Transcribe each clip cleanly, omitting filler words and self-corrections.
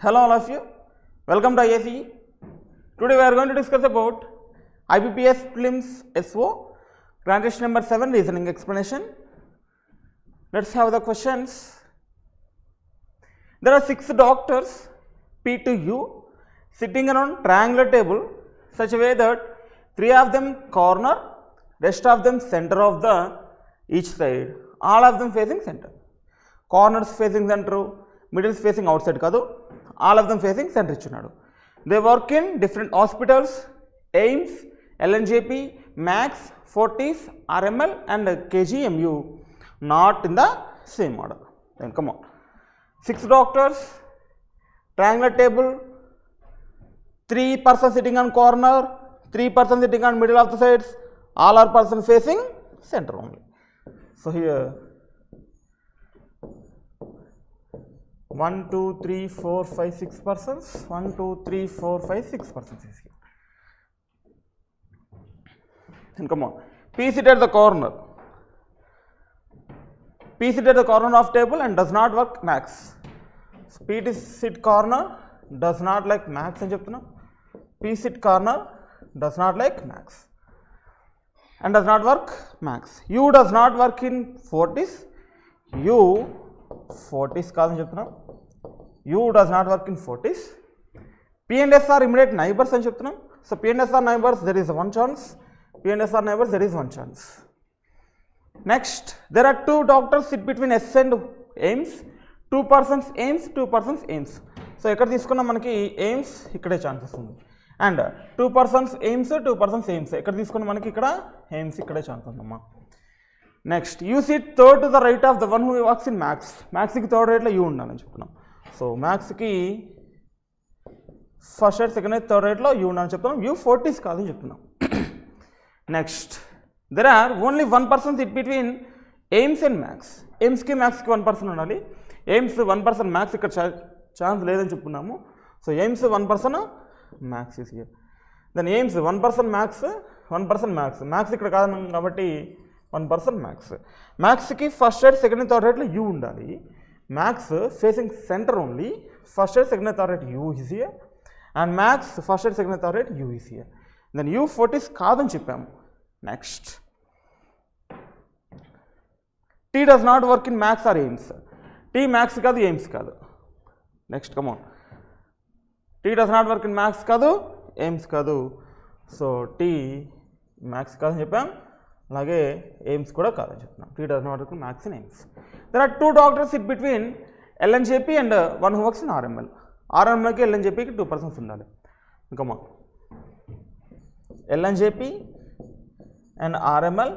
Hello all of you, welcome to IACE. Today we are going to discuss about IBPS Prelims SO Grant Test number 7 reasoning explanation. Let's have the questions. There are 6 doctors P to U sitting around triangular table such a way that 3 of them corner, rest of them center of the each side, all of them facing center. Corners facing center, middle facing outside kadu, all of them facing center ichunnadu. They work in different hospitals, AIMS, LNJP, Max, Fortis, RML and KGMU, not in the same order. Then come on. 6 doctors, triangular table, 3 persons sitting on corner, 3 persons sitting on middle of the sides, all are persons facing center only. So here 1, 2, 3, 4, 5, 6 persons, 1, 2, 3, 4, 5, 6 persons is here. Then come on, P sit at the corner. P sit at the corner of table and does not work Max. So P sit corner does not like Max and cheptunna. P sit corner does not like Max and does not work Max. U does not work in Fortis. U Fortis కాదని చెప్తున్నాం. U does not work in Fortis. P and S are immediate neighbors అని చెప్తున్నాం. So P and S are neighbors, there is one chance. P and S are neighbors, there is one chance. Next, there are 2 doctors sit between S and AIMS. 2 persons AIMS, 2 persons AIMS. So ఎక్కడ తీసుకున్నా మనకి AIMS ఇక్కడే chances ఉంది. And 2 persons AIMS, 2 persons AIMS. ఎక్కడ తీసుకున్నా మనకి ఇక్కడ AIMS ఇక్కడే ఛాన్స్ ఉందమ్మా. Next you sit third to the right of the one who works in maths. మ్యాథ్స్కి థర్డ్ రైట్లో యూ ఉండాలని చెప్తున్నాం. సో మ్యాథ్స్కి first right second right third రైట్లో యూ ఉండాలని చెప్తున్నాం. యూ ఫోర్టీస్ కాదని చెప్తున్నాం. Next there are only 1 person sit between AIIMS and maths. ఎయిమ్స్కి మ్యాథ్స్కి 1 person ఉండాలి. ఎయిమ్స్ 1 person, మ్యాథ్స్ ఇక్కడ ఛాన్స్ లేదని చెప్పుకున్నాము. So AIIMS 1 person, maths is here. Then AIIMS 1 person maths, 1 person maths. Maths ఇక్కడ కాదు కాబట్టి 1 person మ్యాథ్స్. మ్యాథ్స్కి ఫస్ట్ రైట్ సెకండ్ థర్డ్ రైట్లో యూ ఉండాలి. Maths facing centre only. First right second third right U is here and maths first right second third right U is here. Then U Fortis కాదని చెప్పాము. Next T does not work in maths or AIIMS. T maths కాదు, AIIMS కాదు. Next come on, T does not work in maths కాదు, AIIMS కాదు. So T maths కాదని చెప్పాం, అలాగే AIIMS కూడా కాదని చెప్తున్నాం. T does not work in maths and AIIMS. There are 2 doctors sit between LNJP and one who works in RML. ఆర్ఎంఎల్కి ఎల్ఎన్జేపీకి 2 persons ఉండాలి. కమాన్, ఎల్ఎన్జేపీ and RML,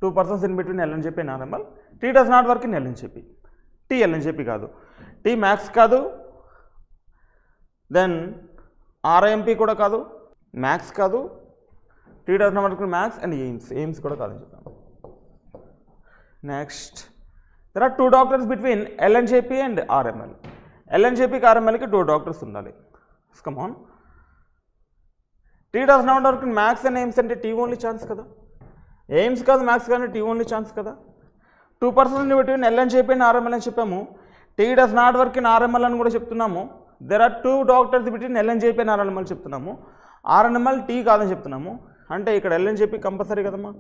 2 persons in between LNJP and RML. T does not work in LNJP. T LNJP కాదు, T Max కాదు, then RIMP కూడా కాదు, Max కాదు. T does not work in Max and AIMS కూడా కాదని చెప్తాను. Next there are 2 doctors between LNJP and RML. LNJPకి RMLకి 2 doctors ఉండాలి. Come on. T does not work in Max and AIMS అంటే T only chance కదా. AIIMS కాదు, maths కానీ T only chance కదా. 2 persons between LNJP and RML అని చెప్పాము. T does not work in RML అని కూడా చెప్తున్నాము. There are 2 doctors between LNJP and RML చెప్తున్నాము. RML T కాదని చెప్తున్నాము. అంటే ఇక్కడ LNJP కంపల్సరీ కదమ్మా.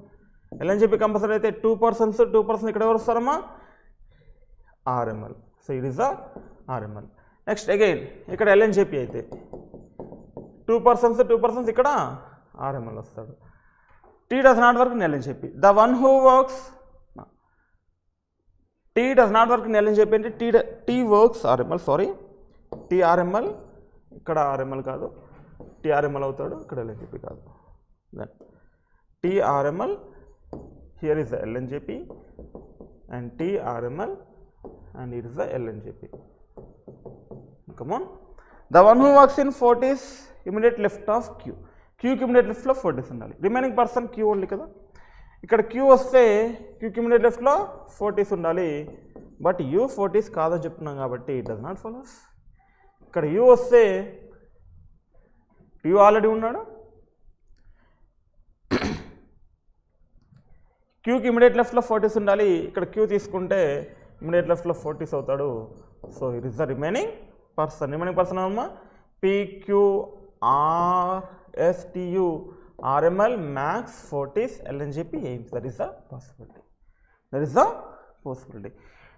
LNJP కంపల్సరీ అయితే 2 persons ఇక్కడ ఎవరు వస్తారమ్మా? RML. So it is the RML. Next again ఇక్కడ LNJP అయితే 2 persons ఇక్కడ RML వస్తాడు. T does not work in LNJP. The one who works, T does not work in LNJP అంటే T works RML, sorry T RML, ఇక్కడ RML కాదు, T RML అవుతాడు, ఇక్కడ LNJP కాదు. Then T RML, here is the LNJP and T RML and here is the LNJP. Come on. The one who works in Fortis immediate left of Q. Qకి immediate లెఫ్ట్లో Fortis ఉండాలి. Remaining person Q only కదా. ఇక్కడ Q వస్తే Qకి immediate లెఫ్ట్లో Fortis ఉండాలి. But U Fortis కాదని చెప్తున్నాం కాబట్టి ఇట్ డస్ నాట్ ఫాలోస్. ఇక్కడ U వస్తే U ఆల్రెడీ ఉన్నాడు. Qకి ఇమీడియట్ లెఫ్ట్లో Fortis ఉండాలి. ఇక్కడ Q తీసుకుంటే ఇమీడియట్ లెఫ్ట్లో Fortis అవుతాడు. So it is the remaining person. Remaining person అమ్మా PQRSTU RML, Max, Fortis, LNGP, AIMS. That is the possibility. That is the possibility.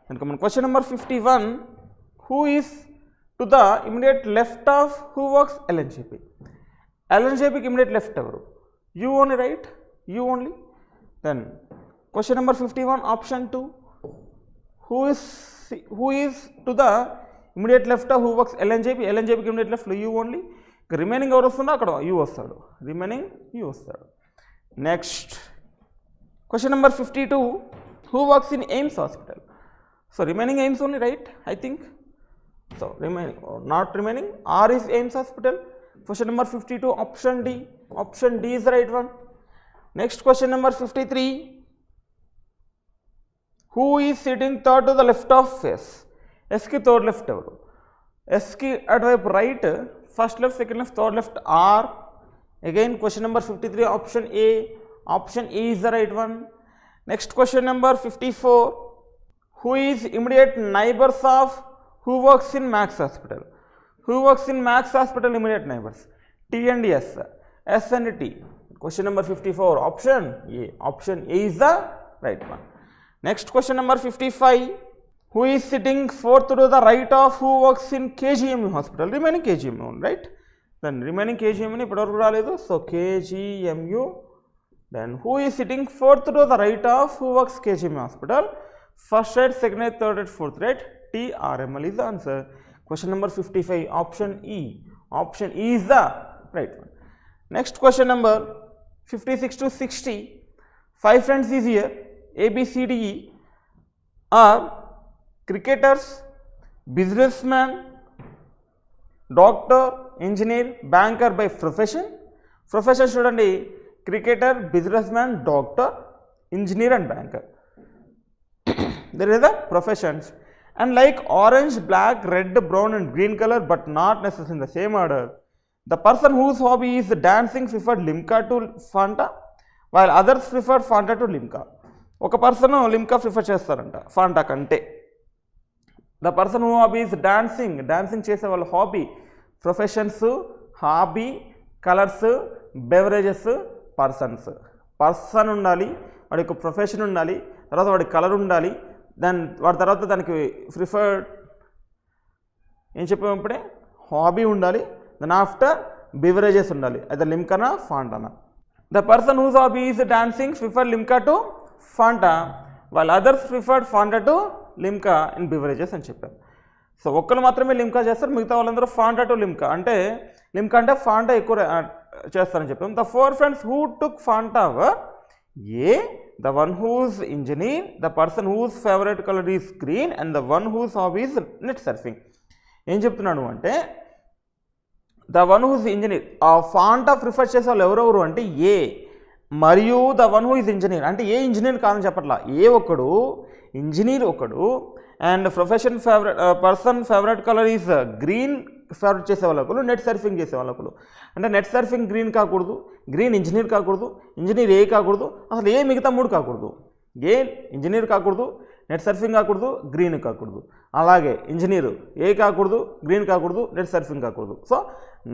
Then come on, question number 51. Who is to the immediate left of who works LNGP? LNGP ki immediate left evaru? You only, right? You only. Then question number 51, option 2. Who is to the immediate left of who works LNGP? LNGP ki immediate left lo you only. Remaining ఎవరు వస్తుందో అక్కడ U వస్తాడు. Remaining U వస్తాడు. Next question number 52. Who works in AIIMS hospital? So remaining AIIMS only, right? I think so. Remaining not remaining or is AIIMS hospital. Question number 52 option D. Option D is the right one. Next question number 53. Who is sitting third to the left of S? ఎస్కి third left ఎవరు? ఎస్కి అటువైపు right, first left, second left, third left, R. Again question number 53, option A. Option A is the right one. Next question number 54. Who is immediate neighbors of who works in Max Hospital? Who works in Max Hospital immediate neighbors? T and S, S and T. Question number 54, option A. Option A is the right one. Next question number 55. Who is sitting fourth to the right of who works in KGMU hospital? Remaining KGMU, right? Then remaining KGMU ni ippudu varaku raledu. So KGMU. Then who is sitting fourth to the right of who works KGMU hospital? First right, second right, third right, fourth right. TRML is the answer. Question number 55, option E. Option E is the right one. Next question number 56 to 60. 5 friends is here. A, B, C, D, E are cricketers, businessman, doctor, engineer, banker by profession. Profession చూడండి, cricketer, businessman, doctor, engineer and banker. There is the professions. And like orange, black, red, brown and green color but not necessarily in the same order. The person whose hobby is dancing preferred Limca to Fanta while others preferred Fanta to Limca. ఒక person Limca prefer చేస్తారంట Fanta కంటే. The person who hobby is dancing చేసే వాళ్ళ hobby. Professions, hobby, colours, beverages, person ఉండాలి, వాడి యొక్క profession ఉండాలి, తర్వాత వాడి కలర్ ఉండాలి, వాడి తర్వాత దానికి ప్రిఫర్డ్ ఏం చెప్పాము ఇప్పుడే హాబీ ఉండాలి, దెన్ ఆఫ్టర్ బెవరేజెస్ ఉండాలి, అయితే లిమ్కానా ఫాంటానా. The person whose hobby is dancing prefer Limca to Fanta వాళ్ళ others preferred Fanta to Limca in beverages అని చెప్పారు. సో ఒక్కరు మాత్రమే లిమ్కా చేస్తారు, మిగతా వాళ్ళందరూ ఫాంటా టు లిమ్కా అంటే లిమ్కా అంటే ఫాంటా ఎక్కువ చేస్తారని చెప్పాం. The 4 friends who took Fanta were A, the one whose engineer, the person whose favorite color is green and the one whose hobby is net surfing. ఏం చెప్తున్నాడు అంటే ద వన్ హూజ్ ఇంజనీర్, ఆ Fanta prefer చేసే వాళ్ళు ఎవరెవరు అంటే ఏ మరియు the one who is engineer అంటే ఏ ఇంజనీర్ కాదని చెప్పట్లా, ఏ ఒకడు ఇంజనీర్ ఒకడు and profession person favourite colour is green favourite చేసే వాళ్ళకు, నెట్ సర్ఫింగ్ చేసే వాళ్ళకు. అంటే నెట్ సర్ఫింగ్ గ్రీన్ కాకూడదు, గ్రీన్ ఇంజనీర్ కాకూడదు, ఇంజనీర్ ఏ కాకూడదు, అసలు ఏ మిగతా 3 కాకూడదు. ఏ ఇంజనీర్ కాకూడదు, నెట్ సర్ఫింగ్ కాకూడదు, గ్రీన్ కాకూడదు. అలాగే ఇంజనీరు ఏ కాకూడదు, గ్రీన్ కాకూడదు, నెట్ సర్ఫింగ్ కాకూడదు. సో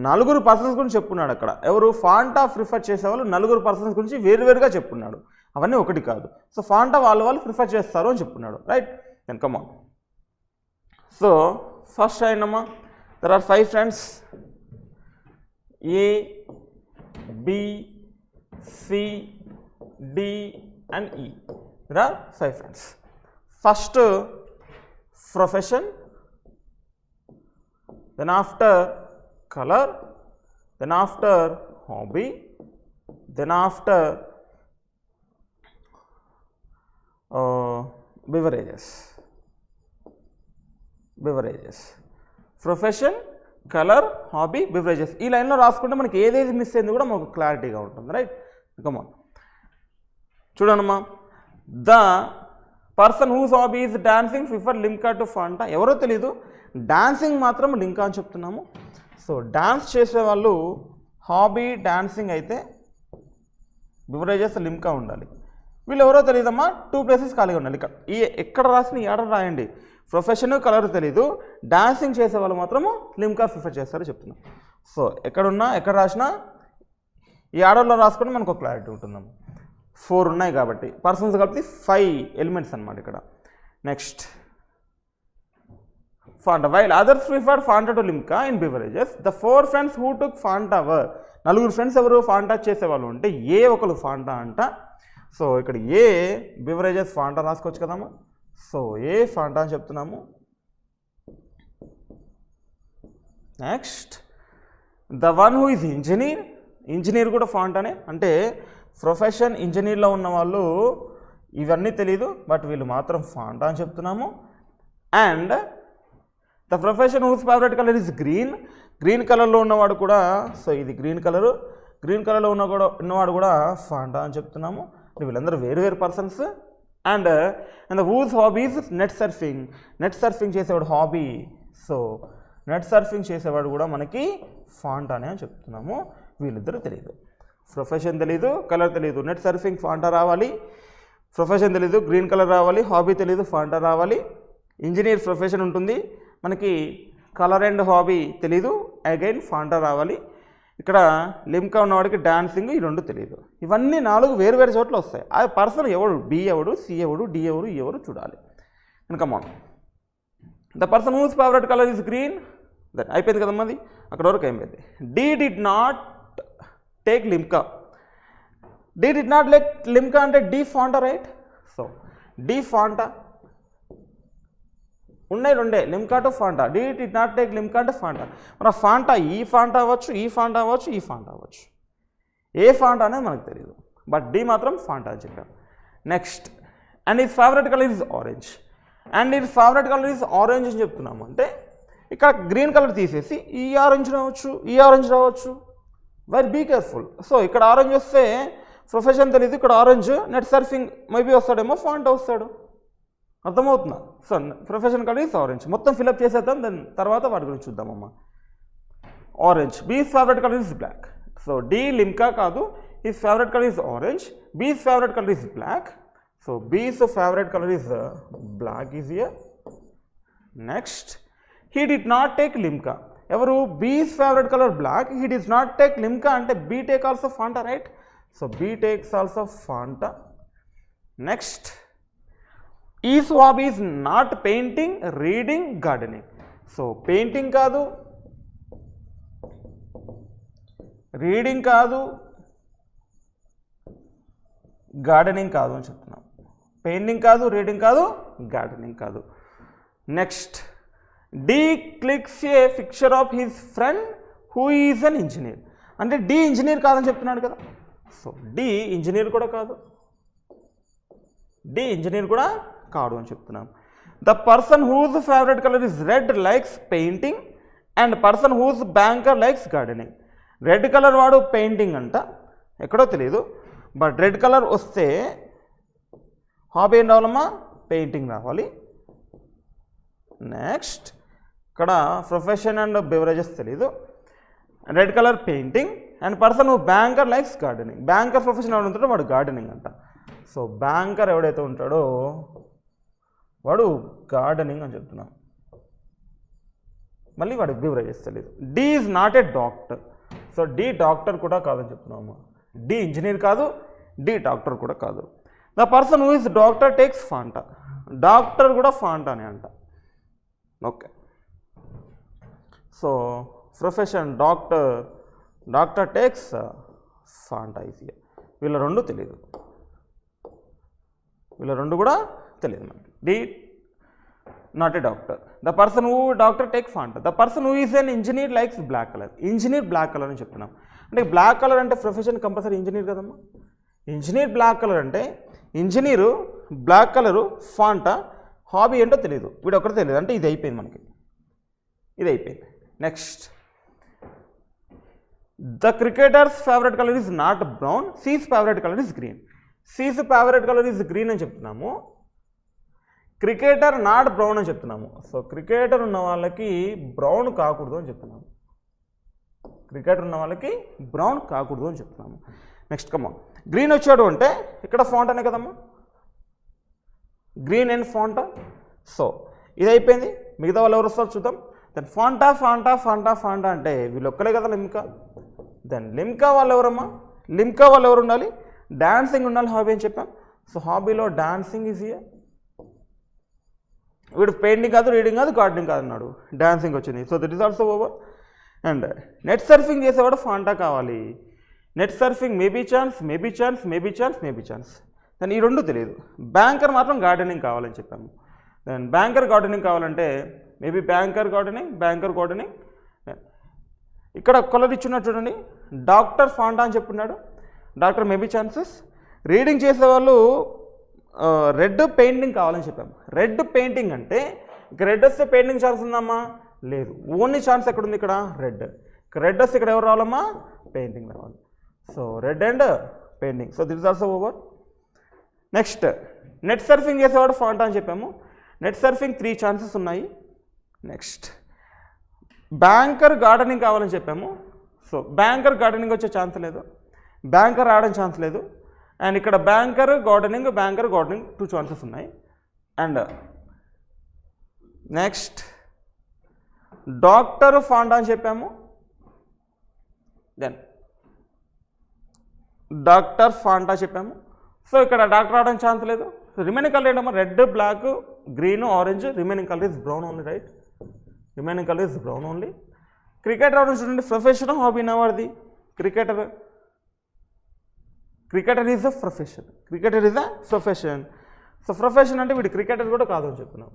4 పర్సన్స్ గురించి చెప్పున్నాడు అక్కడ. ఎవరు ఫాంటా ప్రిఫర్ చేసేవాళ్ళు 4 పర్సన్స్ గురించి వేరువేరుగా చెప్పున్నాడు, అవన్నీ ఒకటి కాదు. సో ఫాంటా వాళ్ళు ప్రిఫర్ చేస్తారు అని చెప్పున్నాడు, right? Then come on. So first అయినమ్మా there are 5 friends A, B, C, D and E. There are 5 friends. First profession, then after color, then after hobby, then after beverages. Profession, colour, hobby, beverages. ఈ లైన్లో రాసుకుంటే మనకి ఏదేది miss అయింది కూడా మనకు క్లారిటీగా ఉంటుంది, రైట్? కమాన్ చూడమ్మా. The person whose hobby is dancing prefer Limca to Fanta. ఎవరో తెలీదు, డాన్సింగ్ మాత్రం లిమ్కా అని చెప్తున్నాము. సో డాన్స్ చేసేవాళ్ళు హాబీ డాన్సింగ్ అయితే బెవరేజెస్ లిమ్కా ఉండాలి. వీళ్ళు ఎవరో తెలియదమ్మా, 2 places ఖాళీగా ఉండాలి. ఇక్కడ రాసిన ఈ ఆర్డర్ రాయండి. ప్రొఫెషన్ కలర్ తెలీదు, డాన్సింగ్ చేసే వాళ్ళు మాత్రము లిమ్కా ప్రిఫర్ చేస్తారో చెప్తున్నాం. సో ఎక్కడ రాసినా ఈ ఆర్డర్లో రాసుకుంటే మనకు ఒక క్లారిటీ ఉంటుందమ్మా. 4 ఉన్నాయి కాబట్టి పర్సన్స్ కలిపి 5 ఎలిమెంట్స్ అనమాట ఇక్కడ. Next Fanta. While others prefer Fanta to Limca in beverages, the 4 friends who took Fanta were. 4 friends ఎవరు ఫాంటా చేసేవాళ్ళు అంటే ఏ ఒకరు ఫాంటా అంట. సో ఇక్కడ ఏ బివరేజెస్ ఫాంటా రాసుకోవచ్చు కదమ్మా. సో ఏ ఫాంటా అని చెప్తున్నాము. Next the one who is engineer. Engineer కూడా ఫాంటానే, అంటే ప్రొఫెషన్ ఇంజనీర్లో ఉన్న వాళ్ళు ఇవన్నీ తెలీదు బట్ వీళ్ళు మాత్రం ఫాంటా అని చెప్తున్నాము. And the profession whose favourite colour is green. Green కలర్లో ఉన్నవాడు కూడా, సో ఇది గ్రీన్ కలర్లో ఉన్నవాడు కూడా ఫాంటా అని చెప్తున్నాము. వీళ్ళందరూ వేరు persons. And the whose hobbies net surfing చేసేవాడు హాబీ. సో నెట్ సర్ఫింగ్ చేసేవాడు కూడా మనకి ఫాంటానే అని చెప్తున్నాము. వీళ్ళిద్దరూ తెలియదు, ప్రొఫెషన్ తెలీదు, కలర్ తెలీదు. నెట్ సర్ఫింగ్ ఫాంటా రావాలి, ప్రొఫెషన్ తెలీదు, గ్రీన్ కలర్ రావాలి, హాబీ తెలీదు, ఫాంటా రావాలి. ఇంజనీర్ ప్రొఫెషన్ ఉంటుంది మనకి, కలర్ అండ్ హాబీ తెలీదు, అగైన్ ఫాంటా రావాలి. ఇక్కడ లిమ్కా ఉన్నవాడికి డాన్సింగ్ ఈ 2 తెలియదు. ఇవన్నీ 4 వేరు చోట్ల వస్తాయి. ఆ పర్సన్ ఎవడు, బి ఎవడు, సి ఎవడు, డి ఎవరు, ఈ ఎవరు చూడాలి. Come on. The person whose favourite colour is green. That అయిపోయింది కదమ్మా, అది అక్కడ వరకు అయిపోయింది. D did not take Limca. D did not like Limca అంటే D Fanta, right? So D Fanta ఉన్నాయి 2 Limca to Fanta. D did not take Limca అంటే ఫాంటా. మన ఫాంటా ఈ ఫాంటా అవ్వచ్చు, ఈ ఫాంటా అవ్వచ్చు, ఈ ఫాంటా అవ్వచ్చు. ఏ ఫాంటా అనేది మనకు తెలియదు బట్ డి మాత్రం ఫాంటా అని చెప్పాం. Next and his favourite colour is orange. And his favourite colour is orange అని చెప్తున్నాము అంటే ఇక్కడ గ్రీన్ కలర్ తీసేసి ఈ ఆరెంజ్ రావచ్చు, ఈ ఆరెంజ్ రావచ్చు. Very be careful. సో ఇక్కడ ఆరెంజ్ వస్తే ప్రొఫెషన్ తెలియదు, ఇక్కడ ఆరెంజ్ నెట్ సర్ఫింగ్ మేబీ వస్తాడేమో, ఫాంటా వస్తాడు. అర్థమవుతుందా? So profession colour is orange. మొత్తం ఫిల్అప్ చేసేద్దాం, దాని తర్వాత వాటి గురించి చూద్దామమ్మా. Orange. B's favourite colour is black. So D Limca కాదు, his favourite colour is orange. B's favourite colour is black. So B's favourite colour is black is here. Next he did not take limca. ఎవరు? B's favorite color black, he did not take limca అంటే B take also Fanta, right? So B takes also Fanta. Next, his hobby is not painting, reading, gardening. So painting కాదు, reading కాదు, gardening కాదు అని చెప్తున్నాం. Painting కాదు, reading కాదు, gardening కాదు. Next D clicks a picture of his friend who is an engineer. అంటే D engineer కాదని చెప్తున్నాడు కదా. సో డి ఇంజనీర్ కూడా కాదు, డి ఇంజనీర్ కూడా కాదు అని చెప్తున్నాం. The person whose favourite colour is red likes painting and person whose banker likes gardening. Red colour వాడు పెయింటింగ్ అంట, ఎక్కడో తెలియదు, బట్ రెడ్ కలర్ వస్తే హాబీ ఏం రావాలమ్మా? పెయింటింగ్ రావాలి. నెక్స్ట్ ఇక్కడ ప్రొఫెషన్ అండ్ బెవరేజెస్ తెలీదు, red colour painting and person banker likes gardening. Banker profession ఎవడు ఉంటాడో వాడు గార్డెనింగ్ అంట. సో బ్యాంకర్ ఎవడైతే ఉంటాడో వాడు గార్డెనింగ్ అని చెప్తున్నాం. మళ్ళీ వాడికి బెవరేజెస్ తెలీదు. D is not a doctor. So D doctor కూడా కాదని చెప్తున్నాము. డి ఇంజనీర్ కాదు, డి డాక్టర్ కూడా కాదు. The person who is doctor takes Fanta. Doctor కూడా ఫాంటానే అంట. Okay, so profession doctor, doctor takes Fanta ఈజీగా. వీళ్ళ రెండు తెలియదు, వీళ్ళ రెండు కూడా తెలియదు మనకి. D not a doctor. The person who doctor take Fanta. The person who is an engineer likes black colour. Engineer black colour అని చెప్తున్నాం. అంటే బ్లాక్ కలర్ అంటే ప్రొఫెషన్ కంపల్సరీ ఇంజనీర్ కదమ్మా. ఇంజనీర్ బ్లాక్ కలర్ అంటే engineer, black colour, Fanta, hobby ఏంటో తెలియదు, వీడు ఒకటి తెలియదు. అంటే ఇది అయిపోయింది మనకి, ఇది అయిపోయింది. Next the cricketer's favourite colour is not brown, C's favourite colour is green. C's favourite colour is green అని చెప్తున్నాము. క్రికెటర్ నాట్ బ్రౌన్ అని చెప్తున్నాము. సో క్రికెటర్ ఉన్న వాళ్ళకి బ్రౌన్ కాకూడదు అని చెప్తున్నాము. క్రికెటర్ ఉన్న వాళ్ళకి బ్రౌన్ కాకూడదు అని చెప్తున్నాము. నెక్స్ట్ కమ్మా, గ్రీన్ వచ్చాడు అంటే ఇక్కడ ఫాంట్ అనే కదమ్మా, గ్రీన్ అండ్ ఫాంటా. సో ఇది అయిపోయింది. మిగతా వాళ్ళు ఎవరు వస్తారు చూద్దాం. Then Fanta Fanta Fanta Fanta అంటే వీళ్ళు ఒక్కలే కదా లిమ్కా. దెన్ లిమ్కా వాళ్ళు ఎవరమ్మా? లిమ్కా వాళ్ళు ఎవరు ఉండాలి? డాన్సింగ్ ఉండాలి హాబీ అని చెప్పాం. సో హాబీలో డాన్సింగ్ ఈజ్ హియర్. వీడు పెయింటింగ్ కాదు, రీడింగ్ కాదు, గార్డెనింగ్ కాదు అన్నాడు, డాన్సింగ్ వచ్చింది. So that is also over. And net surfing చేసేవాడు ఫాంటా కావాలి. Net surfing maybe chance, maybe chance, maybe chance, maybe chance. దాని ఈ రెండు తెలియదు. బ్యాంకర్ మాత్రం గార్డెనింగ్ కావాలని చెప్పాము. దెన్ బ్యాంకర్ గార్డెనింగ్ కావాలంటే maybe banker gardening, banker gardening. ఇక్కడ కలర్ ఇచ్చున్నాడు చూడండి, డాక్టర్ ఫాంటా అని చెప్పున్నాడు. Doctor maybe chances. రీడింగ్ చేసేవాళ్ళు రెడ్ పెయింటింగ్ కావాలని చెప్పాము. రెడ్ పెయింటింగ్ అంటే ఇక రెడ్ వస్తే పెయింటింగ్ ఛాన్స్ ఉందమ్మా? లేదు. ఓన్లీ ఛాన్స్ ఎక్కడుంది? ఇక్కడ రెడ్. ఇక రెడ్ వస్తే ఇక్కడ ఎవరు రావాలమ్మా? పెయింటింగ్ రావాలి. So red and painting. So this is also over. Next net surfing చేసేవాడు ఫాంటా అని చెప్పాము. నెట్ సర్ఫింగ్ 3 ఛాన్సెస్ ఉన్నాయి. నెక్స్ట్ బ్యాంకర్ గార్డెనింగ్ కావాలని చెప్పాము. సో బ్యాంకర్ గార్డెనింగ్ వచ్చే ఛాన్స్ లేదు, బ్యాంకర్ రావడం ఛాన్స్ లేదు. అండ్ ఇక్కడ బ్యాంకర్ గార్డెనింగ్ 2 ఛాన్సెస్ ఉన్నాయి. అండ్ నెక్స్ట్ డాక్టర్ ఫాంటా అని చెప్పాము. దెన్ డాక్టర్ ఫాంటా చెప్పాము. సో ఇక్కడ డాక్టర్ రావడం ఛాన్స్ లేదు. సో రిమైనింగ్ కలర్ ఏంటమ్మా? Red, black, green, orange. Remaining colour is brown only, right? Remaining colour is brown only. Cricketer రావడం చూడండి, ప్రొఫెషన్ హాబీ నవాడిది. Cricketer is a profession. Cricketer is a profession. So profession అంటే వీడు cricketer కూడా కాదు అని చెప్తున్నాం.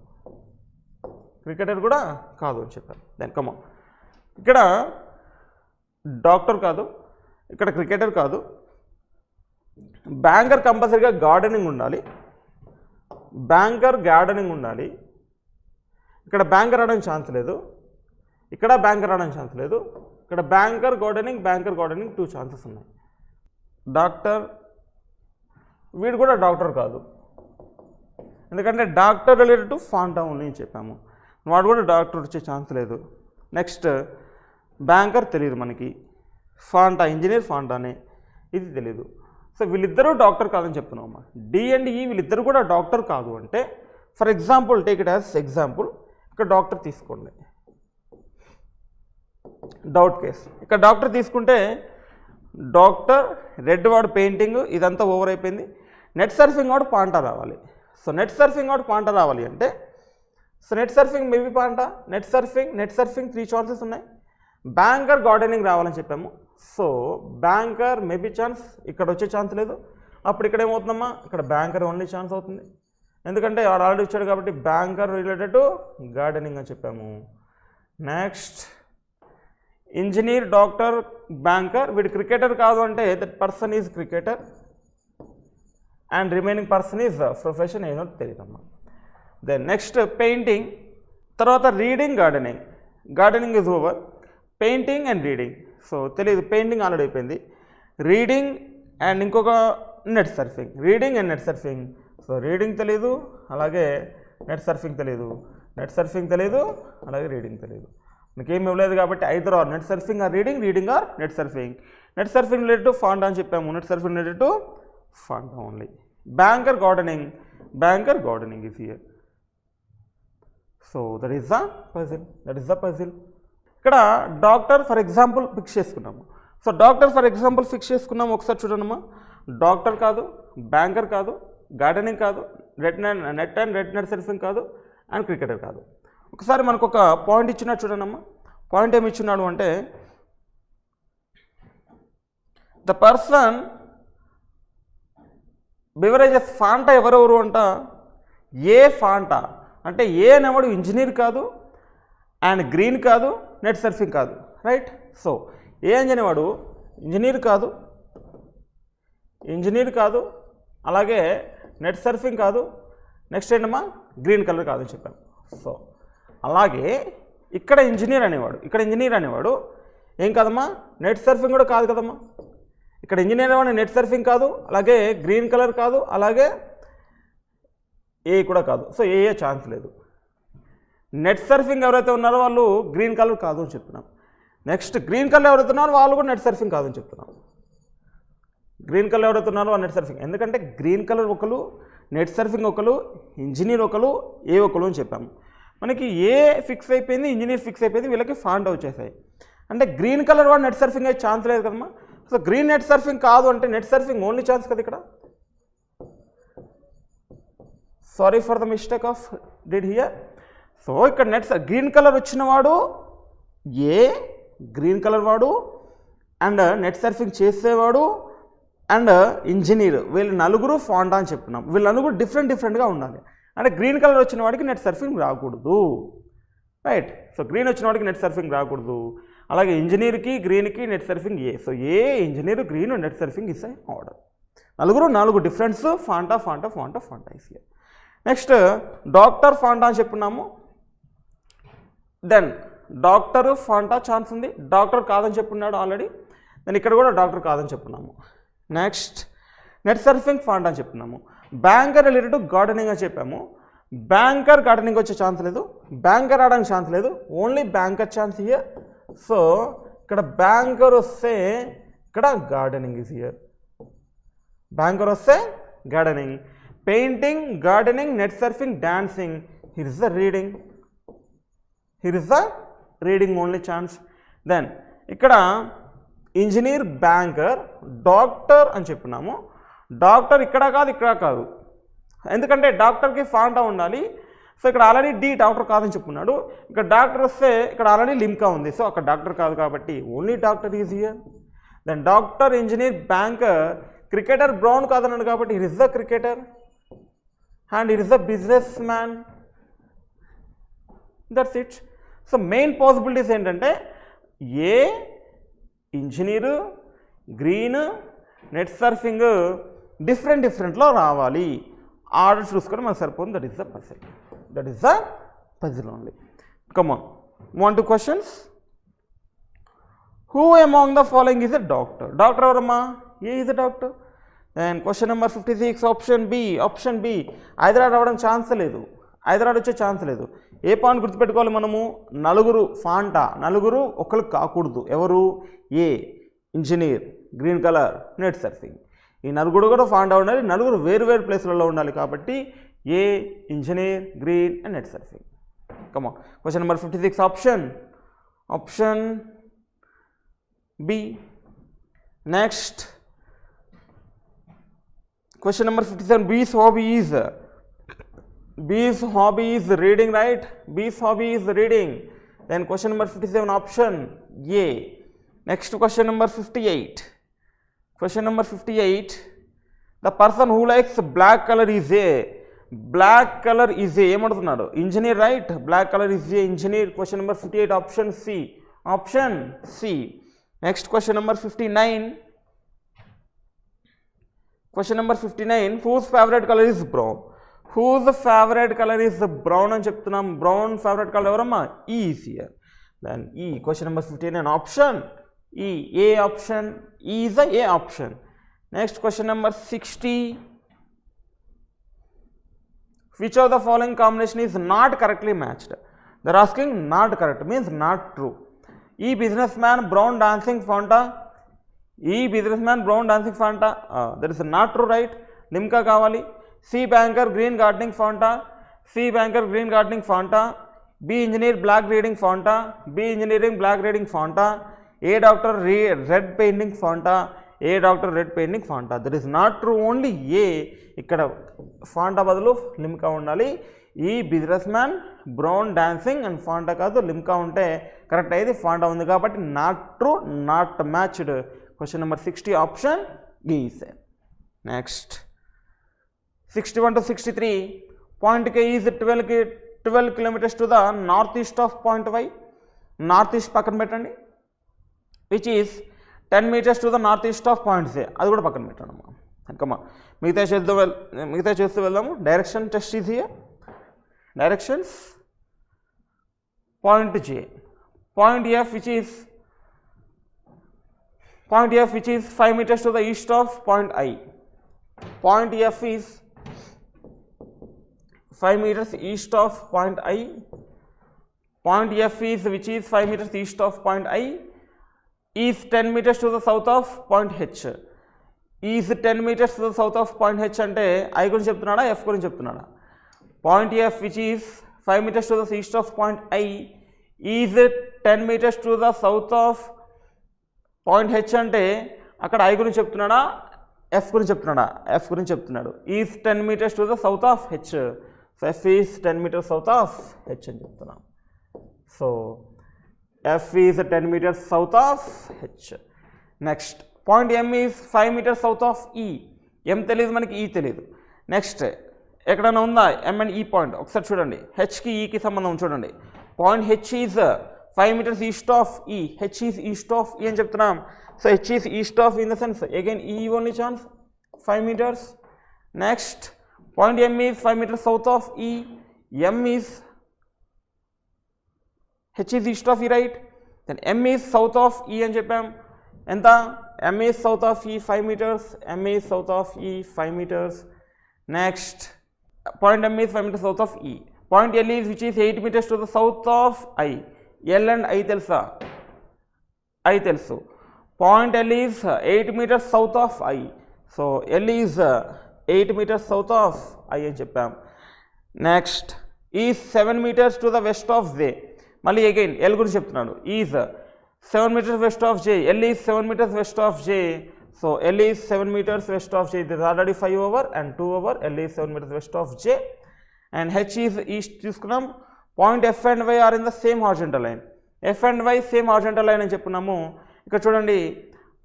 క్రికెటర్ కూడా కాదు అని చెప్పాను. Then come on. ఇక్కడ డాక్టర్ కాదు, ఇక్కడ క్రికెటర్ కాదు. బ్యాంకర్ కంపల్సరీగా గార్డెనింగ్ ఉండాలి. బ్యాంకర్ గార్డెనింగ్ ఉండాలి. ఇక్కడ బ్యాంకర్ రావడానికి ఛాన్స్ లేదు, ఇక్కడ బ్యాంకర్ రావడానికి ఛాన్స్ లేదు. ఇక్కడ బ్యాంకర్ గార్డెనింగ్ 2 ఛాన్సెస్ ఉన్నాయి. డాక్టర్, వీడు కూడా డాక్టర్ కాదు, ఎందుకంటే doctor related to Fanta only అని చెప్పాము. వాడు కూడా డాక్టర్ వచ్చే ఛాన్స్ లేదు. నెక్స్ట్ బ్యాంకర్ తెలియదు మనకి. ఫాంటా ఇంజనీర్ ఫాంటానే, ఇది తెలీదు. సో వీళ్ళిద్దరూ డాక్టర్ కాదని చెప్తున్నాం అమ్మా. డి అండ్ ఈ వీళ్ళిద్దరు కూడా డాక్టర్ కాదు అంటే, for example take it as example, ఇక్కడ డాక్టర్ తీసుకోండి, డౌట్ కేస్. ఇక్కడ డాక్టర్ తీసుకుంటే డాక్టర్, రెడ్ వాడు పెయింటింగ్, ఇదంతా ఓవర్ అయిపోయింది. నెట్ సర్ఫింగ్ వాడు పాంటా రావాలి. సో నెట్ సర్ఫింగ్ వాడు పాంటా రావాలి అంటే, so net surfing maybe Fanta, net surfing 3 chances ఉన్నాయి. బ్యాంకర్ గార్డెనింగ్ రావాలని చెప్పాము. సో బ్యాంకర్ మేబీ ఛాన్స్, ఇక్కడ వచ్చే ఛాన్స్ లేదు. అప్పుడు ఇక్కడ ఏమవుతుందమ్మా? ఇక్కడ బ్యాంకర్ ఓన్లీ ఛాన్స్ అవుతుంది, ఎందుకంటే వాడు ఆల్రెడీ ఇచ్చాడు కాబట్టి బ్యాంకర్ రిలేటెడ్ టు గార్డెనింగ్ అని చెప్పాము. Next engineer, doctor, banker. వీడు క్రికెటర్ కాదు అంటే that person is cricketer and remaining person is profession ఏదో తెలియదమ్మా. దెన్ నెక్స్ట్ పెయింటింగ్, తర్వాత reading, gardening is over. Painting and reading, so తెలియదు, పెయింటింగ్ ఆల్రెడీ అయిపోయింది. రీడింగ్ అండ్ ఇంకొక net surfing, reading and net surfing. So reading తెలియదు, అలాగే net surfing తెలియదు, అలాగే రీడింగ్ తెలియదు. మనకేం ఇవ్వలేదు కాబట్టి either or net surfing or reading, reading or net surfing. Net surfing related to Fanta అని చెప్పాము, net surfing related to Fanta only. Banker gardening is here. So that is the puzzle. ఇక్కడ doctor for example fix చేసుకున్నాము. So doctor for example fix చేసుకున్నాము. ఒకసారి చూడండమ్మా, doctor కాదు, banker కాదు, gardening కాదు, నెట్ సర్ఫింగ్ కాదు, అండ్ క్రికెటర్ కాదు. ఒకసారి మనకు ఒక పాయింట్ ఇచ్చినాడు చూడండమ్మా. పాయింట్ ఏమి ఇచ్చినాడు అంటే, ద పర్సన్ బివరేజెస్ ఫాంటా ఎవరెవరు అంట, ఏ ఫాంటా అంటే ఏ అనేవాడు ఇంజనీర్ కాదు, అండ్ గ్రీన్ కాదు, నెట్ సర్ఫింగ్ కాదు, రైట్? సో ఏ అనేవాడు ఇంజనీర్ కాదు, అలాగే నెట్ సర్ఫింగ్ కాదు, నెక్స్ట్ ఏంటమ్మా గ్రీన్ కలర్ కాదని చెప్పాను. సో అలాగే ఇక్కడ ఇంజనీర్ అనేవాడు ఏం కాదమ్మా, నెట్ సర్ఫింగ్ కూడా కాదు కదమ్మా. ఇక్కడ ఇంజనీర్ అనేవాడు నెట్ సర్ఫింగ్ కాదు, అలాగే గ్రీన్ కలర్ కాదు, అలాగే ఏ కూడా కాదు. సో ఏ ఛాన్స్ లేదు. నెట్ సర్ఫింగ్ ఎవరైతే ఉన్నారో వాళ్ళు గ్రీన్ కలర్ కాదు అని చెప్తున్నాం. నెక్స్ట్ గ్రీన్ కలర్ ఎవరైతే ఉన్నారో వాళ్ళు కూడా నెట్ సర్ఫింగ్ కాదు అని చెప్తున్నాం. గ్రీన్ కలర్ ఎవరైతే ఉన్నారో నెట్ సర్ఫింగ్, ఎందుకంటే గ్రీన్ కలర్ ఒకరు, నెట్ సర్ఫింగ్ ఒకరు, ఇంజనీర్ ఒకరు, ఏ ఒకరు అని చెప్పాము. మనకి ఏ ఫిక్స్ అయిపోయింది, ఇంజనీర్ ఫిక్స్ అయిపోయింది, వీళ్ళకి ఫాంటా వచ్చేసాయి. అంటే గ్రీన్ కలర్ వాడు నెట్ సర్ఫింగ్ అయ్యే ఛాన్స్ లేదు కదమ్మా. సో గ్రీన్ నెట్ సర్ఫింగ్ కాదు అంటే నెట్ సర్ఫింగ్ ఓన్లీ ఛాన్స్ కదా ఇక్కడ. Sorry for the mistake of did here. So ఇక్కడ గ్రీన్ కలర్ వచ్చిన వాడు ఏ గ్రీన్ కలర్ వాడు అండ్ నెట్ సర్ఫింగ్ చేసేవాడు అండ్ ఇంజనీర్, వీళ్ళు నలుగురు ఫాంటా అని చెప్తున్నాం. వీళ్ళు నలుగురు డిఫరెంట్గా ఉండాలి. అంటే గ్రీన్ కలర్ వచ్చిన వాడికి నెట్ సర్ఫింగ్ రాకూడదు, రైట్. సో గ్రీన్ వచ్చిన వాడికి నెట్ సర్ఫింగ్ రాకూడదు. అలాగే ఇంజనీర్కి గ్రీన్కి net surfing A. So A engineer green net surfing is order. నాలుగు difference Fanta Fanta Fanta Fanta is here. Next doctor Fanta అని చెప్పున్నాము. దెన్ డాక్టర్ ఫాంటా ఛాన్స్ ఉంది, డాక్టర్ కాదని చెప్పున్నాడు ఆల్రెడీ. దెన్ ఇక్కడ కూడా డాక్టర్ కాదని చెప్పున్నాము. నెక్స్ట్ నెట్ సర్ఫింగ్ ఫాంటా అని చెప్తున్నాము. బ్యాంకర్ రిలేటెడ్ టు గార్డెనింగ్ అని చెప్పాము. బ్యాంకర్ గార్డెనింగ్ వచ్చే ఛాన్స్ లేదు, బ్యాంకర్ రావడానికి ఛాన్స్ లేదు, only banker chance here. So ఇక్కడ బ్యాంకర్ వస్తే ఇక్కడ గార్డెనింగ్ ఇస్ హియర్. బ్యాంకర్ వస్తే gardening. Painting, gardening, net surfing, dancing, here is the reading. Here is the reading only chance. Then ఇక్కడ engineer, banker, doctor అని చెప్పున్నాము. Doctor ఇక్కడ కాదు, ఇక్కడ కాదు, ఎందుకంటే డాక్టర్కి ఫాంటా ఉండాలి. సో ఇక్కడ ఆల్రెడీ డి డాక్టర్ కాదని చెప్పున్నాడు. ఇక్కడ డాక్టర్ వస్తే ఇక్కడ ఆల్రెడీ లిమ్కా ఉంది, సో అక్కడ డాక్టర్ కాదు కాబట్టి only doctor is here. Then doctor, engineer, banker, cricketer brown కాదన్నాడు కాబట్టి here is the cricketer and here is the business man. That's it. So main possibilities ఏంటంటే A engineer, green, net surfing డిఫరెంట్లో రావాలి. Order చూసుకొని మనకు సరిపోతుంది. That is the puzzle. That is the puzzle only. Come on, want to questions. Who among the following is a doctor? Doctor ఎవరమ్మా? A is a doctor. Then question number 56 option B. Option B Hyderabad రావడం chance లేదు, హైదరాబాద్ వచ్చే chance లేదు. ఏ point గుర్తుపెట్టుకోవాలి మనము? నలుగురు Fanta, నలుగురు ఒకరు కాకూడదు. ఎవరు? A engineer, green colour, net surfing. ఈ నలుగురు కూడా ఫాంటా ఉండాలి, నలుగురు వేరు ప్లేస్లలో ఉండాలి కాబట్టి A engineer, green and net surfing. Come on question number 56 option B. Next question number 57 B's hobby is reading, right? B's hobby is reading. Then question number 57 option A. Next question number 58. Question number 58. The person who likes black color is A. Black color is A. ఏమంటున్నాడు? Engineer, right? Black color is A. Engineer. Question number 58 option C. Option C. Next question number 59. Question number 59. Whose favorite color is brown? Whose favorite color is brown అని చెప్తున్నాం. Brown favourite colour ఎవరమ్మా? E is here. Then E. Question number 59 option E. A option. E is the A option. Next question number 60. Which of the following combination is not correctly matched? They are asking not correct means not true. E businessman brown dancing Fanta. E businessman brown dancing Fanta. That is not true, right? Limca కావాలి. C banker green gardening Fanta. C banker green gardening Fanta. B engineer black reading Fanta. B engineering black reading Fanta. A doctor red painting Fanta. A doctor red painting Fanta. That is not true, only A. ఇక్కడ Fanta బదులు లిమ్కా ఉండాలి. ఈ business man brown dancing and Fanta కాదు, లిమ్కా ఉంటే correct అయ్యేది. Fanta ఉంది కాబట్టి not true, not matched. Question number 60 option E is there. Next 61 to 63. Point K is 12 kilometers to the northeast of point Y. Northeast పక్కన పెట్టండి. Which is 10 meters to the northeast of point C. అది కూడా పక్కన పెట్టండి అమ్మా. కమ్మా మిగతా చేస్తూ వెళ్దాము. Direction test is here. Directions point J. Point F which is 5 meters to the east of point I. Point F is 5 meters east of point I. Point F is which is 5 meters east of point I is 10 meters to the south of point H. Is 10 meters to the south of point H అంటే I గురించి చెప్తున్నాడా F గురించి చెప్తున్నాడా? Point F which is 5 meters to the east of point I is 10 meters to the south of point H అంటే అక్కడ I గురించి చెప్తున్నాడా F గురించి చెప్తున్నాడా F గురించి చెప్తున్నాడు. Is 10 meters to the south of H. So F is 10 meters south of H అని చెప్తున్నాం. So F is 10 meters south of H. Next point M is 5 meters south of E. M తెలియదు మనకి, E తెలియదు. Next ఎక్కడైనా ఉందా M and E point? ఒకసారి చూడండి, హెచ్కి ఈకి సంబంధం చూడండి. Point H is 5 meters east of E. H is east of E అని చెప్తున్నాం. So H is east of in the sense again E only chance 5 meters. Next point M is 5 meters south of E. M is H is east of E, right? Then M is south of E అని చెప్పాం. ఎంత? M is south of E 5 meters. M is south of E 5 meters. Next, point M is 5 meters south of E. Point L is which is 8 meters to the south of I. L and I తెలుసా? I తెలుసు. Point L is 8 meters south of I. So L is 8 meters south of I అని చెప్పాం. Next, is 7 meters to the west of J. మళ్ళీ again L గురించి చెప్తున్నాడు. Is 7 meters west of J. L is 7 meters west of J. So L is 7 meters west of J. This is already 5 over and 2 over. L is 7 meters west of J. And H is east తీసుకున్నాం. Point F and Y are in the same horizontal line. F and Y same horizontal line అని చెప్పుకున్నాము. ఇక్కడ చూడండి,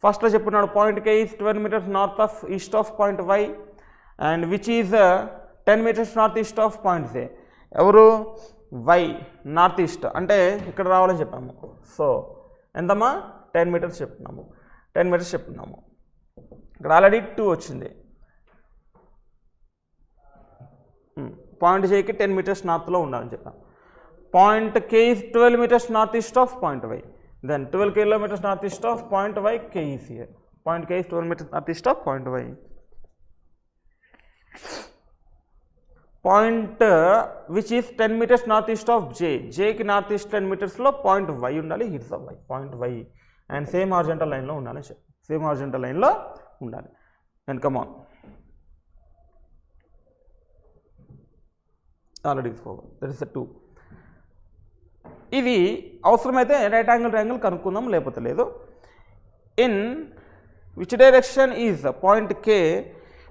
ఫస్ట్లో చెప్పుకున్నాడు point K is 12 meters north of east of point Y and which is 10 meters north east of point J. ఎవరు? Y north east అంటే ఇక్కడ రావాలని చెప్పాము. సో ఎంతమ్మా? 10 meters చెప్తున్నాము. 10 meters చెప్తున్నాము. ఇక్కడ ఆల్రెడీ 2 వచ్చింది. పాయింట్ Jకి 10 meters నార్త్లో ఉండాలని చెప్పాము. Point K is 12 meters north east of point Y. Then 12 kilometers north east of point Y, K is here. Point K is 12 meters north east of point Y. Point which is 10 meters north east of J. J ki north east 10 meters lo point Y undali. Here's the Y. Point Y and same horizontal line lo undali. Same horizontal line lo undali. And come on. Already is over. That is the 2. ఇది అవసరమైతే right angle triangle కనుక్కుందాం, లేకపోతే లేదు. In which direction is point K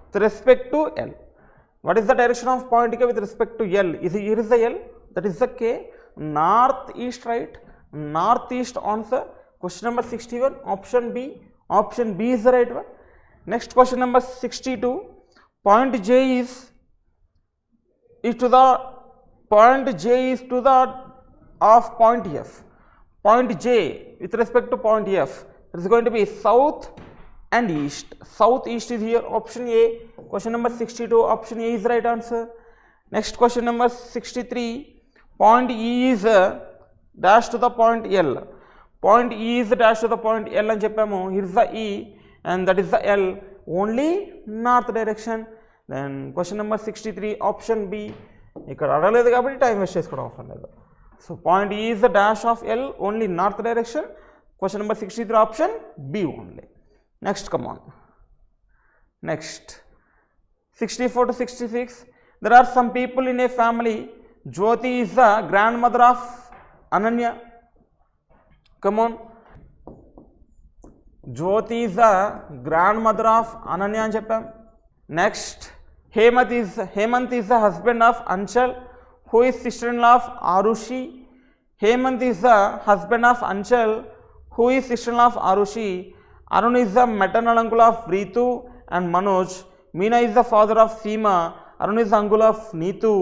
with respect to L? What is the direction of point K with respect to L? Here is the L, that is the K. North east, right? North east answer. Question number 61, option B. Option B is the right one. Next question number 62. Point J is to the point J is to the of point F. Point J with respect to point F, it is going to be south and east. South east is here, option A. Question number 62, option A is the right answer. Next question number 63. Point E is dash to the point L. Point E is dash to the point L అని చెప్పాము. Here is the E and that is the L, only north direction. Then question number 63, option B. ఇక్కడ అడగలేదు కాబట్టి time waste చేసుకోవడం అవసరం లేదు. So point E is the dash of L, only north direction. Question number 63, option B only. Next, come on. Next, 64 to 66. There are some people in a family. Jyoti is the grandmother of Ananya. Come on. Jyoti is the grandmother of Ananya అని చెప్పాం. Next, Hemant is the husband of Anchal, who is sister-in-law of Arushi. Hemant is the husband of Anchal, who is sister-in-law of Arushi. Arun is the maternal uncle of Ritu and Manoj. Meena is the father of Seema. Arun is the uncle of Neetu,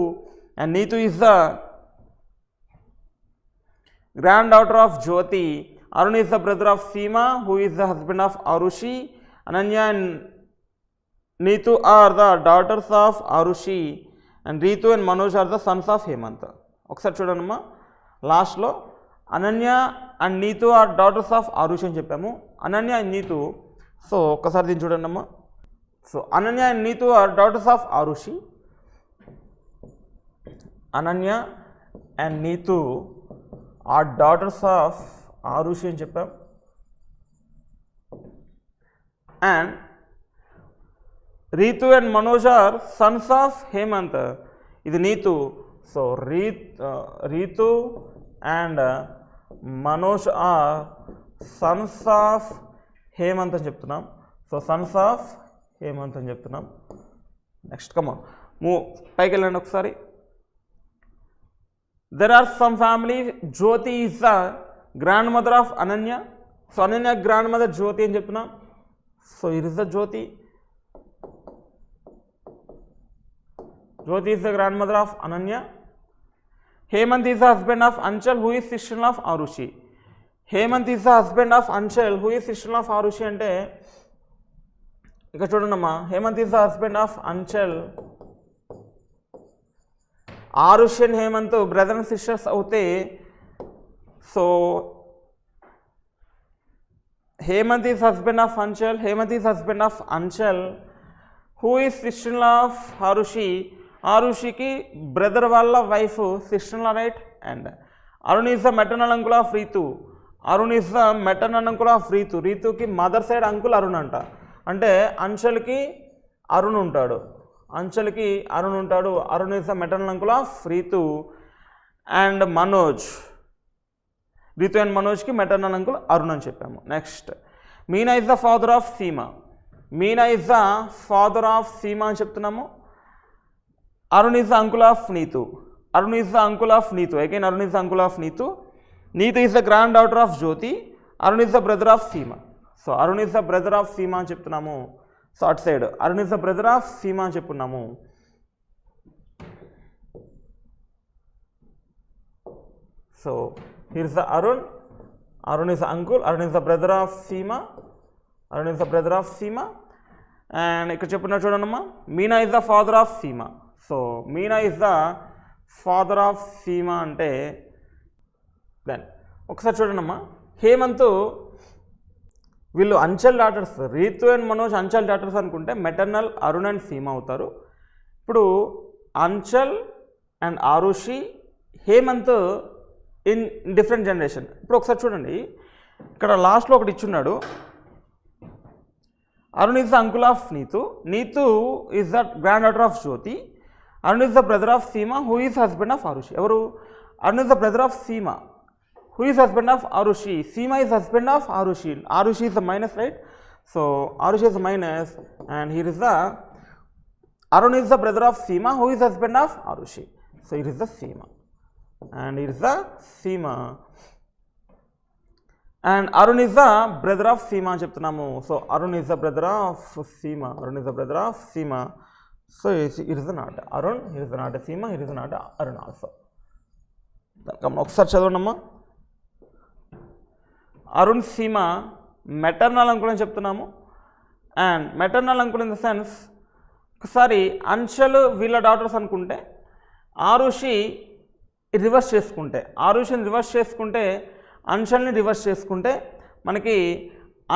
and Neetu is the granddaughter of Jyoti. Arun is the brother of Seema, who is the husband of Arushi. Ananya and Neetu are the daughters of Arushi, and Ritu and Manoj are the sons of Hemant. ఒకసారి చూడండి, లాస్ట్లో Ananya and Neetu are daughters of Arushi అని చెప్పాము. Ananya and Neetu, so ఒక్కసారి దీన్ని చూడండి అమ్మా. So Ananya and Neetu are daughters of Arushi. Ananya and Neetu are daughters of Arushi అని చెప్పాం. And Ritu and Manoj are sons of Hemant. ఇది Neetu. So Ritu and Manoj are sons of Hemant అని చెప్తున్నాం. సో సన్స్ ఆఫ్ హేమంత్ అని చెప్తున్నాం. నెక్స్ట్ కమ్ పైకి వెళ్ళండి ఒకసారి. There are some family Jyoti is the grandmother of Ananya. So Ananya grandmother Jyoti అని చెప్తున్నాం. So it is the Jyoti. Jyoti is the grandmother of Ananya. Hemant is the husband of Anchal who is sister of Arushi. Hemant is the husband of Anchal who is sister of Arushi అంటే ఇక్కడ చూడండి అమ్మా, Hemant is the husband of Anchal. Arushi and Hemant brother and sisters అవుతే so Hemant is husband of Anchal. Hemant is husband of Anchal who is sister of Arushi. ఆరుషికి brother వాళ్ళ wife sister right. And Arun is the maternal uncle of Ritu. Arun is the maternal uncle of Ritu. రీతుకి mother side uncle Arun అంట. అంటే అంచల్కి అరుణ్ ఉంటాడు. అంచల్కి అరుణ్ ఉంటాడు. Arun is the maternal uncle of Ritu. And Manoj, Ritu and మనోజ్కి మెటర్నల్ అంకుల్ అరుణ్ అని చెప్పాము. Next Meena is the father of Seema. Meena is the father of Seema అని చెప్తున్నాము. Arun is the uncle of Neetu. Arun is the uncle of Neetu. Again Arun is the uncle of Neetu. Neetu is the granddaughter of Jyoti. Arun is the brother of Seema. So Arun is the brother of Seema అని చెప్తున్నాము. So at side Arun is the brother of Seema అని చెప్పున్నాము. So here is the Arun. Arun is the uncle. Arun is the brother of Seema. Arun is the brother of Seema. And ఇక్కడ చెప్పున్నా చూడమ్మా, Meena is the father of Seema. So Meena is the father of Seema అంటే then ఒకసారి చూడండమ్మా, హేమంత్ వీళ్ళు Anchal daughters. Ritu and Manoj Anchal daughters అనుకుంటే మెటర్నల్ అరుణ్ అండ్ సీమా అవుతారు. ఇప్పుడు Anchal and Arushi, Hemant in different generation. ఇప్పుడు ఒకసారి చూడండి, ఇక్కడ లాస్ట్లో ఒకటి ఇచ్చున్నాడు. Arun is the uncle of Neetu. Neetu is the granddaughter of Jyoti. Arun is the brother of Seema who is husband of Arushi. ఎవరు? Arun is the brother of Seema who is husband of Arushi. Seema is husband of Arushi. Arushi is the minus, right? So Arushi is the minus, and here is the Arun is the brother of Seema who is husband of Arushi. So here is the Seema, and here is the Seema, and Arun is the brother of Seema అని చెప్తున్నాము. So Arun is the brother of Seema. Arun is the brother of Seema. So here is the not Arun, here is the not Seema, here is the not Arun also. Come ఒకసారి చదవండమ్మా. Arun Seema maternal uncle అని చెప్తున్నాము. And maternal uncle in the sense, ఒకసారి అంచల్ వీళ్ళ daughters అనుకుంటే, Arushi reverse చేసుకుంటే, ఆరుషిని reverse చేసుకుంటే, అంచల్ని reverse చేసుకుంటే మనకి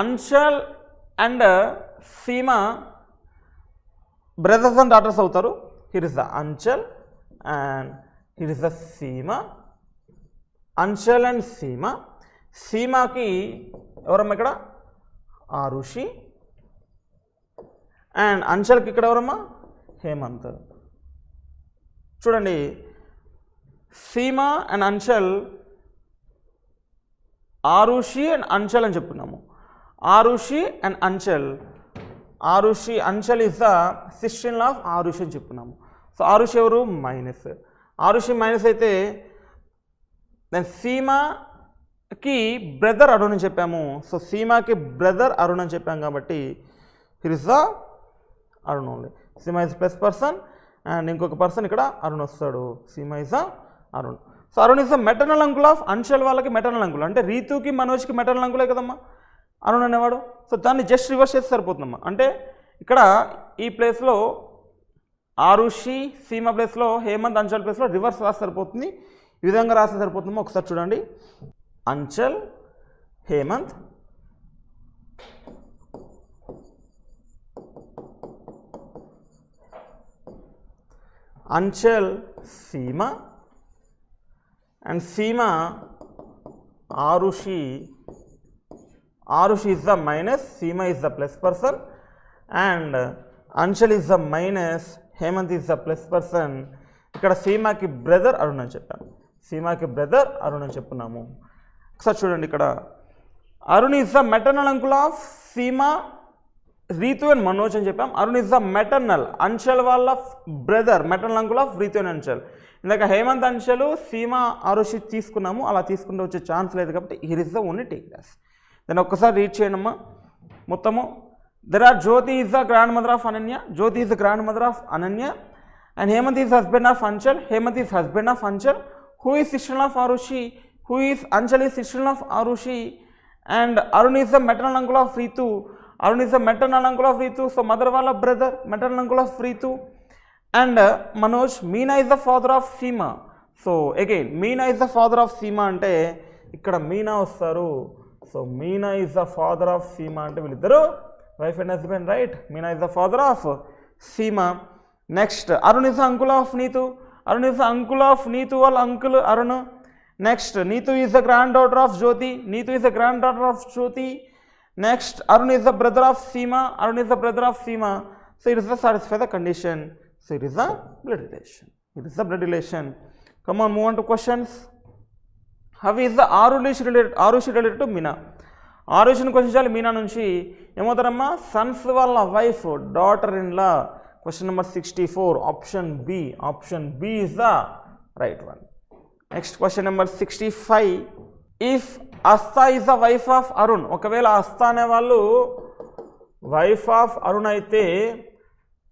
Anchal and Seema brothers and daughters అవుతారు. Here is the Anchal and here is the Seema. Anchal and Seema. సీమాకి ఎవరమ్మా ఇక్కడ? ఆరుషి. అండ్ అంచల్కి ఇక్కడ ఎవరమ్మా? హేమంత్. చూడండి, సీమా అండ్ అంచల్, ఆరుషి అండ్ అంచల్ అని చెప్పుకున్నాము. Arushi and Anchal. Arushi, Anchal is the sister of Arushi అని చెప్పుకున్నాము. సో ఆరుషి ఎవరు? మైనస్. ఆరుషి మైనస్ అయితే దెన్ సీమాకి బ్రదర్ అరుణ్ అని చెప్పాము. సో సీమాకి బ్రదర్ అరుణ్ అని చెప్పాము కాబట్టి here is the Arun only. Seema is plus person and ఇంకొక పర్సన్ ఇక్కడ అరుణ్ వస్తాడు. Seema is the Arun. So Arun is the maternal uncle of Anchal వాళ్ళకి మెటర్నల్ అంకుల్. అంటే రీతుకి మనోజ్కి మెటర్నల్ అంకులే కదమ్మా అరుణ్ అనేవాడు. సో దాన్ని జస్ట్ రివర్స్ చేస్తే సరిపోతుందమ్మా. అంటే ఇక్కడ ఈ ప్లేస్లో ఆరుషి సీమా ప్లేస్లో హేమంత్ అంచల్ ప్లేస్లో రివర్స్ రాస్తే సరిపోతుంది. ఈ విధంగా రాస్తే సరిపోతుందమ్మా. ఒకసారి చూడండి, Anchal Hemant, Anchal Seema, and Seema Arushi. Arushi is the minus, Seema is the plus person, and Anchal is the minus, Hemant is the plus person. ఇక్కడ సీమాకి బ్రదర్ అరుణ్ అని చెప్పాము. సీమాకి బ్రదర్ అరుణ్ అని చెప్పున్నాము. ఒకసారి చూడండి, ఇక్కడ Arun is the maternal uncle of Seema, Ritu and Manoj అని చెప్పాం. Arun is the maternal Anchal వాళ్ళ brother, maternal uncle of Ritu and Anchal. ఇందాక హేమంత్ అంశలు సీమా ఆరుషి తీసుకున్నాము, అలా తీసుకుంటూ వచ్చే ఛాన్స్ లేదు కాబట్టి here is the only take does. దాన్ని ఒక్కసారి రీడ్ చేయండమ్మా మొత్తము. There are Jyoti is the grandmother of Ananya, Jyoti is the grandmother of Ananya, and Hemant is husband of Anchal, Hemant is husband of Anchal. Who is sister of Arushi, who is Anchal is sister of Arushi, and Arun is the maternal uncle of Ritu, Arun is the maternal uncle of Ritu, so mother వాళ్ళ brother, maternal uncle of Ritu. And Manoj, Meena is the father of Seema. So again Meena is the father of Seema అంటే ఇక్కడ మీనా వస్తారు. So Meena is the father of Seema అంటే వీళ్ళిద్దరు wife and husband, right? Meena is the father of Seema. Next Arun is the uncle of Neetu, Arun is the uncle of Neetu వాళ్ళ uncle Arun. Next Neetu is the granddaughter of Jyothi, Neetu is the granddaughter of Jyoti. Next Arun is the brother of Seema, Arun is the brother of Seema. So it is the satisfy the condition. So it is a blood relation. It is a blood relation. Come on, move on to questions. How is the Arushi related to Meena? Arushini question cheyali Meena nunchi emotaramma sons valla wife, daughter in law. Question number 64, option B. Option B is the right one. Next question number 65. If Asta is the wife of Arun, okavela Asta ane vallu wife of Arun aithe,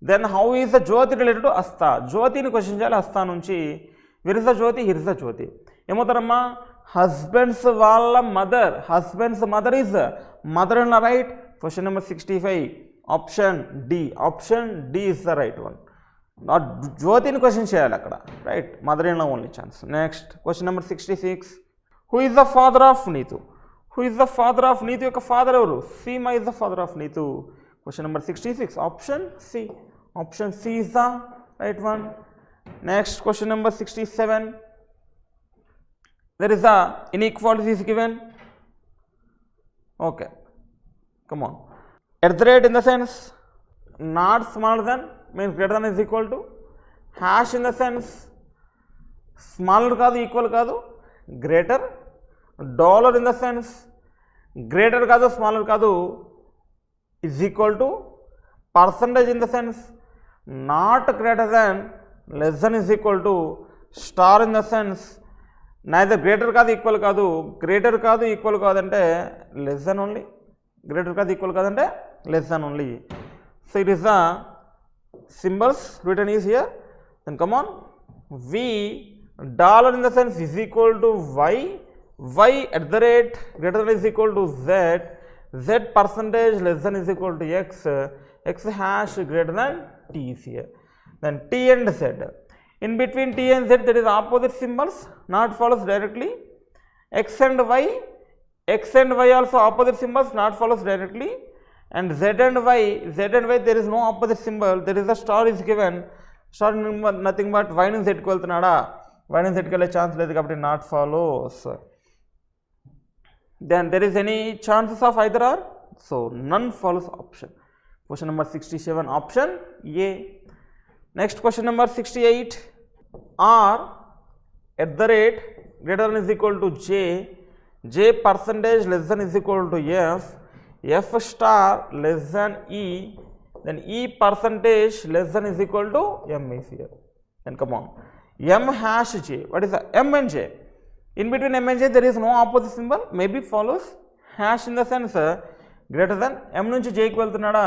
then how is the Jyoti related to Astha? జ్యోతిని question చేయాలి అస్తా నుంచి. Where is the Jyoti, here is the Jyoti. ఏమవుతారమ్మా husband's వాళ్ళ mother, husband's mother is mother in law, right? Question number 65, option D. Option D is the right one. Not జ్యోతిని question చేయాలి అక్కడ, right? Mother in law only chance. Next question number 66, who is the father of Neetu? Who is the father of Neetu యొక్క father ఎవరు? Seema is the father of Neetu. Question number 66, option C. Option C is the right one. Next question number 67. There is a inequality is given. Okay, come on. At the rate in the sense not smaller than means greater than is equal to. Hash in the sense smaller kaadu equal kaadu greater. Dollar in the sense greater kaadu smaller kaadu is equal to. Percentage in the sense not greater than less than is equal to. Star in the sense neither greater కాదు equal కాదు, greater కాదు equal కాదంటే less than only, greater కాదు equal కాదంటే less than only. So it is the symbols written is here. Then come on, V dollar in the sense is equal to Y, Y at the rate greater than is equal to Z, Z percentage less than is equal to X, X hash greater than T is here. Then T and Z. In between T and Z there is opposite symbols, not follows directly. X and Y also opposite symbols, not follows directly. And Z and Y there is no opposite symbol, there is a star is given. Star nothing but Y నుంచి Z కి వెళ్తున్నాడా, Y నుంచి Z కి వెళ్ళే chance లేదు కాబట్టి not follows. Then there is any chances of either or, so none follows option. Question number 67, option A. Next question number 68, R at the rate greater than is equal to J, J percentage less than is equal to F, F star less than E, then E percentage less than is equal to M is here. Then come on, M hash J, what is the M and J? In between M and J there is no opposite symbol, maybe follows. Hash in the sense greater than, M నుంచి J కి వెళ్తున్నాడా,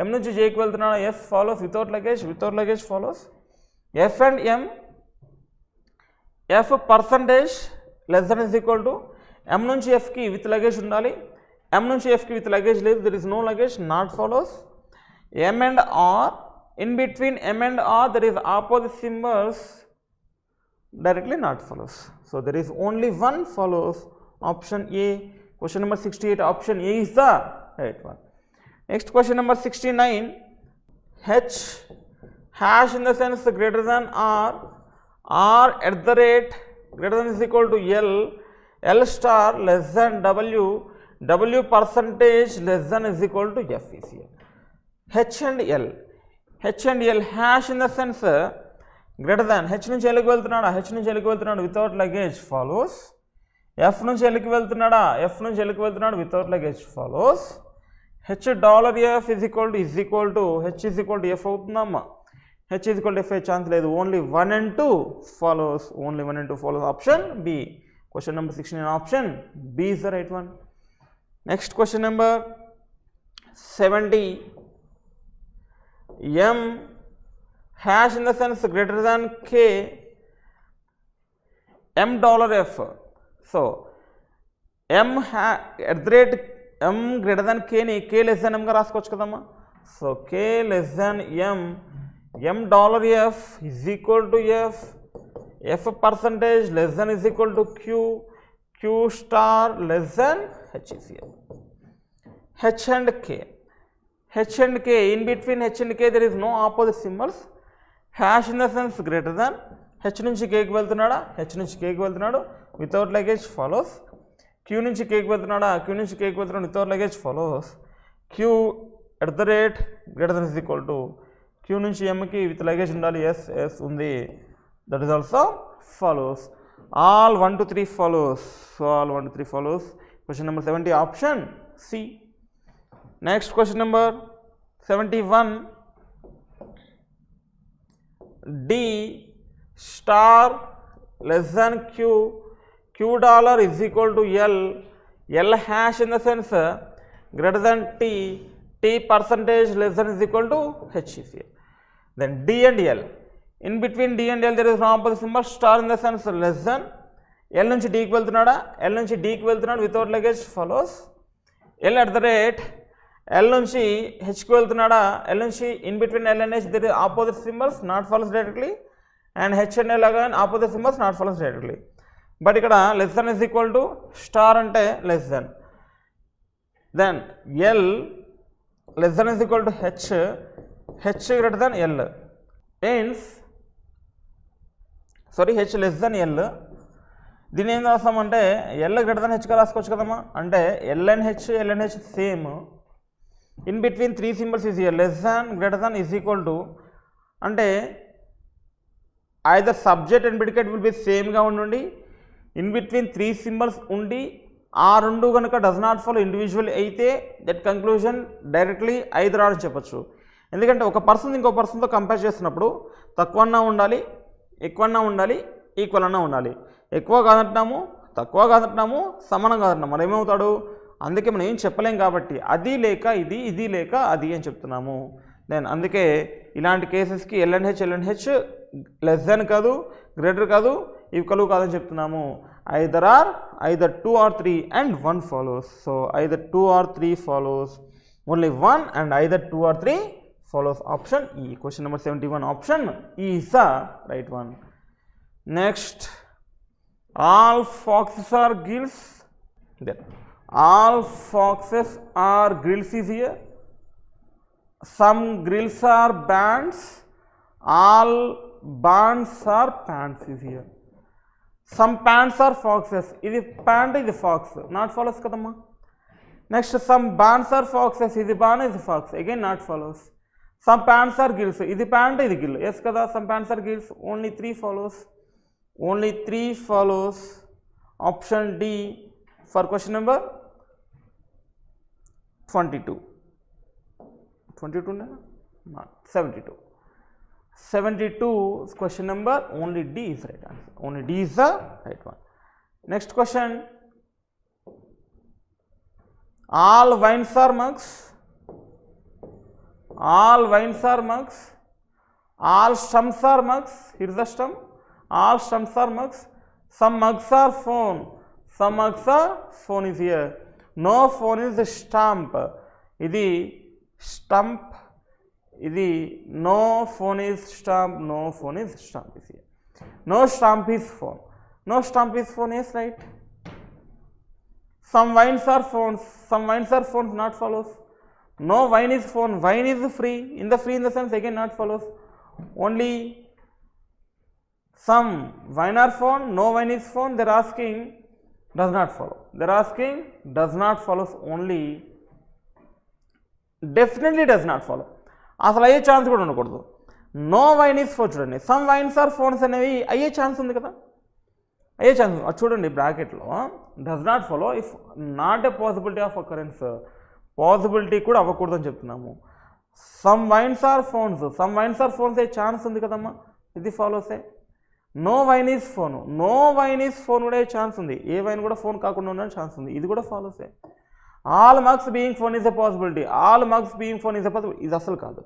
M నుంచి J కి వెళ్తున్నాడా, S follows, without luggage follows. F and M, F percentage less than is equal to, M నుంచి F కి with luggage ఉండాలి, M నుంచి F కి with luggage లేదు, there is no luggage, not follows. M and R, in between M and R there is opposite symbols, directly not follows. So there is only one follows, option A. Question number 68, option A is the right one. Next question number 69, H hash in the sense greater than R, R at the rate greater than is equal to L, L star less than W, W percentage less than is equal to F is here. H and L hash in the sense greater than H నుంచి ఎల్కి వెళ్తున్నాడా, H నుంచి ఎల్కి వెళ్తున్నాడు without luggage follows. F నుంచి ఎల్కి వెళ్తున్నాడా, F నుంచి ఎల్కి వెళ్తున్నాడు without luggage follows. H $F is equal to H is equal to F అవుతుందమ్మా. H is equal to F అయ్యే ఛాన్స్ లేదు. Only 1 and 2 follows. Only 1 and 2 follows. Option B. Question number 16 option B is the right one. Next question number 70. M hash in the sense greater than K $M. So M at the rate M greater than K ni K less than M ga raskochu kadamma. So K less than M $F is equal to F percentage less than is equal to Q star less than H is here. H and K. H and K, in between H and K there is no opposite symbols. Hash in the sense greater than H నుంచి K కి వెళ్తున్నాడా, H నుంచి K కి వెళ్తున్నాడు without luggage follows. Q నుంచి K కి వెళ్తున్నాడా, Q నుంచి K కి వెళ్తున్నాడు without luggage follows. Q at the rate greater than is equal to Q నుంచి M కి విత్ లగేజ్ ఉండాలి. ఎస్ ఉంది. That is also follows. All 1 to 3 follows. So all 1 to 3 follows. Question number 70 option C. Next question number 71. D star less than Q dollar is equal to L hash in the sense greater than T percentage less than is equal to H is here. Then D and L. In between D and L there is no opposite symbol. Star in the sense less than. L నుంచి D కి వెళ్తున్నాడా, L నుంచి D కి వెళ్తున్నాడు without luggage follows. L at the rate L నుంచి హెచ్కి వెళ్తున్నాడా, L నుంచి in between L and H there is opposite symbols not follows directly, and H and L again opposite symbols not follows directly. But ఇక్కడ less than is equal to star అంటే less than. Then L less than is equal to H greater than L. Hence H less than L. దీన్ని ఏం రాస్తామంటే L greater than హెచ్గా రాసుకోవచ్చు కదమ్మా. అంటే L and H same. In between 3 symbols is here. Less than greater than is equal to అంటే either subject and predicate will be సేమ్గా ఉండి in between 3 symbols ఉండి ఆ రెండు కనుక డస్ నాట్ ఫాలో ఇండివిజువల్ అయితే that conclusion directly either or చెప్పచ్చు. ఎందుకంటే ఒక పర్సన్ ఇంకో పర్సన్తో కంపేర్ చేసినప్పుడు తక్కువ అన్నా ఉండాలి, ఎక్కువ అన్నా ఉండాలి, ఈక్వల్ అన్నా ఉండాలి. ఎక్కువ కాదంటున్నాము, తక్కువ కాదంటున్నాము, సమానం కాదంటున్నాము. మరి ఏమవుతాడు? అందుకే మనం ఏం చెప్పలేం కాబట్టి అది లేక ఇది, ఇది లేక అది అని చెప్తున్నాము. దెన్ అందుకే ఇలాంటి కేసెస్కి L and H less than కాదు, గ్రేటర్ కాదు, ఈక్వల్ కాదని చెప్తున్నాము. either 2 or 3 and 1 follows. So either 2 or 3 follows. Only 1 and either 2 or 3 follows. Option E. Question number 71 option E is the right one. Next, all foxes are gills. Then all foxes are grills is here. Some grills are bands. All bands are pants is here. Some pants are foxes. This pant is fox. Not follows kadamma. Next, some bands are foxes. This band is fox. Again not follows. Some pants are gills. This pant is gill. Yes kada. Some pants are gills. Only 3 follows. Only 3 follows. Option D for question number 22. 22 na? Not 72. 72 question number only D is right answer. Only D is the right one. Next question. All wines are mugs. All wines are mugs. All stumps are mugs. Here is the stump. All stumps are mugs. Some mugs are phone. Some mugs are phone is here. No phone is the stump. Idi stump. Idi no phone is stump. No phone is stump is here. No stump is phone. No stump is phone. Yes, right. Some wines are phones. Some wines are phones. Not follows. No wine is phone. Wine is free. In the free in the sense again not follows. Only some wine are phone. No wine is phone. They're asking does not follow. They're asking does not follows only. Definitely does not follow. అసలు అయ్యే chance కూడా ఉండకూడదు. No wine is four చూడండి, some wines are phones అనేవి అయ్యే chance ఉంది కదా, అయ్యే ఛాన్స్ చూడండి బ్రాకెట్లో does not follow if not a possibility of occurrence, possibility కూడా అవ్వకూడదు అని చెప్తున్నాము. Some wines are phones, some wines are phones అయ్యే ఛాన్స్ ఉంది కదమ్మా, ఇది ఫాలోసే. No wine is phone, no wine is phone కూడా ఛాన్స్ ఉంది, ఏ వైన్ కూడా ఫోన్ కాకుండా ఉండే ఛాన్స్ ఉంది, ఇది కూడా ఫాలోసే. All mugs being phone is a possibility, all mugs being phone is a possibility, ఇది అసలు కాదు.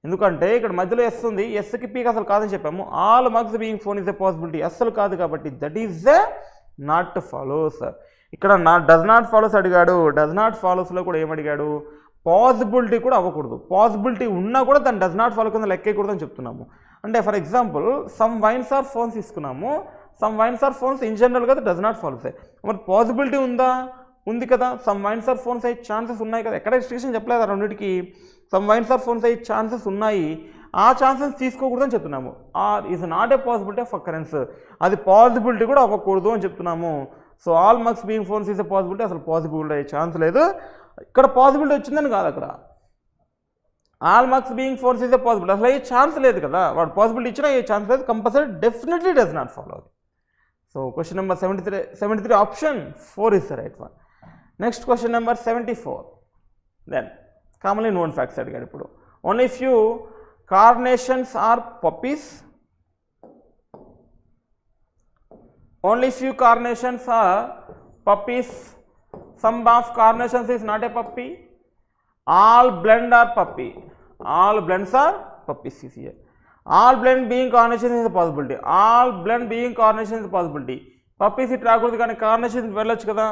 ఎందుకంటే ఇక్కడ మధ్యలో ఎస్ ఉంది, ఎస్కి పీకి అసలు కాదని చెప్పాము. All mugs being phone is a possibility అస్సలు కాదు, కాబట్టి that is a not follows. ఇక్కడ డస్ నాట్ ఫాలోస్ అడిగాడు, డస్ నాట్ ఫాలోస్లో కూడా ఏమడిగాడు, పాసిబిలిటీ కూడా అవ్వకూడదు, పాసిబిలిటీ ఉన్నా కూడా దాన్ని డస్ నాట్ ఫాలో కింద లెక్కకూడదు అని చెప్తున్నాము. అంటే for example some wines are phones తీసుకున్నాము, some wines are phones in general కదా డస్ నాట్ ఫాలోసే, మరి పాసిబిలిటీ ఉందా, ఉంది కదా, సమ్ వైన్స్ ఆర్ ఫోన్స్ అయ్యే ఛాన్సెస్ ఉన్నాయి కదా, ఎక్కడ రిస్ట్రిక్షన్ చెప్పలేదు రెండింటికి, సమ్ వైన్స్ ఆర్ ఫోన్స్ అయ్యే ఛాన్సెస్ ఉన్నాయి, ఆ ఛాన్సెస్ తీసుకోకూడదని చెప్తున్నాము. Or is not a possibility of occurrence, అది పాసిబిలిటీ కూడా అవ్వకూడదు అని చెప్తున్నాము. So all mugs being phones is a possibility, అసలు పాసిబిలిటీ అయ్యే ఛాన్స్ లేదు. ఇక్కడ పాసిబిలిటీ వచ్చిందని కాదు, అక్కడ all mugs being phones is a possibility, అసలు అయ్యే ఛాన్స్ లేదు కదా, వాడు పాసిబిలిటీ ఇచ్చినా అయ్యే ఛాన్స్ లేదు, compulsory definitely does not follow. So question number 73 option 4 is the right one. Next question number 74. Then commonly known facts అడిగాడు ఇప్పుడు. Only few carnations are puppies. Only few carnations are puppies. Some of carnations is not a puppy. All blend are puppy. All blends are puppies is here. All blend being carnation is a possibility. All blend being carnation is a possibility. Puppies it రాకూడదు కానీ carnation వెళ్ళొచ్చు కదా.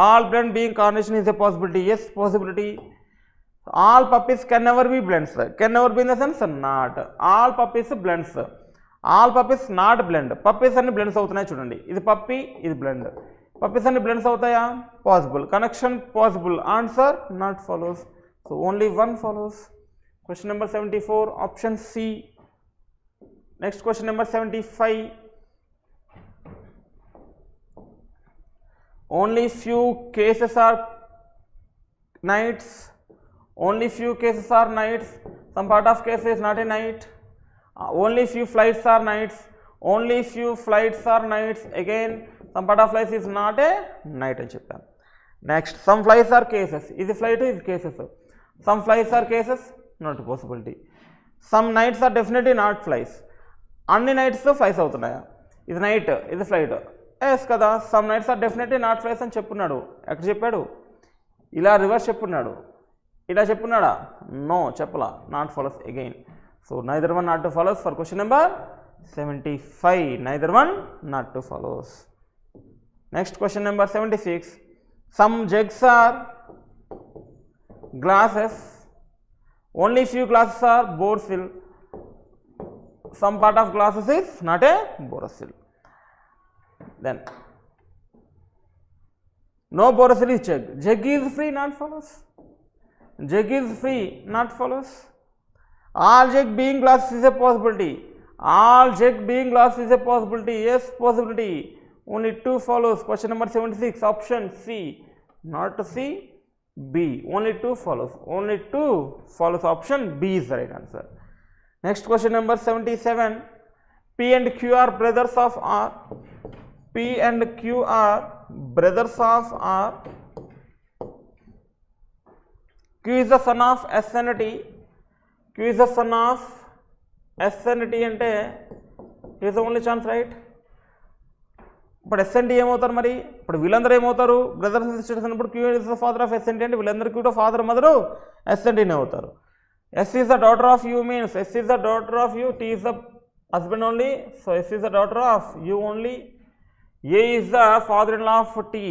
All blend being carnation is a possibility. Yes, possibility. All puppies can never be blends. Can never be in the sense not. All puppies blends. All puppies not blend. Puppies అన్ని blends అవుతున్నాయి చూడండి. ఇది puppy, ఇది blend. Puppies అన్ని blends అవుతాయా? Possible. Connection possible. Answer not follows. So only one follows. Question number 74, option C. Next question number 75. Only few cases are nights. Only few cases are nights. Some part of case is not a night. Only few flights are nights. Only few flights are nights. Again, some part of flights is not a night అని చెప్పాను. Next, some flights are cases. ఇది flight, ఇది cases. Some flights are cases, not a possibility. Some nights are definitely not flights. అన్ని నైట్స్లో flights అవుతున్నాయా? ఇది night, ఇది flight. Yes కదా, some nights are definitely not flights అని చెప్పున్నాడు. ఎక్కడ చెప్పాడు? ఇలా రివర్స్ చెప్పున్నాడు. ఇలా చెప్పున్నాడా? నో చెప్పలా. Not follows again. So neither one not two follows for question number 75. Neither one not two follows. Next question number 76. Some jugs are glasses. Only few glasses are Borosil. Some part of glasses is not a borosill. Then no borosill is jug. Jug is free, not follows. Jug is free, not follows. All jug being glass is a possibility. All jug being glass is a possibility. Yes, possibility. Only 2 follows. Question number 76, option C. Not C, B. Only 2 follows. Only 2 follows. Option B is the right answer. Next question number 77. P and Q are brothers of R. P and Q are brothers of R. Q is the son of S and T. Q is the son of S and T అంటే is the only chance, right? ఇప్పుడు S and T ఏమవుతారు మరి? ఇప్పుడు వీళ్ళందరూ ఏమవుతారు? Brothers and sisters అన్నప్పుడు Q is the father of S and T అంటే వీళ్ళందరికీ కూడా ఫాదర్ మదరు ఎస్ అండ్ టీనే అవుతారు. S is the daughter of U means S is the daughter of U, T is the husband only, so S is the daughter of U only. A is the father-in-law of T,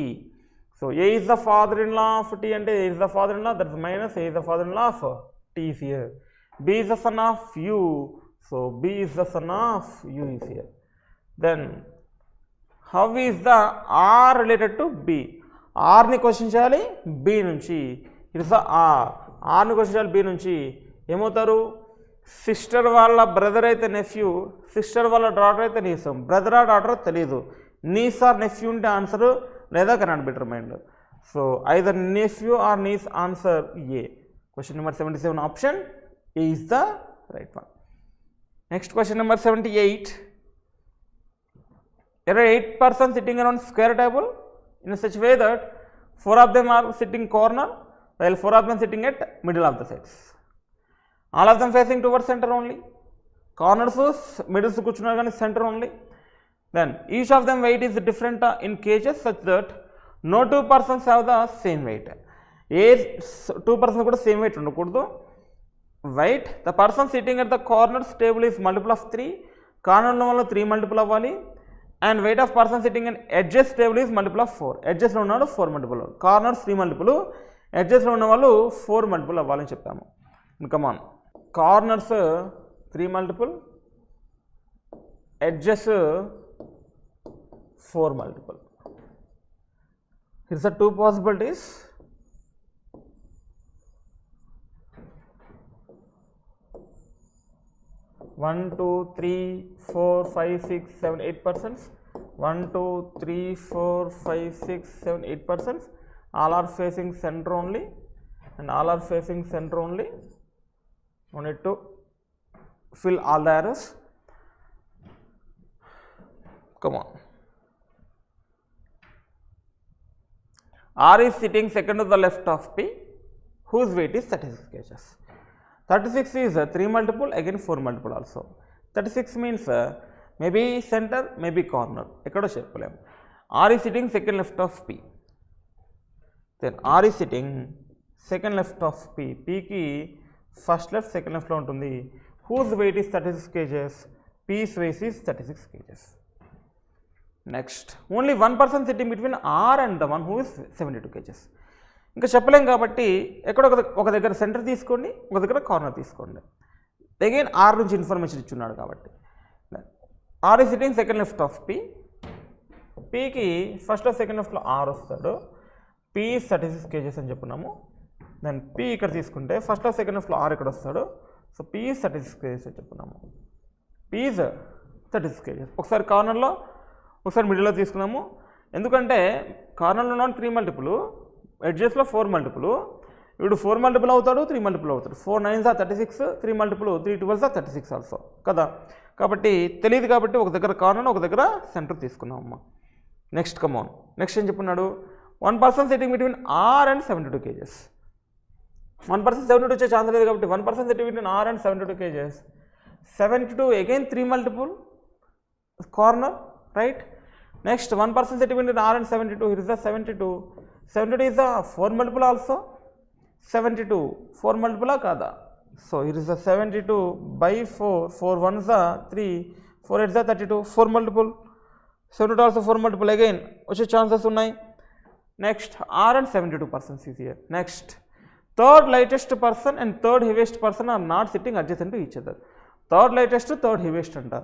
so A is the father-in-law of T and A is the father-in-law, that's minus A is the father-in-law of T is here. B is the son of U, so B is the son of U is here. Then how is the R related to B? R ni question చేయాలి B నుంచి. It is the R ని question చేయాలి B నుంచి. ఏమవుతారు? Sister వాళ్ళ brother అయితే nephew, sister వాళ్ళ daughter అయితే నీస్. బ్రదర్ ఆ డాటర్ తెలియదు. నీస్ ఆర్ నెఫ్యూ ఉంటే ఆన్సర్, లేదా cannot be determined. So either nephew or niece, answer A. Question number 77 option A is the right one. Next question number 78. There are 8 persons sitting around square table in such a way that 4 of them are sitting corner while 4 of them sitting at middle of the sides. All of them facing towards center only. Corners, middles కూర్చున్నారు కానీ center only. Then each of them weight is different in kgs such that no 2 persons have the same weight. A 2 persons కూడా same wait ఉండకూడదు. Weight, the person sitting at the corners table is multiple of 3. కార్నర్లో వల్ల 3 multiple అవ్వాలి. And weight of person sitting and edges table is multiple of 4. ఎడ్జెస్లో ఉన్నాడు 4 multiple. Corners 3 multiple, ఎడ్జెస్లో ఉన్న వాళ్ళు 4 multiple అవ్వాలని చెప్తాము. Come on, corners 3 multiple, edges 4 multiple. Here's the 2 possibilities. One, 2, 3, 4, 5, 6, 7, 8 persons. 1, 2, 3, 4, 5, 6, 7, 8 persons. All are facing center only, and all are facing center only. We need to fill all the arrows. Come on. R is sitting second to the left of P, whose weight is 36 kgs. 36 is 3 multiple, again 4 multiple also. 36 means maybe center, maybe corner. ekkado cheppalem. R is sitting second left of P. Then R is sitting second left of P. P ki first left, second left lo untundi. Whose weight is 36 kgs? P's weight is 36 kgs. Next, only one person sitting between R and the one who is 72 kgs. ఇంకా చెప్పలేం కాబట్టి ఎక్కడో ఒక దగ్గర centre తీసుకోండి, ఒక దగ్గర corner తీసుకోండి. అగైన్ ఆర్ నుంచి ఇన్ఫర్మేషన్ ఇచ్చున్నాడు కాబట్టి ఆర్ ఈ sitting second left of P. పీకి ఫస్ట్ ఆఫ్ సెకండ్ లెఫ్ట్లో ఆర్ వస్తాడు. పీ 36 kgs అని చెప్పున్నాము. దెన్ పీ ఇక్కడ తీసుకుంటే ఫస్ట్ ఆఫ్ సెకండ్ లెఫ్ట్లో ఆర్ ఇక్కడ వస్తాడు. సో పీ 36 kgs అని చెప్పున్నాము. P 36 kgs. ఒకసారి కార్నర్లో, ఒకసారి మిడిల్లో తీసుకున్నాము. ఎందుకంటే కార్నర్లో ఉన్న 3 మల్టిపుల్, ఎడ్జెస్లో 4 మల్టిపుల్. ఇప్పుడు 4 మల్టిపుల్ అవుతాడు, 3 మల్టిపుల్ అవుతాడు. 4 9s are 36, 3 multiple 3 12s are 36 also కదా. కాబట్టి తెలియదు కాబట్టి ఒక దగ్గర కార్నర్, ఒక దగ్గర సెంటర్ తీసుకున్నాం అమ్మ. నెక్స్ట్ కమాన్, నెక్స్ట్ ఏం చెప్పున్నాడు? 1 person sitting between R and 72 kgs. 1 person 72 వచ్చే ఛాన్స్ లేదు కాబట్టి 1 person sitting between R and 72 kgs. 72 again 3 multiple corner, right. Next 1 person sitting between R and 72. Here is the 72. 72 is the 4 multiple also. 72 4 multiple kada. So here is the 72 by 4. 4 1s are 3. 4 8s are 32. 4 multiple. 72 also 4 multiple again. Which chances unnai? Next, R and 72 persons is here. Next, third lightest person and third heaviest person are not sitting adjacent to each other. Third lightest, third heaviest anta.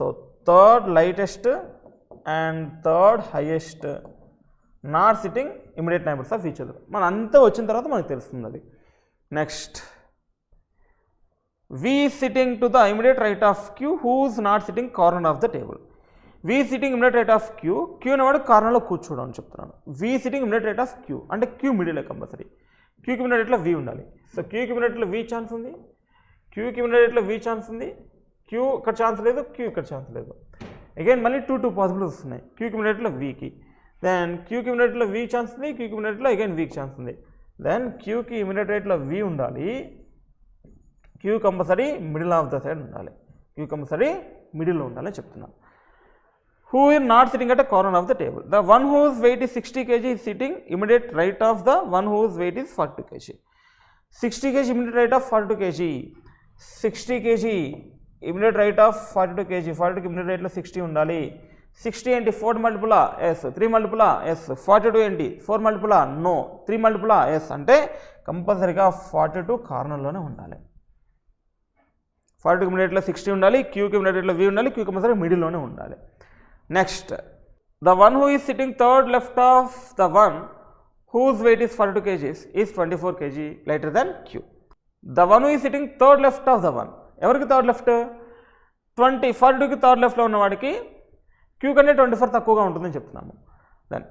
So third lightest and third highest not sitting immediate neighbors of each other. మన అంతా వచ్చిన తర్వాత మనకు తెలుస్తుంది అది. Next, V sitting to the immediate right of Q who's not sitting corner of the table. V sitting immediate right of Q, Q అనేవాడు కార్నర్లో కూర్చోవడం అని చెప్తున్నాను. V sitting immediate right of Q అంటే Q మిడిల్ కంపల్సరీ. Qకి immediate rightలో V ఉండాలి. So Qకి immediate rightలో V ఛాన్స్ ఉంది, Qకి immediate rightలో V ఛాన్స్ ఉంది. Q ఇక్కడ ఛాన్స్ లేదు, Q ఇక్కడ ఛాన్స్ లేదు. అగైన్ మళ్ళీ 2 పాసిబుల్స్ వస్తున్నాయి. Qకి immediate rightలో Vకి, దెన్ Qకి immediate rightలో V ఛాన్స్ ఉంది, Qకి immediate rightలో అగైన్ V ఛాన్స్ ఉంది. దెన్ Qకి immediate rightలో V ఉండాలి. Q compulsory middle of the side ఉండాలి. Q కంపల్సరీ మిడిల్లో ఉండాలని చెప్తున్నాను. Who is not sitting at a corner of the table? The one whose weight is 60 kg is sitting immediate right of the one whose weight is 42 kg. 60 kg immediate right of 42 kg. 60 kg immediate right of 42 kg. 42 immediate right లో 60 ఉండాలి. 60 ఏంటి 4 మల్టిపులా? Yes. 3 మల్టిపులా? Yes. 42 ఏంటి 4 మల్టిపులా? No. 3 మల్టిపులా? Yes. అంటే కంపల్సరీగా 42 కార్నర్లోనే ఉండాలి. 42 ఇమ్మీడియట్లో 60 ఉండాలి, Qకి ఇమ్మీడియట్లో V ఉండాలి, Q compulsory మిడిల్లోనే ఉండాలి. Next, the one who is sitting third left of the one whose weight is 42 kg is 24 kg lighter than Q. The one who is sitting third left of the one, ఎవరికి third left? 42కి third లెఫ్ట్లో ఉన్నవాడికి Q కంటే 24 తక్కువగా ఉంటుందని చెప్తున్నాము. Then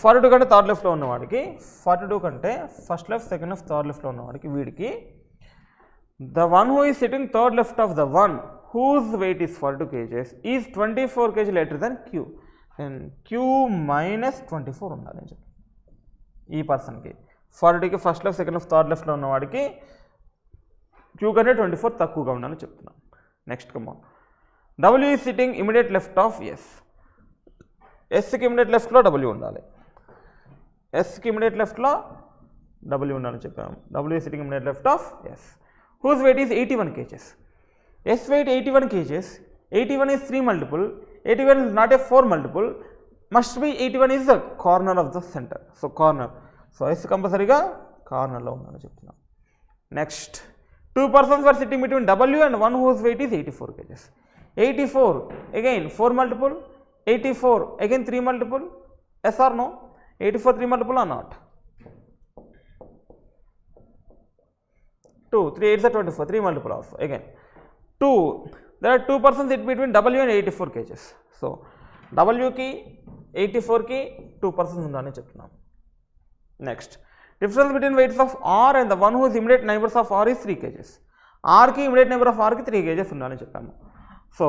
42 కంటే third లెఫ్ట్లో ఉన్నవాడికి 42 కంటే first left, second left, third లెఫ్ట్లో ఉన్నవాడికి వీడికి the one who is sitting third left of the one whose weight is 42 kgs is 24 kg lighter than Q. Then Q minus 24 ఉండాలి అని చెప్పి ఈ పర్సన్కి 40కి first left second left third లెఫ్ట్లో ఉన్నవాడికి Q కంటే 24 తక్కువగా ఉండాలని చెప్తున్నాం. Next come on W is sitting immediate left of S. Sకి ఇమిడియట్ లెఫ్ట్లో W ఉండాలి. Sకి ఇమిడియట్ లెఫ్ట్లో W ఉండాలని చెప్పాము. W is sitting immediate left of S. Whose weight is 81 kgs. S weight 81 kgs. 81 is 3 multiple. 81 is not a 4 multiple. Must be 81 is the corner of the center. So corner. So S కంపల్సరీగా కార్నర్లో ఉండాలని చెప్తున్నాం. Next 2 persons were sitting between W and one whose weight is 84 kgs. 84 again 4 multiple. 84 again 3 multiple. Yes or no? 84 3 multiple or not? 2 3 8 is 24 3 multiple also again 2. There are 2 persons sit between W and 84 kgs. So W ki 84 ki 2 persons undani cheptunam. Next difference between weights of R and the one whose immediate neighbors of R is 3 kgs. R ki immediate neighbor of R ki 3 kgs undani cheppamu. So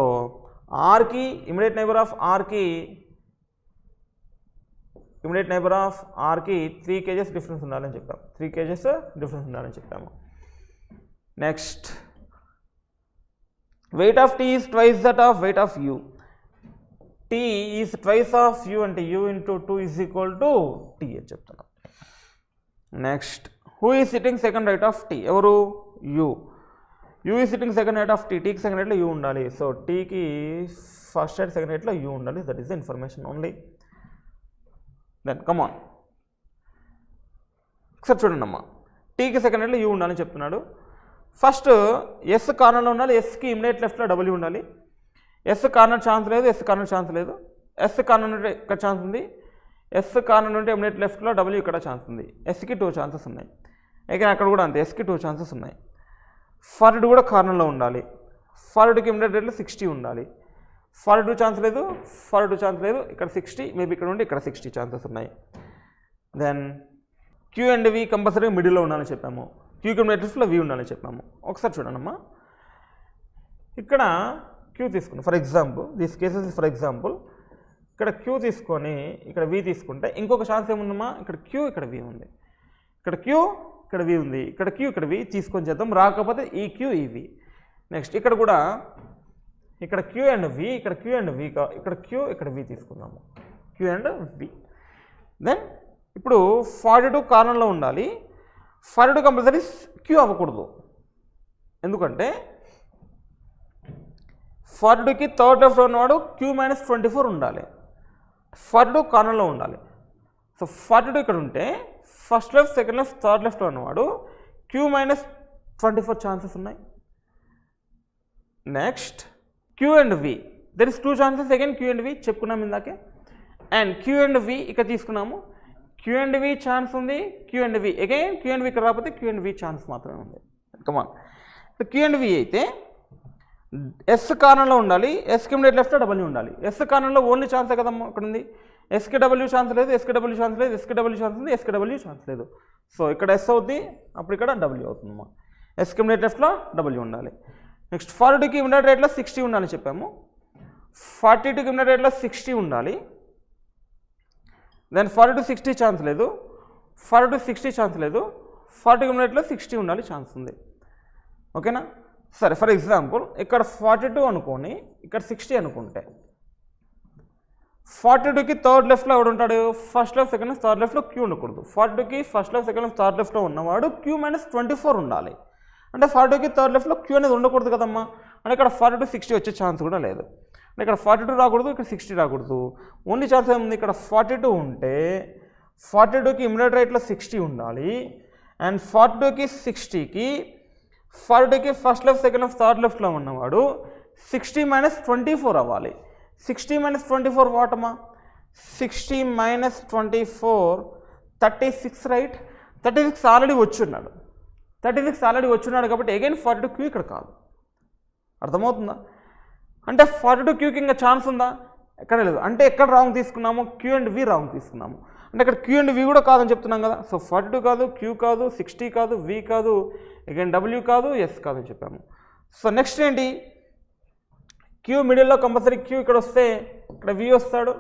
R ki immediate neighbor of R ki immediate neighbor of R ki 3 kgs difference undalani cheppamu. 3 kgs difference undalani cheppamu. Next weight of T is twice that of weight of U. T is twice of U and U into 2 is equal to T అని చెప్తున్నాం. Next who is sitting second right of T? ఎవరు? U. U is sitting second right of T. T కి second రైట్లో U ఉండాలి. So Tకి first right second రైట్లో U ఉండాలి. That is the information only. Then come on ఒకసారి చూడండి అమ్మా. Tకి సెకండ్ రైట్లో U ఉండాలని చెప్తున్నాడు. ఫస్ట్ ఎస్ కార్నర్లో ఉండాలి. ఎస్కి ఇమిడియట్ లెఫ్ట్లో W ఉండాలి. ఎస్ కార్నర్ ఛాన్స్ లేదు. ఎస్ కార్నర్ ఛాన్స్ లేదు. ఎస్ కార్నర్ నుండి ఇక్కడ ఛాన్స్ ఉంది. ఎస్ కార్నర్ నుండి ఇమిడియట్ లెఫ్ట్లో W ఇక్కడ ఛాన్స్ ఉంది. ఎస్కి 2 ఛాన్సెస్ ఉన్నాయి. again అక్కడ కూడా అంతే ఎస్కి 2 ఛాన్సెస్ ఉన్నాయి. ఫార్వర్డ్ కూడా కార్నర్లో ఉండాలి. ఫార్వర్డ్కి ఇమిడియట్ రేట్లో 60 ఉండాలి. ఫార్వర్డ్ ఛాన్స్ లేదు. ఫార్వర్డ్ ఛాన్స్ లేదు. ఇక్కడ 60 మేబీ ఇక్కడ ఉండి ఇక్కడ 60 ఛాన్సెస్ ఉన్నాయి. Then Q and V compulsory మిడిల్లో ఉండాలని చెప్పాము. Q ఇమిడియట్లో V ఉండాలని చెప్పాము. ఒకసారి చూడండమ్మా. ఇక్కడ Q తీసుకున్నాం for example this cases for example ఇక్కడ Q తీసుకొని ఇక్కడ V తీసుకుంటే ఇంకొక ఛాన్స్ ఏముందమ్మా. ఇక్కడ Q ఇక్కడ V ఉంది. ఇక్కడ Q ఇక్కడ V ఉంది. ఇక్కడ Q ఇక్కడ V తీసుకొని చేద్దాం. రాకపోతే ఈ Q ఈ V. నెక్స్ట్ ఇక్కడ కూడా ఇక్కడ Q అండ్ V ఇక్కడ Q అండ్ V ఇక్కడ Q ఇక్కడ V తీసుకుందాము. Q and V. దెన్ ఇప్పుడు 42 కార్నర్లో ఉండాలి. 42 కంపల్సరీ Q అవ్వకూడదు. ఎందుకంటే 42కి థర్డ్ లెఫ్ట్ ఉన్నవాడు Q మైనస్ 24 ఉండాలి. 42 కార్నర్లో ఉండాలి. సో 42 ఇక్కడ ఉంటే first left second left third లెఫ్ట్లో ఉన్నవాడు Q మైనస్ 24 ఛాన్సెస్ ఉన్నాయి. Next Q and V there is 2 chances again Q and V చెప్పుకున్నాం ఇందాకే. అండ్ Q అండ్ V ఇక్కడ తీసుకున్నాము. Q అండ్ V ఛాన్స్ ఉంది. Q and V again Q and V ఇక్కడ రాకపోతే Q అండ్ V ఛాన్స్ మాత్రమే ఉంది. కమాన్ Q అండ్ V అయితే ఎస్ కార్నర్లో ఉండాలి. ఎస్కి ఇమిడియట్ లెఫ్ట్లో W ఉండాలి. ఎస్ కార్నర్లో ఓన్లీ ఛాన్సే కదమ్మా ఇక్కడ ఉంది. ఎస్కి W ఛాన్స్ లేదు. ఎస్కి W ఛాన్స్ లేదు. ఎస్కి W ఛాన్స్ ఉంది. ఎస్కి W ఛాన్స్ లేదు. సో ఇక్కడ ఎస్ అవుద్ది. అప్పుడు ఇక్కడ W అవుతుందమ్మా. ఎస్కి ఇమిడియట్ లెఫ్ట్లో W ఉండాలి. నెక్స్ట్ 42కి ఇమిడియట్ రేట్లో 60 ఉండాలని చెప్పాము. 42కి ఇమిడియట్ రేట్లో 60 ఉండాలి. దెన్ 42 60 ఛాన్స్ లేదు. 42 60 ఛాన్స్ లేదు. 42కి ఇమిడియట్లో 60 ఉండాలి ఛాన్స్ ఉంది. ఓకేనా. సరే ఫర్ ఎగ్జాంపుల్ ఇక్కడ 42 అనుకోని ఇక్కడ 60 అనుకుంటే 42కి థర్డ్ లెఫ్ట్లో ఎవడు ఉంటాడు. First left second left third లెఫ్ట్లో Q ఉండకూడదు. 42కి first left second left third లెఫ్ట్లో ఉన్నవాడు Q మైనస్ 24 ఉండాలి. అంటే 42కి థర్డ్ లెఫ్ట్లో Q అనేది ఉండకూడదు కదమ్మా. అంటే ఇక్కడ 42 60 వచ్చే ఛాన్స్ కూడా లేదు. అంటే ఇక్కడ 42 రాకూడదు. ఇక్కడ 60 రాకూడదు. ఓన్లీ ఛాన్స్ ఏముంది ఇక్కడ 42 ఉంటే 42కి ఇమిడియట్ రైట్లో 60 ఉండాలి. అండ్ 42కి 60కి 42కి first left second left third లెఫ్ట్లో ఉన్నవాడు 60 మైనస్ 24 అవ్వాలి. 60 మైనస్ 24 వాటమా. 60 మైనస్ 24 36 రైట్. 36 ఆల్రెడీ వచ్చున్నాడు. 36 ఆల్రెడీ వచ్చున్నాడు కాబట్టి అగైన్ 42 Q ఇక్కడ కాదు. అర్థమవుతుందా. అంటే 42 Qకి ఇంకా ఛాన్స్ ఉందా. ఎక్కడ లేదు. అంటే ఎక్కడ రాంగ్ తీసుకున్నాము. Q అండ్ V రాంగ్ తీసుకున్నాము. అంటే ఇక్కడ Q అండ్ V కూడా కాదని చెప్తున్నాం కదా. సో 42 కాదు, Q కాదు, 60 కాదు, V కాదు, అగైన్ W కాదు, S కాదని చెప్పాము. సో నెక్స్ట్ ఏంటి క్యూ మిడిల్లో కంపల్సరీ క్యూ ఇక్కడ వస్తే ఇక్కడ వి వస్తాడు,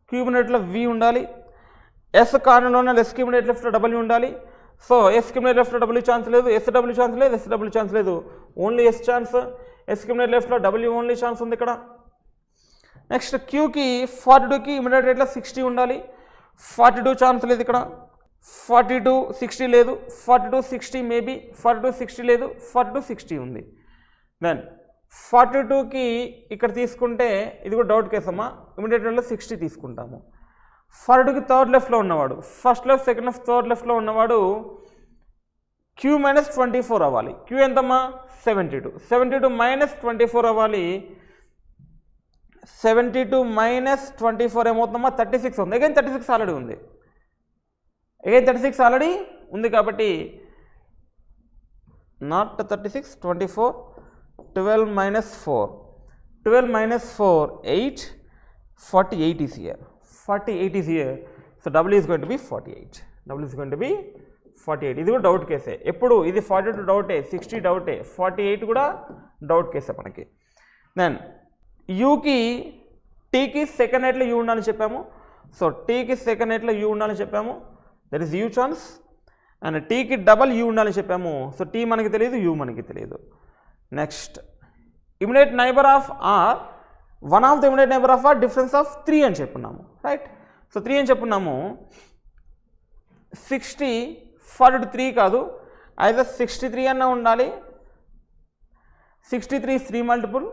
క్యూ ఇమిడియట్లో వి ఉండాలి. ఎస్ కార్నర్లో ఉన్న ఎస్కి ఇమిడియట్ లెఫ్ట్లో డబ్ల్యూ ఉండాలి. సో ఎస్కి ఇమిడియట్ లెఫ్ట్లో డబ్ల్యూ ఛాన్స్ లేదు, ఎస్ డబ్ల్యూ ఛాన్స్ లేదు, ఎస్ డబ్ల్యూ ఛాన్స్ లేదు, ఓన్లీ ఎస్ ఛాన్స్. ఎస్కి ఇమిడియట్ లెఫ్ట్లో డబ్ల్యూ ఓన్లీ ఛాన్స్ ఉంది ఇక్కడ. నెక్స్ట్ క్యూకి 42కి ఇమిడియట్ రేట్లో 60 ఉండాలి, 42 ఛాన్స్ లేదు ఇక్కడ, 42 60 లేదు, 42 60 మేబీ, 42 60 లేదు, 42 60 ఉంది. దెన్ 42కి ఇక్కడ తీసుకుంటే ఇది కూడా డౌట్ కేసు అమ్మా, ఇమిడియట్ రేట్లో 60 తీసుకుంటాము. 42కి థర్డ్ లెఫ్ట్లో ఉన్నవాడు, first left second left third లెఫ్ట్లో ఉన్నవాడు క్యూ -24 అవ్వాలి. క్యూ ఎంతమ్మా 72, 72 -24 అవ్వాలి. 72 -24 ఏమవుతుందమ్మా 36 ఉంది. అగైన్ 36 ఆల్రెడీ ఉంది, అగైన్ 36 ఆల్రెడీ ఉంది కాబట్టి not 36, 24, 12 -4, 12 -4 8, 48 is here, 48 is here. So W is going to be 48, W is going to be 48. ఇది కూడా డౌట్ కేసే, ఎప్పుడు ఇది 42 డౌటే, 60 డౌటే, 48 కూడా డౌట్ కేసే మనకి. దెన్ యూకి టీకి సెకండ్ నైట్లో యూ ఉండాలని చెప్పాము. సో టీకి సెకండ్ నైట్లో యూ ఉండాలని చెప్పాము, that is U chance. And టీకి డబల్ యూ ఉండాలని చెప్పాము. సో టీ మనకి తెలియదు, యూ మనకి తెలియదు. Next immediate neighbour of R, one of the immediate neighbour of R difference of 3 అని చెప్పున్నాము, రైట్. సో 3 అని చెప్పున్నాము. 60 42 3 కాదు, అయితే 63 అన్న ఉండాలి. 63 3 మల్టిపుల్,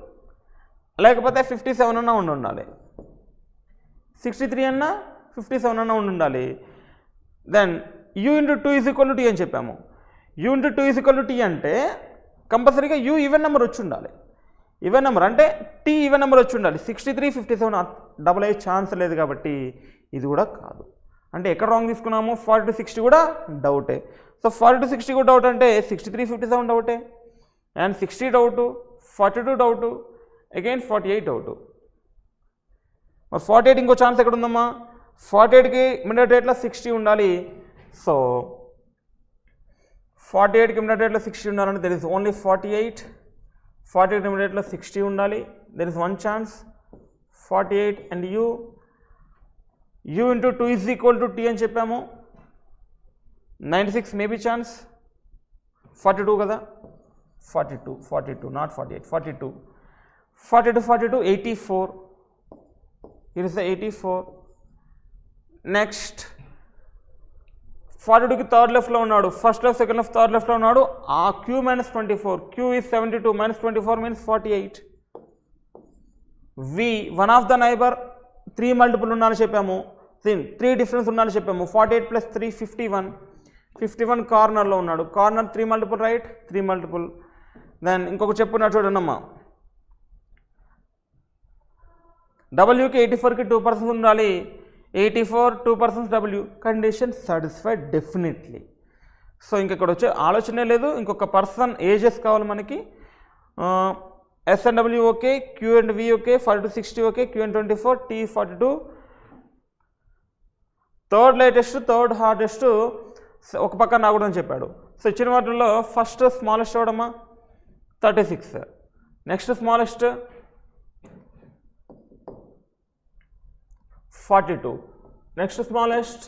లేకపోతే 57 అన్న ఉండాలి. 63 అన్న 57 అన్న ఉండాలి. Then U into 2 is equal to T అని చెప్పాము. U into 2 is equal to T అంటే కంపల్సరీగా యూ ఈవెన్ నెంబర్ వచ్చి ఉండాలి. ఈవెన్ నెంబర్ అంటే టీ ఈవెన్ నెంబర్ వచ్చి ఉండాలి. 63 57 డబల్ అయ్యే ఛాన్స్ లేదు కాబట్టి ఇది కూడా కాదు. అంటే ఎక్కడ రాంగ్ తీసుకున్నాము, 42 60 కూడా డౌటే. సో 42 60 కూడా డౌట్ అంటే 63 57 డౌటే, and 60 doubt, 42 doubt, again 48 doubt. మరి 48 ఇంకో ఛాన్స్ ఎక్కడ ఉందమ్మా, 48కి ఇమిడియట్ రేట్లో 60 ఉండాలి. సో 48కి ఇమిడియట్ రేట్లో 60 ఉండాలంటే దెర్ ఇస్ ఓన్లీ 48, 48 ఇమిడియట్ రేట్లో 60 ఉండాలి. There is one chance 48 and U into 2 is equal to T అని చెప్పాము. 96 మేబీ ఛాన్స్, 42 కదా, 42 not 48, 42 84, here is the 84. Next 42కి థర్డ్ లెఫ్ట్లో ఉన్నాడు, first left second left third లెఫ్ట్లో ఉన్నాడు. ఆ Q -24, Q is 72 -24 means 48. V one of the neighbour 3 multiple ఉండాలని చెప్పాము, 3 డిఫరెన్స్ ఉండాలని చెప్పాము. 48 + 3 51 కార్నర్లో ఉన్నాడు, corner 3 multiple right, 3 multiple. Then ఇంకొక చెప్పున్నాడు చూడండమ్మా, డబ్ల్యూకి 84కి 2% ఉండాలి, 84 2% W, condition satisfied definitely. So ఇంకెక్కడ వచ్చే ఆలోచనే లేదు, ఇంకొక పర్సన్ ఏజెస్ కావాలి మనకి. S and W okay, Q and V okay, 42 60 okay, Q and 24, T 42. Third latest third hardest ఒక పక్కన రాకూడదని చెప్పాడు. సో ఇచ్చిన వాటిల్లో ఫస్ట్ స్మాలెస్ట్ అవడమా 36, next smallest 42, next smallest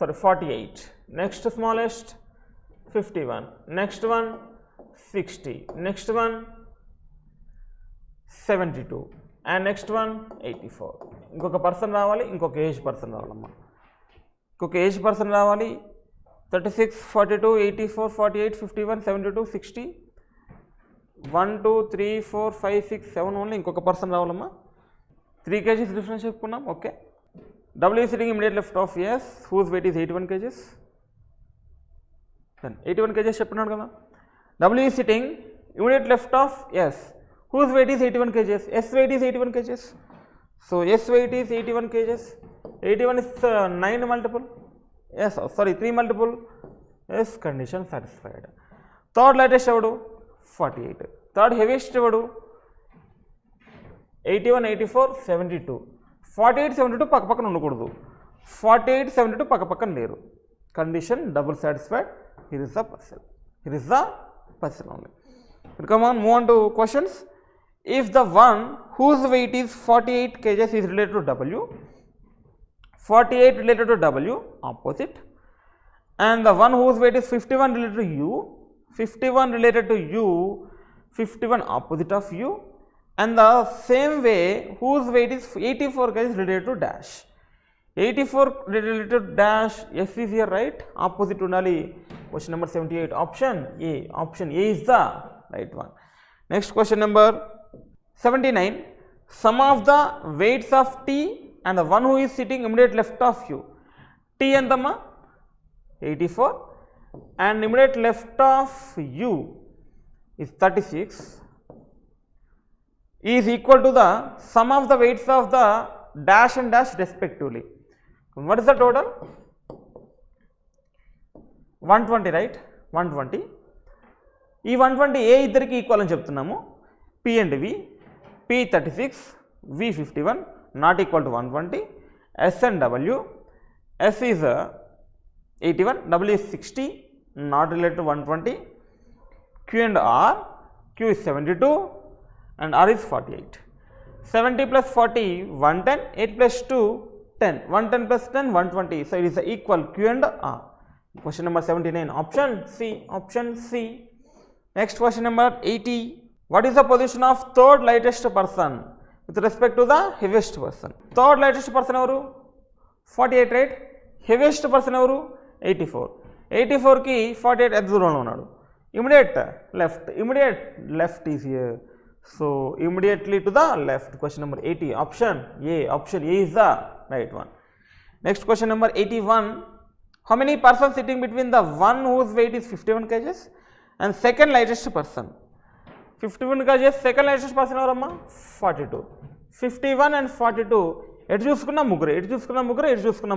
48, next smallest 51, next one 60, next one 72, and next one 84. ఇంకొక person రావాలి, ఇంకొక ఏజ్ పర్సన్ రావాలమ్మా, ఇంకొక ఏజ్ పర్సన్ రావాలి. 36 42 84 48 51 72 60, 1 2 3 4 5 6 7 ఓన్లీ ఇంకొక పర్సన్ రావాలమ్మా. 3 kgs డిఫరెన్స్ చెప్పుకున్నాం, okay. W sitting immediate left of S, whose weight is 81 kgs. 81 kgs చెప్పున్నాడు కదా. W sitting immediate left of S, whose weight is 81 kgs, S weight is 81 kgs. So S weight is 81 kgs. 81 is 9 multiple, yes, sorry 3 multiple, yes, condition satisfied. Third lightest evadu 48, third heaviest evadu 81 84 72. 48 72 పక్క పక్కన ఉండకూడదు, 48 72 పక్క పక్కన లేరు, condition double satisfied. Here is the person, here is the person only. Come on, move on to questions. if the one whose weight is 48 kgs is related to W, 48 related to W opposite, and the one whose weight is 51 related to U, 51 related to U, 51 opposite of U, and the same way whose weight is 84 kg is related to dash. 84 related to dash, S is here, right? Opposite unali. Question number 78, option A. Option A is the right one. Next question number 79. Sum of the weights of T and the one who is sitting immediate left of you. T entama 84 and immediate left of U is 36 is equal to the sum of the weights of the dash and dash respectively. What is the total? 120, right? 120. ఈ 120 ఏ ఇద్దరికి equal అని చెప్తున్నాము. P and V, P 36, V 51, not equal to 120. S and W, S is 81, W is 60, not related to 120. Q and R, Q is 72 and R is 48. 70 plus 40, 110, 8 plus 2, 10, 110 plus 10, 120. So, it is equal Q and R. Question number 79, option C, option C. Next question number 80. What is the position of third lightest person with respect to the heaviest person? Third lightest person evaru? 48, right? Heaviest person evaru? 84. 84 ki 48 ఎంత దూరంలో ఉన్నాడు? Immediate left is here. So, immediately to the left. Question number 80, option A. Option A is the right one. Next question number 81. How many persons sitting between the one whose weight is 51 kgs and second lightest person? 51 kgs, second lightest person ఎవరమ్మా? 42. 51 and 42 ఎటు చూసుకున్న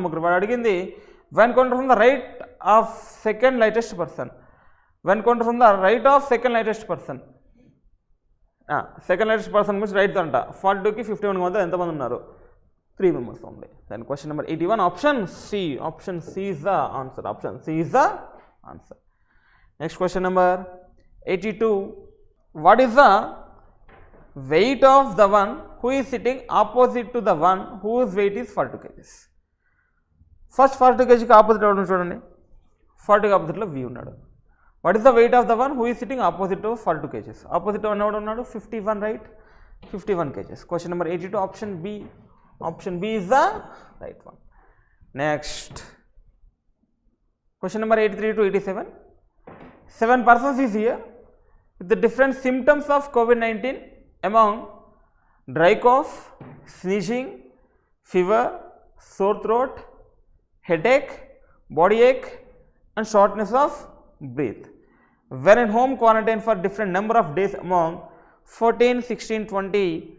ముగ్గురు. వాడు అడిగింది when counted from the right of second lightest person. When counted from the right of second lightest person. Second lightest person means right అంట. 42కి 51 మధ్య ఎంతమంది ఉన్నారు? 3 members only. Then question number 81, option C. Option C is the answer. Option C is the answer. Next question number 82. What is the weight of the one who is sitting opposite to the one whose weight is 42 kg? First 42 kg కి opposite ఎవరు చూడండి. 40 opposite లో V ఉన్నాడు. What is the weight of the one who is sitting opposite to 42 kg? Opposite ఎవరు ఉన్నాడు? 51, right? 51 kg. Question number 82, option B. Option B is the right one. Next. Question number 83 to 87. 7 persons is here with the different symptoms of COVID-19 among dry cough, sneezing, fever, sore throat, headache, body ache and shortness of breath. Were in home quarantine for different number of days among 14, 16, 20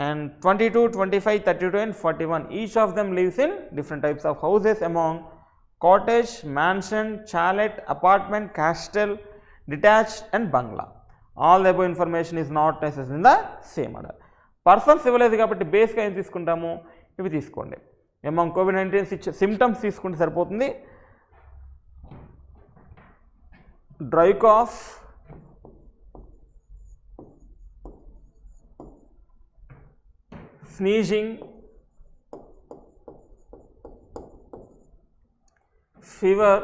and 22, 25, 32 and 41. Each of them lives in different types of houses among cottage, mansion, chalet, apartment, castle, detached and bungalow. All the above information is not necessary in the same order. Persons ఇవ్వలేదు కాబట్టి బేస్గా ఏం తీసుకుంటాము? ఇవి తీసుకోండి. among COVID-19 symptoms తీసుకుంటే సరిపోతుంది. Dry cough, sneezing, fever,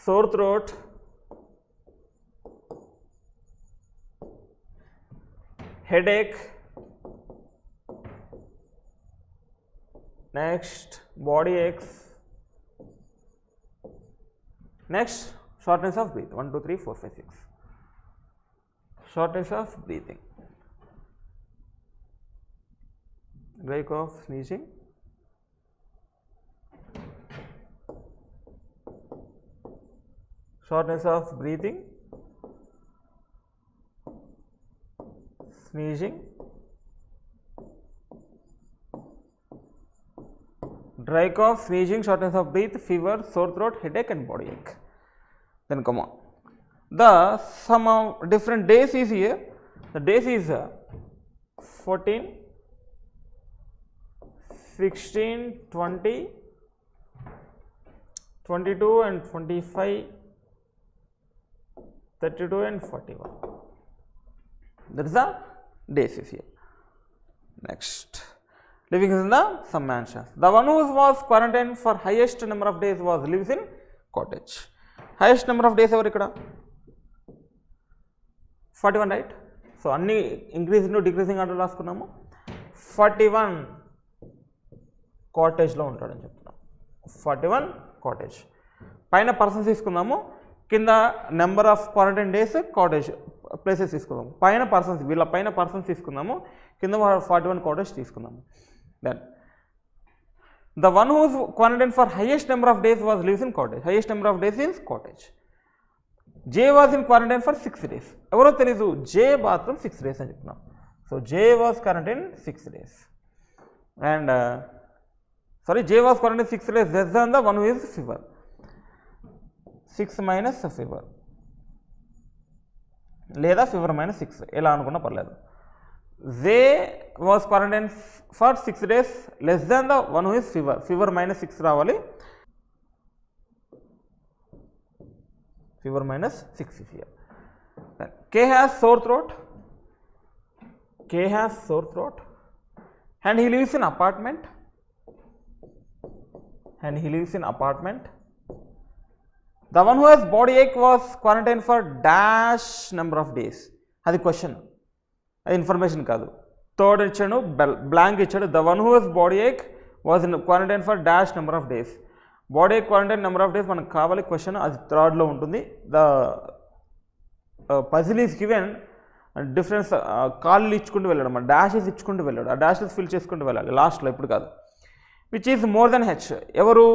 sore throat, headache, next body aches, next shortness of breath. 1 2 3 4 5 6. Shortness of breathing, dry cough, sneezing, shortness of breathing, sneezing, dry cough, sneezing, shortness of breath, fever, sore throat, headache and body ache. Then come on. The sum of different days is here. The days is 14, 16, 20, 22 and 25, 32 and 41. That is the days is here. Next, living in the some mansions. The one who was quarantined for highest number of days was lives in cottage. Highest number of days ever ikkada 41, right? So anni increasing to decreasing order raskunnamo. 41 cottage lo untadani cheptunam. 41 cottage. Paina persons తీసుకుందాము, కింద number of quarantine days cottage places తీసుకుందాము. పైన persons, వీళ్ళ పైన persons తీసుకుందాము, కింద 41 cottage తీసుకుందాము. Then the one whose quarantine for highest number of days was lives in cottage. Highest number of days in cottage. J was in quarantine for 6 days. ఎవరో తెలీదు, జే మాత్రం 6 days అని చెప్తున్నాం. So J was quarantine 6 days. And J was quarantine 6 days less than the one who is fever. 6 minus fever లేదా fever minus 6 ఎలా అనుకున్నా పర్లేదు. J was quarantine for 6 days less than the one who is fever. Fever -6 రావాలి. Fever -6 is here. K has sore throat. K has sore throat and he lives in apartment. And he lives in apartment. The one who has body ache was quarantined for dash number of days. అది question, అది information కాదు. Third ఇచ్చాడు, blank ఇచ్చాడు. The one who has body ache was in quarantined for dash number of days. Body ache quarantine number of days మనకు కావాలి question, అది థర్డ్లో ఉంటుంది. The puzzle is given difference. కాళ్ళు ఇచ్చుకుంటూ వెళ్ళాడు, మన డాషెస్ ఇచ్చుకుంటూ వెళ్ళాడు, ఆ డాషెస్ ఫిల్ చేసుకుంటూ వెళ్ళాలి లాస్ట్లో, ఇప్పుడు కాదు. Which is more than H. ఎవరు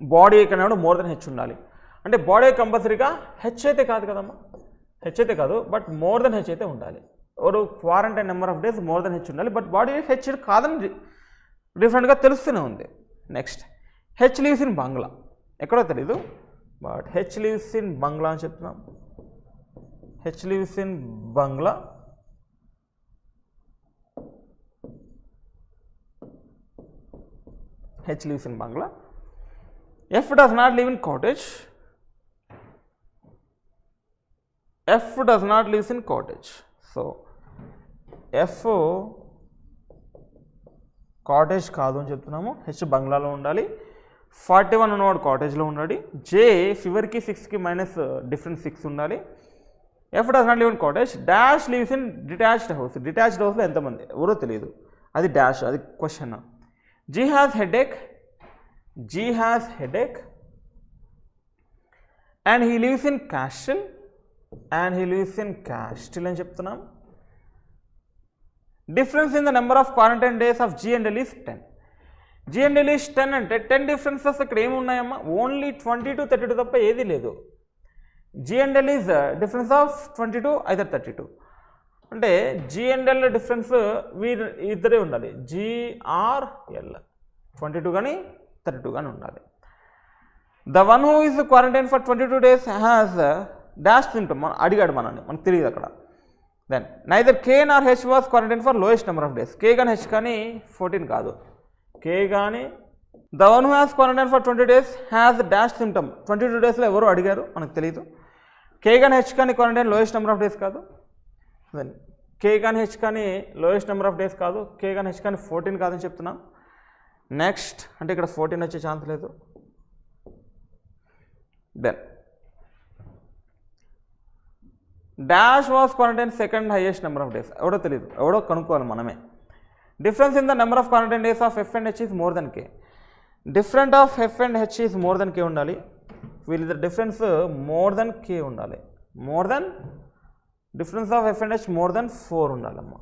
బాడీ ఏక్ అనేవాడు మోర్ దెన్ హెచ్ ఉండాలి. అంటే బాడీ ఏక్ కంపల్సరీగా హెచ్ అయితే కాదు కదమ్మా, హెచ్ అయితే కాదు, బట్ మోర్ దెన్ హెచ్ అయితే ఉండాలి. ఎవరు quarantine number of days more than H ఉండాలి, బట్ బాడీ ఏక్ హెచ్ కాదని డిఫరెంట్గా తెలుస్తూనే ఉంది. Next, H leaves in bungalow. ఎక్కడో తెలీదు, but H leaves in bungalow అని చెప్తున్నాం. H leaves in bungalow. H leaves in bungalow. F does not live in cottage. F does not live in cottage. So F cottage కాదు అని చెప్తున్నాము. H బంగ్లాలో ఉండాలి. 41 ఉన్నవాడు కాటేజ్లో ఉండాలి. జే ఫీవర్కి 6కి మైనస్ డిఫరెన్స్ 6 ఉండాలి. F does not live in cottage. Dash lives in detached house. Detached హౌస్లో ఎంతమంది ఎవరో తెలియదు, అది డాష్, అది question. G has headache. G has headache and he lives in castle. And he lives in castle అని చెప్తున్నాం. Difference in the number of quarantine days of G and L is 10. G and L is 10 అంటే 10 differences ఇక్కడ ఏమున్నాయమ్మా, only 20 to 32 తప్ప ఏది లేదు. G and L is difference of 22 either 32. అంటే G and L difference వీరు ఇద్దరే ఉండాలి, GRL 22 కానీ 32 గాని ఉండాలి. The one who is quarantine for 22 days has dash symptom అడిగాడు మనల్ని, మనకు తెలియదు అక్కడ. Then neither K nor H was quarantine for lowest number of days. K కానీ హెచ్ కానీ 14 కాదు, కే కానీ. The one who has quarantine for 20 days has dash symptom. 22 daysలో ఎవరు అడిగారు మనకు తెలియదు. కే కానీ హెచ్ కానీ quarantine lowest number of days కాదు. దెన్ కే కానీ హెచ్ కానీ లోయెస్ట్ నెంబర్ ఆఫ్ డేస్ కాదు. కే కానీ హెచ్ కానీ 14 కాదని చెప్తున్నాం. నెక్స్ట్ అంటే ఇక్కడ 14 వచ్చే ఛాన్స్ లేదు. Then dash was quarantine second highest number of days. ఎవడో తెలియదు, ఎవడో కనుక్కోవాలి మనమే. Difference in the number of quarantine days of F and H is more than K. Different of F and H is more than K ఉండాలి. వీళ్ళ difference more than K ఉండాలి. More than difference of F and H more than 4 ఉండాలమ్మా.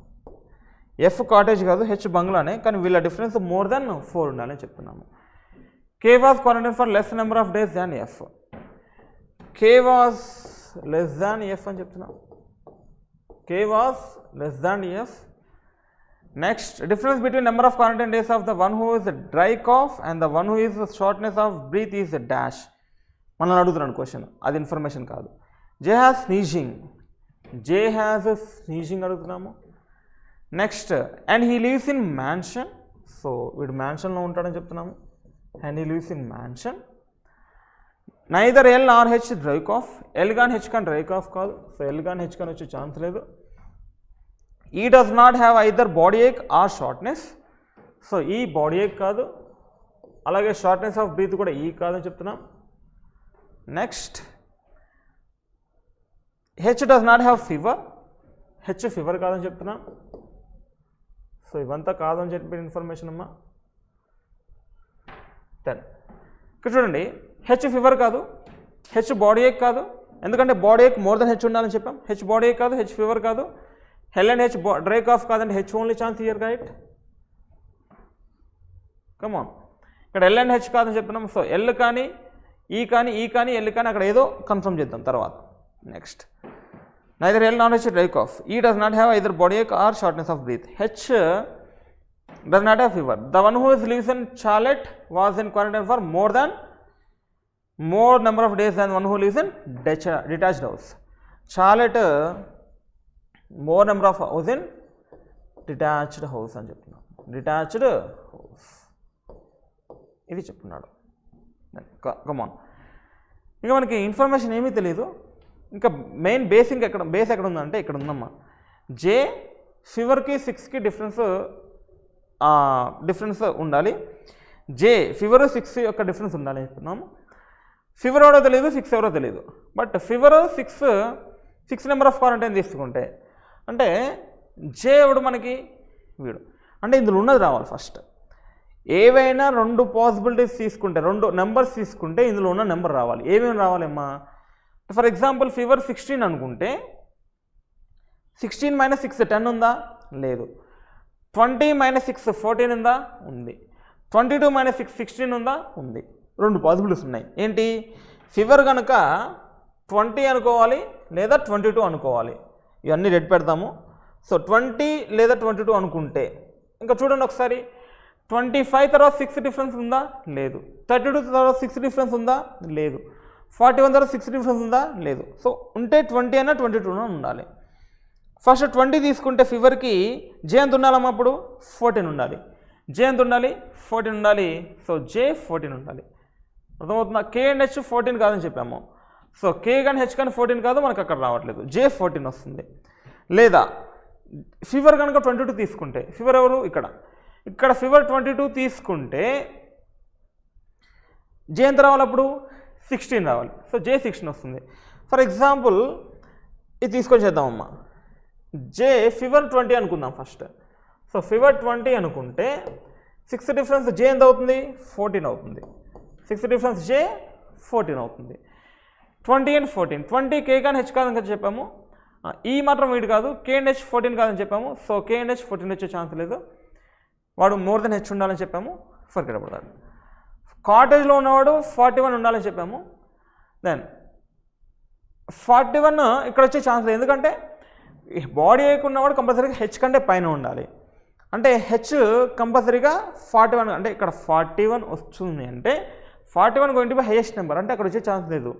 F cottage కాదు, H బంగ్లానే, కానీ వీళ్ళ difference more than 4 ఉండాలని చెప్తున్నాము. K was quarantine for less number of days than F. K was less than F అని చెప్తున్నాం. K was less than F. Next, difference between number of quarantine days of the one who is dry cough and the one who is shortness of breath is dash. మనల్ని అడుగుతున్నాను question, అది information కాదు. J has sneezing. J has sneezing అడుగుతున్నాము. Next, and he leaves in mansion. So వీడు మ్యాన్షన్లో ఉంటాడని చెప్తున్నాము. And he leaves in mansion. Neither L or H dry cough. L కానీ H కానీ డ్రై కాఫ్ కాదు. సో ఎల్ కానీ H కానీ వచ్చే ఛాన్స్ లేదు. E does not have either body ache or shortness. So E body ache కాదు, అలాగే shortness of breath కూడా ఈ కాదని చెప్తున్నాం. Next H does not have fever, H fever కాదని చెప్తున్నాం. సో ఇవంతా కాదని చెప్పిన ఇన్ఫర్మేషన్ అమ్మా. దెన్ ఇక్కడ చూడండి, హెచ్ ఫీవర్ కాదు, హెచ్ బాడీ ఏక్ కాదు, ఎందుకంటే body ache more than H ఉండాలని చెప్పాం. హెచ్ బాడీ ఏక్ కాదు, హెచ్ ఫీవర్ కాదు, L and H dry cough కాదంటే H only chance here right. Come on, ఇక్కడ ఎల్ అండ్ హెచ్ కాదని చెప్తున్నాం. సో ఎల్ కానీ ఈ కానీ ఈ కానీ ఎల్ కానీ అక్కడ ఏదో కన్ఫర్మ్ చేద్దాం తర్వాత. Next neither L nor H dry cough. E does not have either body ache or shortness of breath. H does not have fever. The one who lives in Charlotte was in quarantine for more number of days than one who lives in detached house. Charlotte more number of house in detached house అని చెప్తున్నాడు. Detached house ఇది చెప్తున్నాడు. కమాన్, ఇంకా మనకి information ఏమీ తెలియదు. ఇంకా main base ఎక్కడ ఉందంటే ఇక్కడ ఉందమ్మా. జే ఫీవర్కి 6కి డిఫరెన్స్ ఉండాలి. జే ఫీవర్ 6 యొక్క డిఫరెన్స్ ఉండాలి చెప్తున్నాము. ఫీవర్ ఎవరో తెలియదు, 6 ఎవరో తెలియదు. But fever 6 number of quarantine తీసుకుంటే అంటే జే ఎవడు మనకి వీడు అంటే ఇందులో ఉన్నది రావాలి ఫస్ట్. ఏవైనా 2 పాసిబిలిటీస్ తీసుకుంటే 2 నెంబర్స్ తీసుకుంటే ఇందులో ఉన్న నెంబర్ రావాలి. ఏమేమి రావాలమ్మా? ఫర్ ఎగ్జాంపుల్ ఫీవర్ 16 అనుకుంటే 16 - 6 10 ఉందా? లేదు. 20 - 6 14 ఉందా? ఉంది. 22 - 6 16 ఉందా? ఉంది. 2 పాసిబిలిటీస్ ఉన్నాయి. ఏంటి? ఫీవర్ కనుక 20 అనుకోవాలి లేదా 22 అనుకోవాలి. ఇవన్నీ రెడ్ పెడతాము. సో 20 లేదా 22 అనుకుంటే ఇంకా చూడండి ఒకసారి, 25 తర్వాత 6 డిఫరెన్స్ ఉందా? లేదు. 32 తర్వాత 6 డిఫరెన్స్ ఉందా? లేదు. 41 తర్వాత 6 డిఫరెన్స్ ఉందా? లేదు. సో ఉంటే 20 అయినా 22 ఉండాలి. ఫస్ట్ 20 తీసుకుంటే ఫీవర్కి జే ఎంత ఉండాలమ్మా? అప్పుడు 14 ఉండాలి. జే ఎంత ఉండాలి? 14 ఉండాలి. సో జే 14 ఉండాలి. అర్థమవుతుందా? కే అండ్ హెచ్ 14 కాదని చెప్పాము. సో కే కానీ హెచ్ కానీ 14 కాదు, మనకు అక్కడ రావట్లేదు. జే 14 వస్తుంది. లేదా ఫీవర్ కనుక 22 తీసుకుంటే ఫీవర్ ఎవరు? ఇక్కడ ఫీవర్ 22 తీసుకుంటే జే ఎంత రావాలి? అప్పుడు 16 రావాలి. సో జే 16 వస్తుంది. ఫర్ ఎగ్జాంపుల్ ఇది తీసుకొని చేద్దామమ్మా. జే ఫీవర్ 20 అనుకుందాం ఫస్ట్. సో ఫీవర్ 20 అనుకుంటే 6 డిఫరెన్స్ జే ఎంత అవుతుంది? 14 అవుతుంది. 6 డిఫరెన్స్ జే 14 అవుతుంది. 20 and 14. 20 కే కానీ హెచ్ కాదని కదా చెప్పాము. ఈ మాత్రం వీడు కాదు, కే అండ్ హెచ్ 14 కాదని చెప్పాము. సో కే అండ్ హెచ్ 14 వచ్చే ఛాన్స్ లేదు. వాడు మోర్ దెన్ హెచ్ ఉండాలని చెప్పాము. Forget about that. కాటేజ్లో ఉన్నవాడు 41 ఉండాలని చెప్పాము. దెన్ 41 ఇక్కడ వచ్చే ఛాన్స్ లేదు, ఎందుకంటే బాడీ ఏక్ ఉన్నవాడు కంపల్సరీగా హెచ్ కంటే పైన ఉండాలి. అంటే హెచ్ కంపల్సరీగా 41 అంటే ఇక్కడ 41 వస్తుంది అంటే 41 going to be highest number. అంటే అక్కడ వచ్చే ఛాన్స్ లేదు,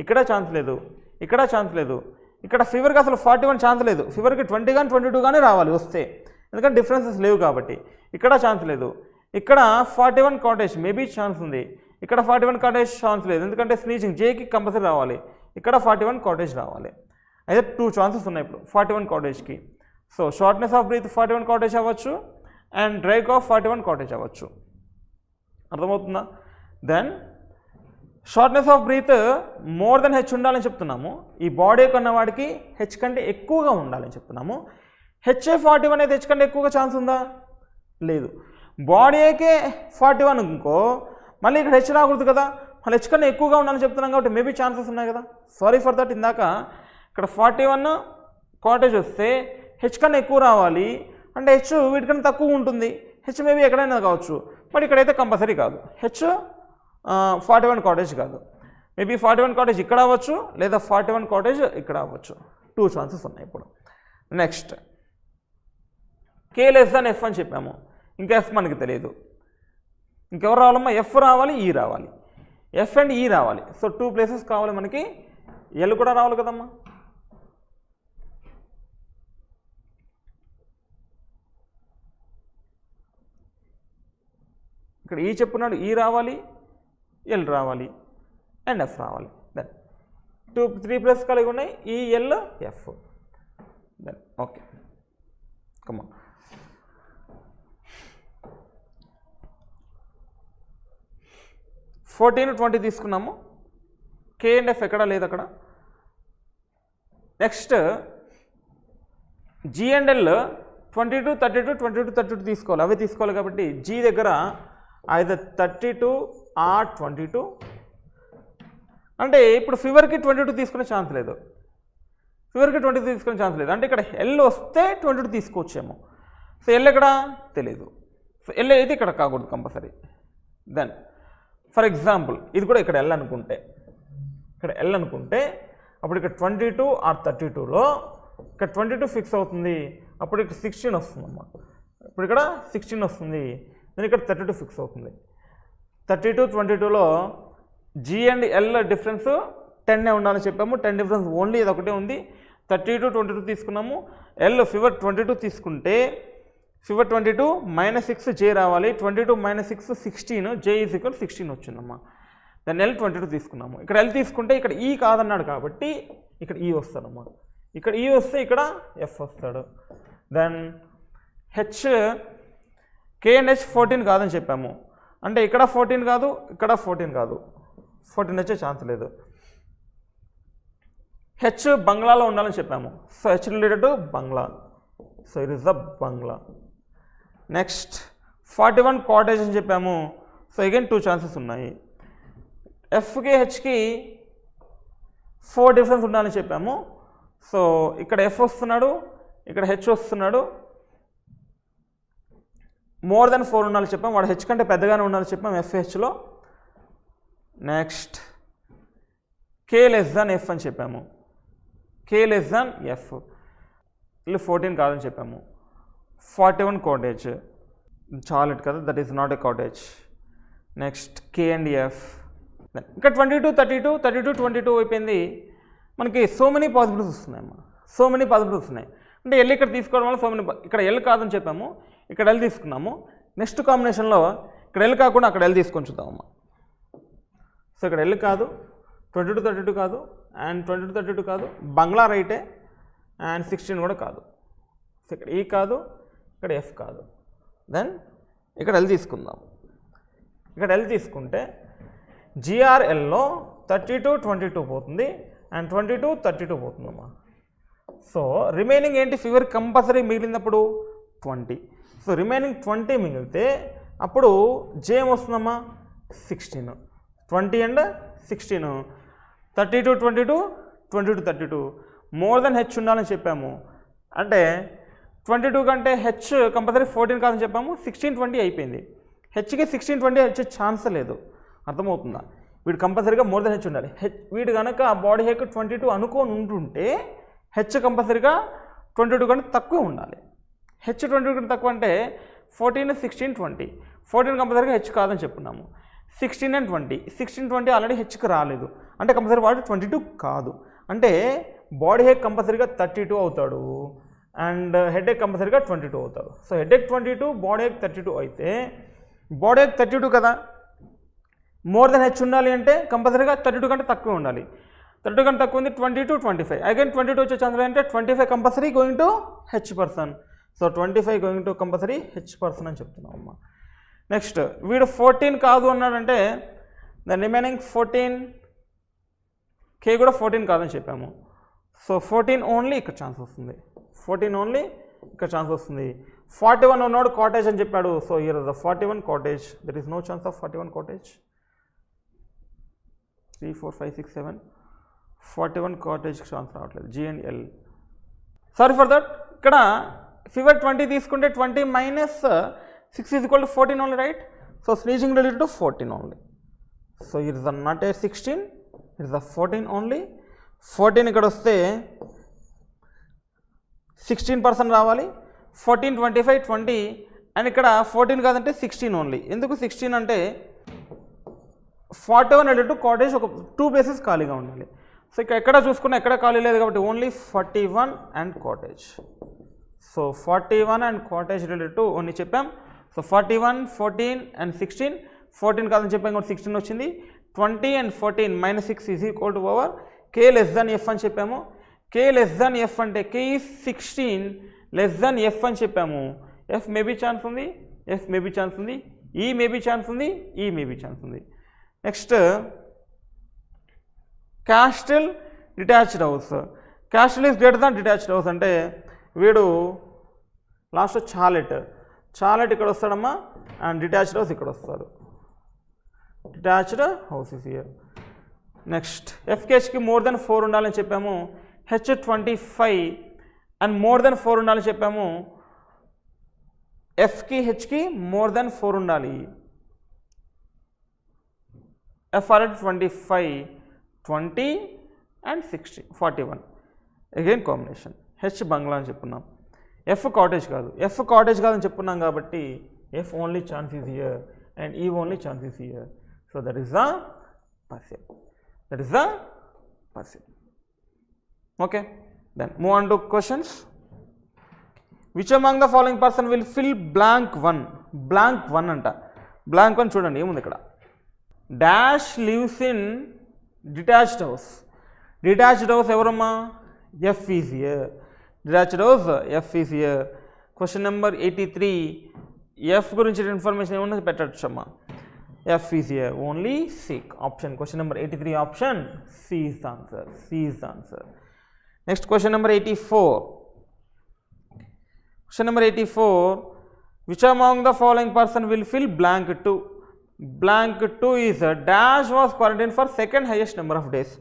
ఇక్కడ ఛాన్స్ లేదు, ఇక్కడ ఛాన్స్ లేదు. ఇక్కడ ఫీవర్కి అసలు 41 ఛాన్స్ లేదు. ఫీవర్కి 20 కానీ 22 కానీ రావాలి వస్తే, ఎందుకంటే డిఫరెన్సెస్ లేవు కాబట్టి. ఇక్కడ ఛాన్స్ లేదు. ఇక్కడ 41 కాటేజ్ మేబీ ఛాన్స్ ఉంది. ఇక్కడ 41 కాటేజ్ ఛాన్స్ లేదు, ఎందుకంటే స్నీచింగ్ జేకి కంపల్సరీ రావాలి. ఇక్కడ 41 కాటేజ్ రావాలి. అయితే 2 ఛాన్సెస్ ఉన్నాయి ఇప్పుడు 41 కాటేజ్కి. So shortness of breath 41 cottage అవ్వచ్చు అండ్ డ్రై కాఫ్ 41 కాటేజ్ అవ్వచ్చు. అర్థమవుతుందా? Then shortness of breath more than H ఉండాలని చెప్తున్నాము. ఈ బాడీ కొన్న వాడికి హెచ్ కంటే ఎక్కువగా ఉండాలని చెప్తున్నాము. హెచ్ఏ 41 అయితే హెచ్ కంటే ఎక్కువగా ఛాన్స్ ఉందా? లేదు. బాడీ ఏకే 41 ఇంకో మళ్ళీ ఇక్కడ హెచ్ రాకూడదు కదా, మళ్ళీ హెచ్ కన్నా ఎక్కువగా ఉండాలని చెప్తున్నాం కాబట్టి మేబీ ఛాన్సెస్ ఉన్నాయి కదా. Sorry for that. ఇందాక ఇక్కడ 41 కాటేజ్ వస్తే హెచ్ కన్నా ఎక్కువ రావాలి అంటే హెచ్ వీటికన్నా తక్కువ ఉంటుంది. హెచ్ మేబీ ఎక్కడైనా కావచ్చు, బట్ ఇక్కడైతే కంపల్సరీ కాదు. హెచ్ 41 కాటేజ్ కాదు. మేబీ 41 కాటేజ్ ఇక్కడ అవ్వచ్చు లేదా 41 కాటేజ్ ఇక్కడ అవ్వచ్చు. 2 ఛాన్సెస్ ఉన్నాయి ఇప్పుడు. నెక్స్ట్ కే లెస్ దాన్ ఎఫ్ అని చెప్పాము. ఇంకా ఎఫ్ మనకి తెలియదు. ఇంకెవరు రావాలమ్మా? ఎఫ్ రావాలి, ఈ రావాలి. ఎఫ్ అండ్ ఈ రావాలి. సో 2 ప్లేసెస్ కావాలి మనకి. ఎల్ కూడా రావాలి కదమ్మా. ఇక్కడ ఈ చెప్పున్నాడు, ఈ రావాలి, ఎల్ రావాలి అండ్ ఎఫ్ రావాలి. దెన్ 3 ప్లేస్ కలిగి ఉన్నాయి, E L F. Then okay. Comma 14, 20 తీసుకున్నాము. K and F ఎక్కడా లేదు అక్కడ. నెక్స్ట్ G and L 22, 32, 22, 32 తీసుకోవాలి, అవి తీసుకోవాలి. కాబట్టి G దగ్గర either 32 or 22. అంటే ఇప్పుడు ఫీవర్కి 22 తీసుకునే ఛాన్స్ లేదు, ఫీవర్కి 22 తీసుకునే ఛాన్స్ లేదు. అంటే ఇక్కడ L వస్తే 22 తీసుకోవచ్చేమో. సో L ఎక్కడ తెలియదు, సో L అయితే ఇక్కడ కాకూడదు కంపల్సరీ. దెన్ ఫర్ ఎగ్జాంపుల్ ఇది కూడా ఇక్కడ L అనుకుంటే, ఇక్కడ L అనుకుంటే అప్పుడు ఇక్కడ 22 or 32లో ఇక్కడ 22 ఫిక్స్ అవుతుంది, అప్పుడు ఇక్కడ 16 వస్తుందమ్మా. ఇప్పుడు ఇక్కడ 16 వస్తుంది, నేను ఇక్కడ 32 ఫిక్స్ అవుతుంది. 32, 22లో G and L డిఫరెన్స్ 10 ఉండాలని చెప్పాము. 10 డిఫరెన్స్ ఓన్లీ ఇది ఒకటే ఉంది. 32, 22 తీసుకున్నాము. L ఫీవర్ 22 తీసుకుంటే ఫీవర్ 22 -6 J రావాలి. 22 -6 16, J = 16 వచ్చిందమ్మా. దాన్ని L 22 తీసుకున్నాము. ఇక్కడ L తీసుకుంటే ఇక్కడ E కాదన్నాడు కాబట్టి ఇక్కడ E వస్తాడమ్మా. ఇక్కడ E వస్తే ఇక్కడ F వస్తాడు. Then H K and H 14 కాదని చెప్పాము. అంటే ఇక్కడ 14 కాదు, ఇక్కడ 14 కాదు, 14 వచ్చే ఛాన్స్ లేదు. H బంగ్లాలో ఉండాలని చెప్పాము. So H related to bungalow, so it is the bungalow. Next 41 cottage అని చెప్పాము. సో అగైన్ 2 ఛాన్సెస్ ఉన్నాయి. Fకి Hకి 4 డిఫరెన్స్ ఉండాలని చెప్పాము. సో ఇక్కడ F వస్తున్నాడు, ఇక్కడ H వస్తున్నాడు. మోర్ దెన్ 4 ఉండాలని చెప్పాము. వాడు H కంటే పెద్దగానే ఉండాలని చెప్పాము FHలో. నెక్స్ట్ K F అని చెప్పాము. K F. ఇల్లు 14 కాదని చెప్పాము. 41 కాటేజ్ చాలెట్ కదా, that is not a cottage. Next K and F. ఇక్కడ 22, 32, 32, 22 అయిపోయింది. మనకి సో మెనీ పాసిబిలిటీస్ వస్తున్నాయమ్మా, సో మెనీ పాసిబిలిటీస్ వస్తున్నాయి. అంటే L ఇక్కడ తీసుకోవడం వల్ల సో మెనీ, ఇక్కడ L కాదని చెప్పాము, ఇక్కడ L తీసుకున్నాము. నెక్స్ట్ కాంబినేషన్లో ఇక్కడ L కాకుండా అక్కడ L తీసుకొని చూద్దామమ్మా. సో ఇక్కడ L కాదు, 22, 32 కాదు, అండ్ 22, 32 కాదు, బంగ్లా రైటే, అండ్ 16 కూడా కాదు. సో ఇక్కడ E కాదు, ఇక్కడ F కాదు. దెన్ ఇక్కడ L తీసుకుందాం. ఇక్కడ L తీసుకుంటే GRLలో 32, 22 పోతుంది, అండ్ 22, 32 పోతుందమ్మా. సో రిమైనింగ్ ఏంటి, ఫీవర్ కంపల్సరీ మిగిలినప్పుడు 20. సో రిమైనింగ్ 20 మిగిలితే అప్పుడు J ఏమొస్తుందమ్మా 16. 20 and 16, 32, 22, 22, 32. More than H ఉండాలని చెప్పాము. అంటే 22 కంటే H కంపల్సరీ 14 కాదని చెప్పాము. 16, 20 అయిపోయింది. Hకి 16, 20 వచ్చే ఛాన్స్ లేదు. అర్థమవుతుందా? వీడు కంపల్సరీగా మోర్ దెన్ H ఉండాలి. వీడు కనుక బాడీ హెక్ 22 అనుకొని ఉంటుంటే H కంపల్సరీగా 22 కంటే తక్కువ ఉండాలి. H 22 కంటే తక్కువ అంటే 14, 16, 20. 14 కంపల్సరీగా H కాదని చెప్పుకున్నాము. 16 and 20, 16, 20 ఆల్రెడీ Hకి రాలేదు, అంటే కంపల్సరీ వాడు 22 కాదు. అంటే బాడీ హెక్ కంపల్సరీగా 32 అవుతాడు, అండ్ హెడ్ ఏక్ కంపల్సరీగా 22 అవుతాడు. సో హెడ్ ఏక్ 22, బాడీ హెక్ 32 అయితే బాడీ హెక్ 32 కదా, మోర్ దెన్ H ఉండాలి అంటే కంపల్సరీగా 32 కంటే తక్కువ ఉండాలి. 32 కంటే తక్కువ ఉంది 22, 25. అగైన్ 22 వచ్చే ఛాన్స్ అంటే 25 compulsory going to H person. So 25 going to compulsory H person అని చెప్తున్నాం అమ్మా. నెక్స్ట్ వీడు 14 కాదు అన్నాడంటే ద రిమైనింగ్ 14, K కూడా 14 కాదని చెప్పాము. సో 14 ఓన్లీ ఇక్కడ ఛాన్స్ వస్తుంది, 14 ఓన్లీ ఇక్కడ ఛాన్స్ వస్తుంది. 41 ఉన్నాడు కాటేజ్ అని చెప్పాడు. So here is the 41 cottage, there is no chance of 41 cottage. 3, 4, 5, 6, 7, 41 cottage chance రావట్లేదు. G and L. Sorry for that. ఇక్కడ ఫీవర్ 20 తీసుకుంటే 20 - 6 = 14 only, right? So sneezing related to 14 only. So it is not a 16, it is 14 only. 14 ఇక్కడ వస్తే 16% రావాలి. 14, 25, 20, and ఇక్కడ 14 కాదంటే 16 only. ఎందుకు 16 అంటే 41 రిలేటెడ్ టు కాటేజ్ ఒక 2 ప్లేసెస్ ఖాళీగా ఉండాలి. సో ఇక్కడ ఎక్కడ చూసుకున్నా ఎక్కడ ఖాళీ లేదు కాబట్టి only 41 and cottage. So 41 and cottage related to only చెప్పాం. So 41, 14 and 16. 14 కాదని చెప్పాం కాబట్టి 16 వచ్చింది. 20 and 14 -6 = ఓవర్ K F అని చెప్పాము. K F అంటే K is 16, less than F అని చెప్పాము. ఎఫ్ మేబీ ఛాన్స్ ఉంది, ఎఫ్ మేబీ ఛాన్స్ ఉంది, ఈ మేబీ ఛాన్స్ ఉంది, ఈ మేబీ ఛాన్స్ ఉంది. Next castle detached house. Castle is greater than detached house అంటే వీడు లాస్ట్ చాలెట్, చాలెట్ ఇక్కడ వస్తాడమ్మా అండ్ డిటాచ్డ్ హౌస్ ఇక్కడ వస్తాడు. Detached house is here. Next ఎఫ్కేహెచ్కి మోర్ దెన్ 4 ఉండాలని చెప్పాము. H25 అండ్ మోర్ దెన్ 4 ఉండాలని చెప్పాము. ఎఫ్కి హెచ్కి మోర్ దెన్ 4 ఉండాలి. F already 25, 20 and 60, 41 again combination. H బంగ్లా అని చెప్పున్నాం. ఎఫ్ కాటేజ్ కాదు, ఎఫ్ కాటేజ్ కాదని చెప్పున్నాం కాబట్టి F only chance is here and E only chance is here. So that is the person. That is the person. Okay, then move on to questions. Which among the following person will fill blank 1? Blank 1 anta. Blank 1 చూడండి ఏముంది ఇక్కడ. Dash lives in detached house. Detached house ఎవరమ్మా? F is here. Detached house F is here. Question number 83. F గురించి information ఏమున్నది పెట్టచ్చమ్మా. F is here, only sick option. Question number 83 option C is the answer. C is the answer. Next question number 84. Question number 84. Which among the following person will fill blank 2? Blank 2 is a dash was quarantined for second highest number of days.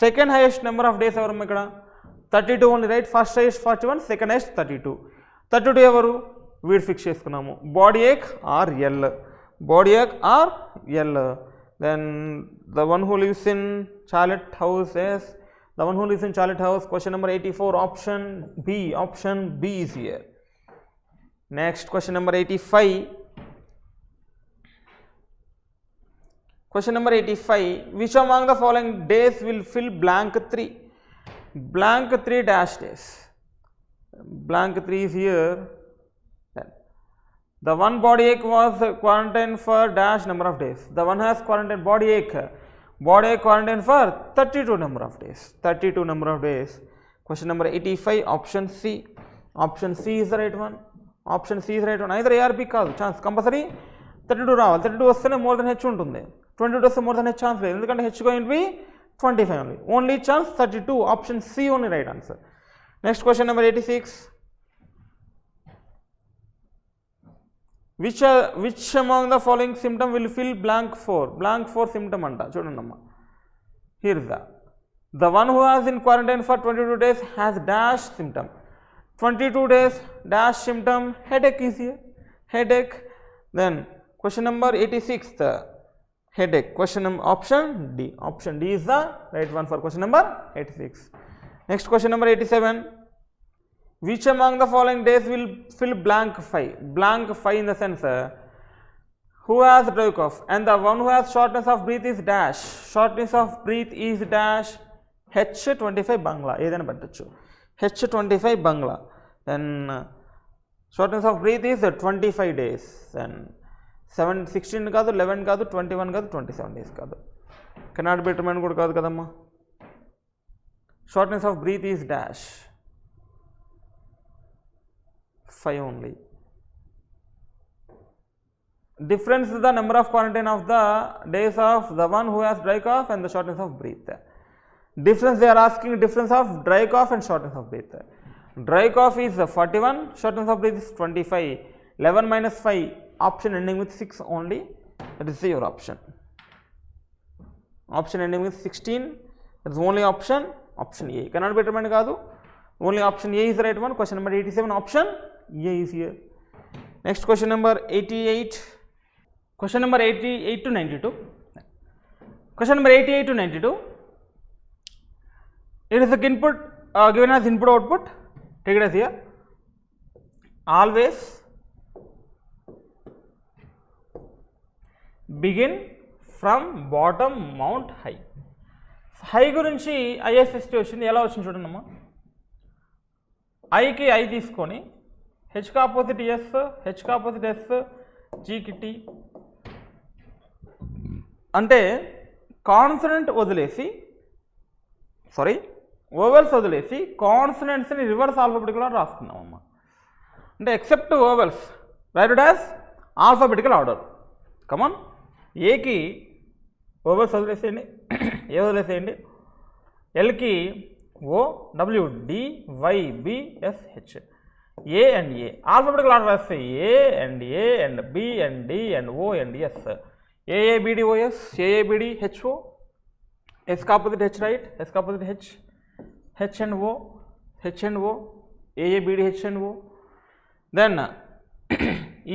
Second highest number of days evaru ikkada 32 only, right? First highest 41, second highest 32. 32 evaru weed fix చేసుకున్నాము. Body ache or L. Body ache or L. Then the one who lives in Charlotte house is the one who lives in Charlotte house. Question number 84 option B. Option B is here. Next question number 85. Question number 85. Which among the following days will fill blank 3? Blank 3 dash days. Blank 3 is here. The one body ache was quarantined for dash number of days. The one has quarantined body ache quarantined for 32 number of days. 32 number of days. Question number 85 option C. Option C is the right one. Option C is the right one. Either A or B కాదు, chance compulsory 32 రావాలి. 32 వస్తేనే more than H ఉంటుంది. 22 వస్తే more than H chance లేదు, ఎందుకంటే H going to be 25 only. Only chance 32. Option C only right answer. Next question number 86. Which among the following symptom will fill blank 4? Blank 4 symptom anta chudandamma. Here is the one who has in quarantine for 22 days has dash symptom. 22 days dash symptom, headache is here. Headache. Then question number 86, the headache. Question number option D. Option D is the right one for question number 86. Next question number 87. Which among the following days will fill blank 5? Blank 5 in the sense who has dry cough and the one who has shortness of breath is dash. Shortness of breath is dash H25 Bangla. ఏదైనా పెట్టచ్చు. H25 Bangla. Then shortness of breath is 25 days. Then 16 కాదు, 11 కాదు, 21 కాదు, 27 days కాదు. Cannot be determined కూడా కాదు కదమ్మా. Shortness of breath is dash 5 only. Difference is the number of quarantine of the days of the one who has dry cough and the shortness of breath. Difference, they are asking difference of dry cough and shortness of breath. Dry cough is 41, shortness of breath is 25. 11 minus 5, option ending with 6 only. That is your option. Option ending with 16, that is only option A. Cannot be determined kaadu. Only option A is the right one. Question number 87, option A is here. Next question number 88. Question number 88 to 92. Question number 88 to 92. It is a input given as input output. Take it as here. Always begin from bottom mount high. High గురించి ఐఎస్ఎస్టీ వచ్చింది. ఎలా వచ్చింది చూడండి అమ్మా. ఐకి I తీసుకొని హెచ్కి opposite S, హెచ్కి ఆపోజిట్ ఎస్, జీకి టీ. అంటే కాన్సనెంట్ వదిలేసి ఓవెల్స్ వదిలేసి కాన్సనెంట్స్ని రివర్స్ ఆల్ఫాబెటికల్లో రాసుకున్నాం అమ్మ. అంటే except vowels write it as alphabetical order. Come on, ఏకి వోవెల్స్ వదిలేసేయండి, ఏ వదిలేసేయండి, ఎల్కి O W D Y B S H, A and A alphabetical order రాస్తే A and B and D and O and S, A A B D O S, A A B D H O, S కాపోజిట్ H right, S కాపోజిట్ H, H and O, A A B D H and O. Then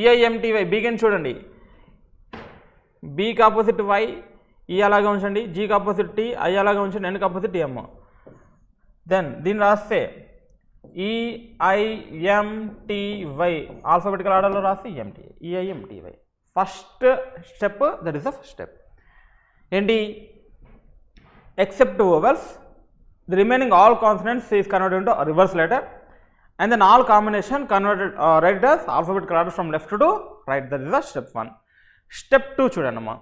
E I M T Y, బీగన్ చూడండి, B కాపోజిట్ why, ఈ అలాగే ఉంచండి, G కాపోజిట్ tea, I అలాగే ఉంచండి, ఎన్ కాపోజిట్ ఎమ్. Then దీన్ని రాస్తే ఈఐఎంటీవై ఆల్ఫాబెటికల్ ఆర్డర్లో రాస్తే M T, E I M T Y. First step, that is the first step. ఏంటి? except vowels, the remaining all consonants is converted into a reverse letter, and then all combination converted write as alphabetical order from left to right. That is the step 1. Step 2 చూడండమ్మా.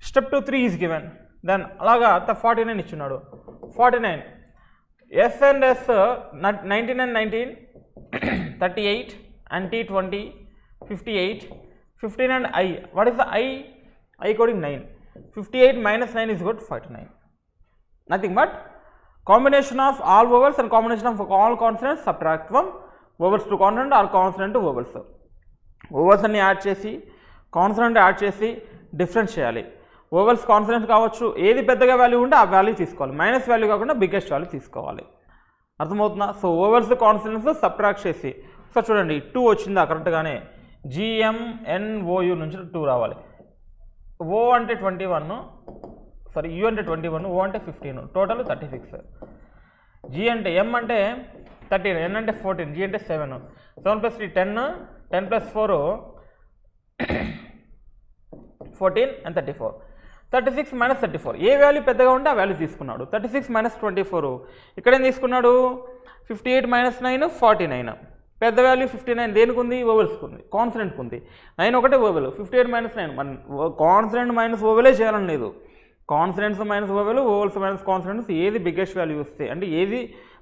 Step 2 3 is given. Then అలాగా 49 ఇచ్చున్నాడు. 49 S and S 19 and 19 38 and T 20 58 15 and I. What is the I? I coding 9. 58 minus 9 is equal to 49. Nothing but combination of all vowels and combination of all consonants subtract from vowels to consonant or consonant to vowels. Vowels అన్ని add చేసి consonant add చేసి difference చేయాలి. Vowels consonant కావచ్చు, ఏది పెద్దగా value ఉంటే ఆ value తీసుకోవాలి, మైనస్ వాల్యూ కాకుండా బిగ్గెస్ట్ వాల్యూ తీసుకోవాలి. అర్థమవుతుందా? సో వోవెల్స్ కాన్సనెంట్స్ సబ్ట్రాక్ట్ చేసి, సో చూడండి 2 వచ్చిందా కరెక్ట్గానే, GMNOU నుంచి 2 రావాలి. ఓ అంటే 21, సారీ యూ అంటే 21, ఓ అంటే 15, టోటల్ 36. జీ అంటే ఎం అంటే 13, ఎన్ అంటే 14, జీ అంటే 7, 7 + 3 10, 10 + 4 14 and 34. 36 minus 34, ఏ వాల్యూ పెద్దగా ఉంటే ఆ వాల్యూ తీసుకున్నాడు. 36 minus 24 ఇక్కడ ఏం తీసుకున్నాడు, 58 minus 9 49. పెద్ద వాల్యూ 59 దేనికి ఉంది, ఓవెల్స్కి ఉంది, కాన్సనెంట్కి ఉంది. 9 ఒకటే ఓవెల్, 58 minus 9 మన కాన్సనెంట్ మైనస్ ఓవెలే చేయాలని లేదు, consonants minus vowel, vowels minus consonants, ఏది బిగ్గెస్ట్ వాల్యూ వస్తే అంటే ఏది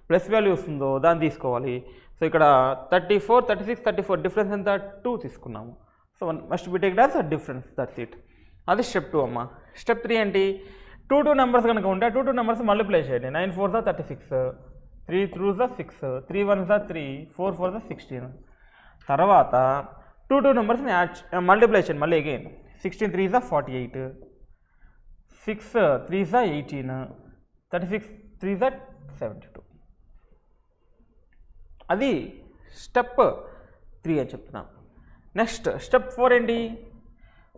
ప్లస్ వాల్యూ వస్తుందో దాన్ని తీసుకోవాలి. సో ఇక్కడ 34 36 34 డిఫరెన్స్ ఎంత 2 తీసుకున్నాము. So must be taked as a difference, that's it. అది స్టెప్ 2 అమ్మ. స్టెప్ 3 ఏంటి, 2 నెంబర్స్ కనుక ఉంటే 2 నెంబర్స్ మల్టిప్లై చేయండి. 9 4 36, 3 3 6, 3 1 3, 4 4 16. తర్వాత 2 నెంబర్స్ని మల్టిప్లై చేయండి మళ్ళీ అగైన్. 16 3 48, 6 3 18, 36 3 72. అది స్టెప్ 3 అని చెప్తున్నాను. నెక్స్ట్ స్టెప్ 4 ఏంటి,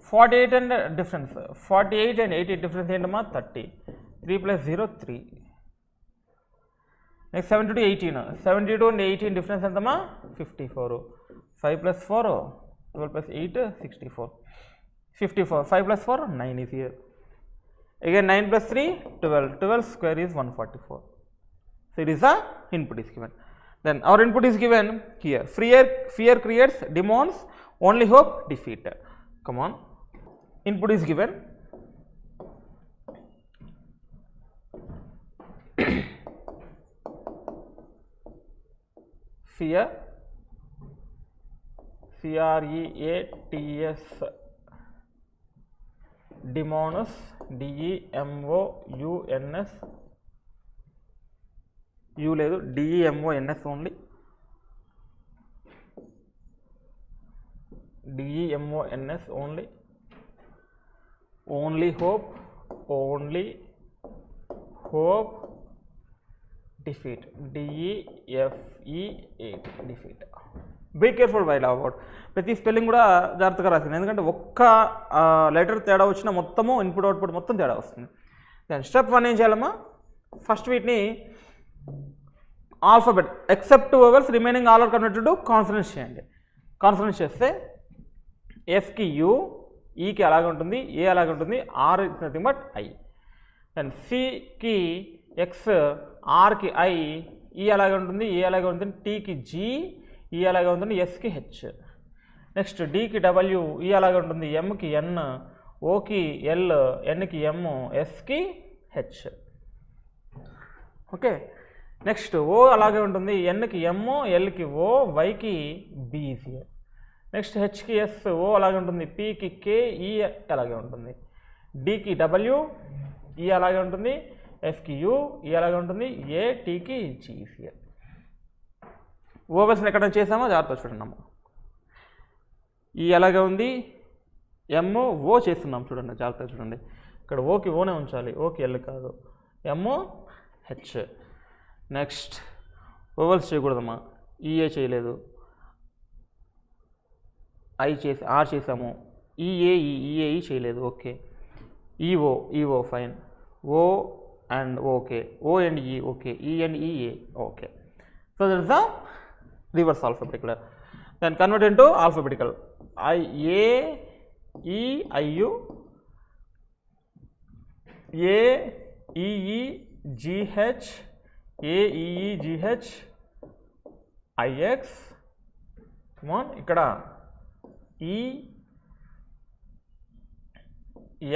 48 అండ్ డిఫరెన్స్, 48 and 80 డిఫరెన్స్ ఏంటమ్మా 30, 3 + 0 3. నెక్స్ట్ 72 18, 72 and 18 డిఫరెన్స్ ఎంతమ్మా 54, 5 + 4 12 + 8 64, 54, 5 + 4 9 is here. Again 9 + 3 12, 12 square is 144. So it is the input is given. Then our input is given here. Fear creates demons, only hope defeat. Come on. Input is given. Fear, CREATS, demonus, DEMOUNS, U లేదు, DEMONS ఓన్లీ, DEMONS ఓన్లీ, only hope defeat, DEFEAT defeat. Be careful while about ప్రతి spelling కూడా జాగ్రత్తగా రాసింది, ఎందుకంటే ఒక్క letter తేడా వచ్చినా మొత్తము ఇన్పుట్ అవుట్పుట్ మొత్తం తేడా వస్తుంది. దాని స్టెప్ 1 ఏం చేయాలమ్మా, ఫస్ట్ వీటిని alphabet except vowels remaining all are converted to consonants చేయండి. కాన్సనెంట్స్ చేస్తే ఎస్కి యూ, ఈకి అలాగే ఉంటుంది, ఏ అలాగే ఉంటుంది, R is nothing but I. And సికి ఎక్స్, ఆర్కి ఐ, ఈ అలాగే ఉంటుంది, ఏ అలాగే ఉంటుంది, టీకి జీ, ఈ అలాగే ఉంటుంది, ఎస్కి హెచ్. నెక్స్ట్ డీకి డబ్ల్యూ, ఈ అలాగే ఉంటుంది, ఎంకి ఎన్, ఓకి ఎల్, ఎన్కి ఎమ్, ఎస్కి హెచ్. ఓకే, నెక్స్ట్ ఓ అలాగే ఉంటుంది, ఎన్కి ఎమ్, ఎల్కి ఓ, వైకి బి ఈజ్ హియర్. నెక్స్ట్ హెచ్కి ఎస్, ఓ అలాగే ఉంటుంది, పీకి కే, ఈ అలాగే ఉంటుంది, డికి డబ్ల్యూ, ఈ అలాగే ఉంటుంది, ఎఫ్కి యూ, ఈ అలాగే ఉంటుంది, ఏ, టీకి జీ ఈజ్ హియర్. ఓవెల్స్ని ఎక్కడ చేసామో జాగ్రత్త చూడండి. ఈ అలాగే ఉంది, ఎమ్ ఓ చేస్తున్నాం చూడండి, జాగ్రత్తగా చూడండి. ఇక్కడ ఓకి ఓనే ఉంచాలి, ఓకి ఎల్ కాదు, ఎమ్ హెచ్. నెక్స్ట్ ఓవెల్స్ చేయకూడదమ్మా, ఈఏ చేయలేదు, ఐ చేసి ఆర్ చేసాము, ఈఏఈ చేయలేదు, okay. E O fine, O and okay, O and E okay, E and E A okay. So that is the reverse alphabetical. Then convert into alphabetical. A E I U, A E E G H, A E E G H, I X, ఇక్కడ E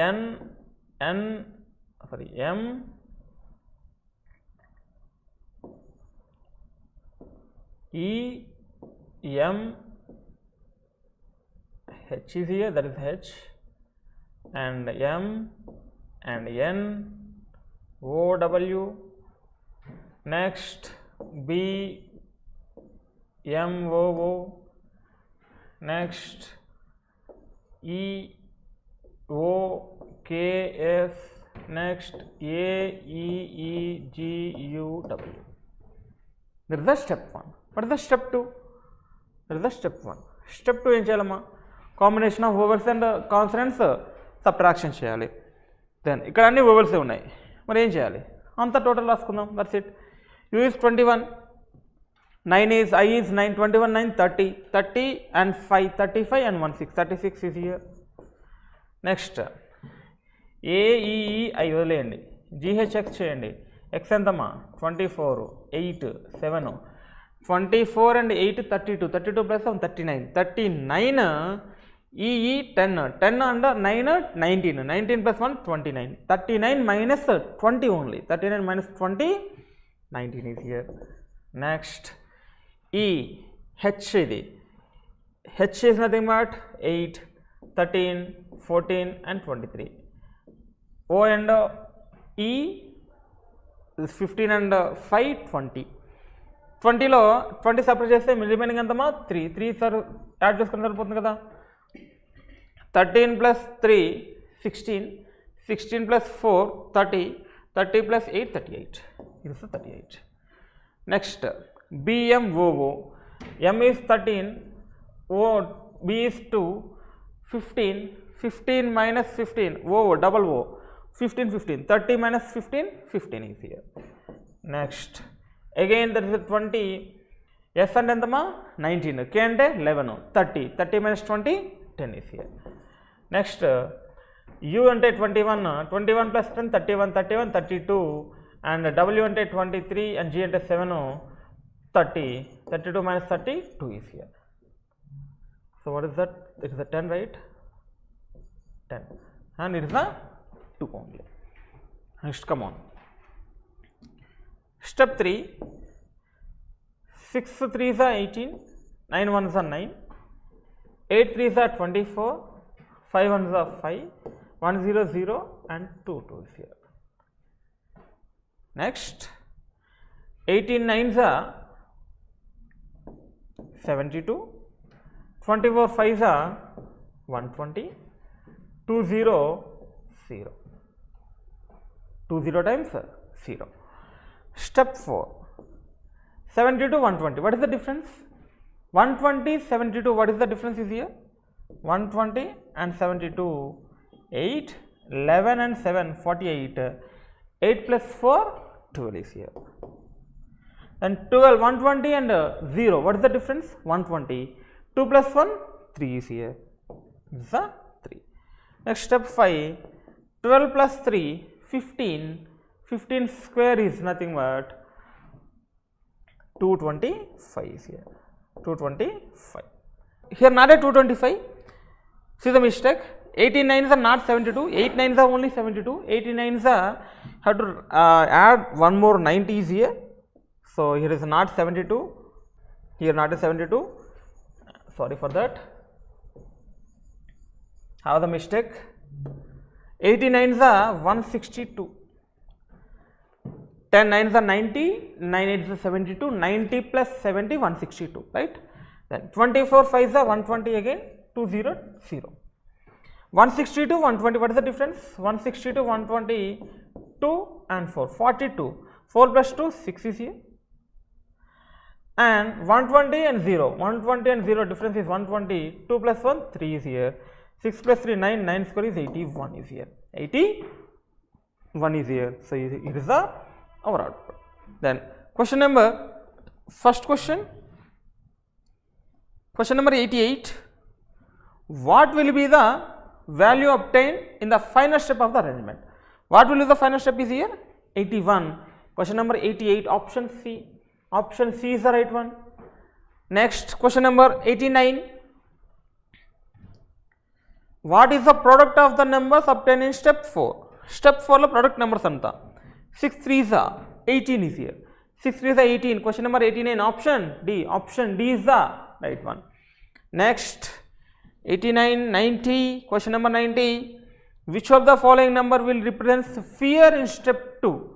ఎన్ ఎన్ sorry ఎం, ఈ ఎం, H is here, that is H, and M and N, O W, next B M O O, next E O K S, next A E E G U W. That is the step 1. What is the step 2? That is the step 1. Step 2 ఏం చేయాలమ్మా? Combination of vowels and consonants subtraction చేయాలి. దెన్ ఇక్కడ అన్ని వోవెల్సే ఉన్నాయి, మరి ఏం చేయాలి? అంతా టోటల్ రాసుకుందాం. That's it. U is 21, 9 is I is 9, 21 9 30, 30 and 5 35 and 1 6, 36 is here. Next AEE వదిలేయండి, జిహెచ్ఎక్స్ చేయండి. ఎక్స్ ఎంతమ్మా? 24, 8 7, 24 and 8 32, 32 plus 7 39, 39 EE 10, 10 and 9 19, 19 plus 1 29, 39 minus 20 only, 39 minus 20 19 is here. Next E H ఇది, H is nothing but 8, 13, 14 and 23. O and E is 15 and 5 20. 20లో 20 separate చేస్తే remaining ఎంతమా? 3 sir add చేసుకుని సరిపోతుంది కదా. 13 plus 3 16, 16 plus 4 30, 30 plus 8 38. It is 38. Next BMOO, M is 13, O B is 2, 15, 15 minus 15, O double O 15 15, 30 minus 15 15 is here. Next again there is a 20, S and ఎంతమా? 19, K అంటే 11, 30, 30 minus 20 10 is here. Next U అంటే 21, 21 plus 10 31, 31 32 and W అంటే 23 and G అంటే 7 30, 32 minus 30 2 is here. So what is that? It is a 10, right? 10 and it is a 2 only. Next come on. Step 3, 6 3s are 18, 9 1s are 9, 8 3s are 24, 5 1s are 5, 1 0 0 and 2 2 is here. Next 18 9s are 72, 24 5s are 120, 2 0 0, 2 0 times 0. Step 4, 72 120, what is the difference? 120 72, what is the difference is here? 120 and 72, 8, 11 and 7 48, 8 plus 4 12 is here. And 12 120 and 0, what is the difference? 120, 2 plus 1 3 is here. This is a 3. Next step 5, 12 plus 3 15, 15 square is nothing but 225 is here. 225. Here not a 225. See the mistake. 18 9s are not 72. 8 9s are only 72. 89s are have to add one more 90 is here. So here is not 72, here not is 72, sorry for that, have the mistake. 89 is 162, 10 9 is 90, 9 8 is 72, 90 plus 70 162, right? Then 24 5 is 120 again, 200. 160 to 120, what is the difference? 160 to 120, 2 and 4, 42. 4 plus 2, 6 is here. And 120 and 0, 120 and 0 difference is 120, 2 plus 1, 3 is here. 6 plus 3, 9, 9 square is 81 is here. 81 is here. So it is our output. Then question number, first question number 88. What will be the value obtained in the final step of the arrangement? What will be the final step is here? 81. Question number 88, option C. Option C is the right one. Next, question number 89. What is the product of the numbers obtained in step 4? Step 4 lo product numbers anta. 6 3 is 18 is here. 6 3 is 18. Question number 89, option D. Option D is the right one. Next, 89, 90. Question number 90. Which of the following number will represent fear in step 2?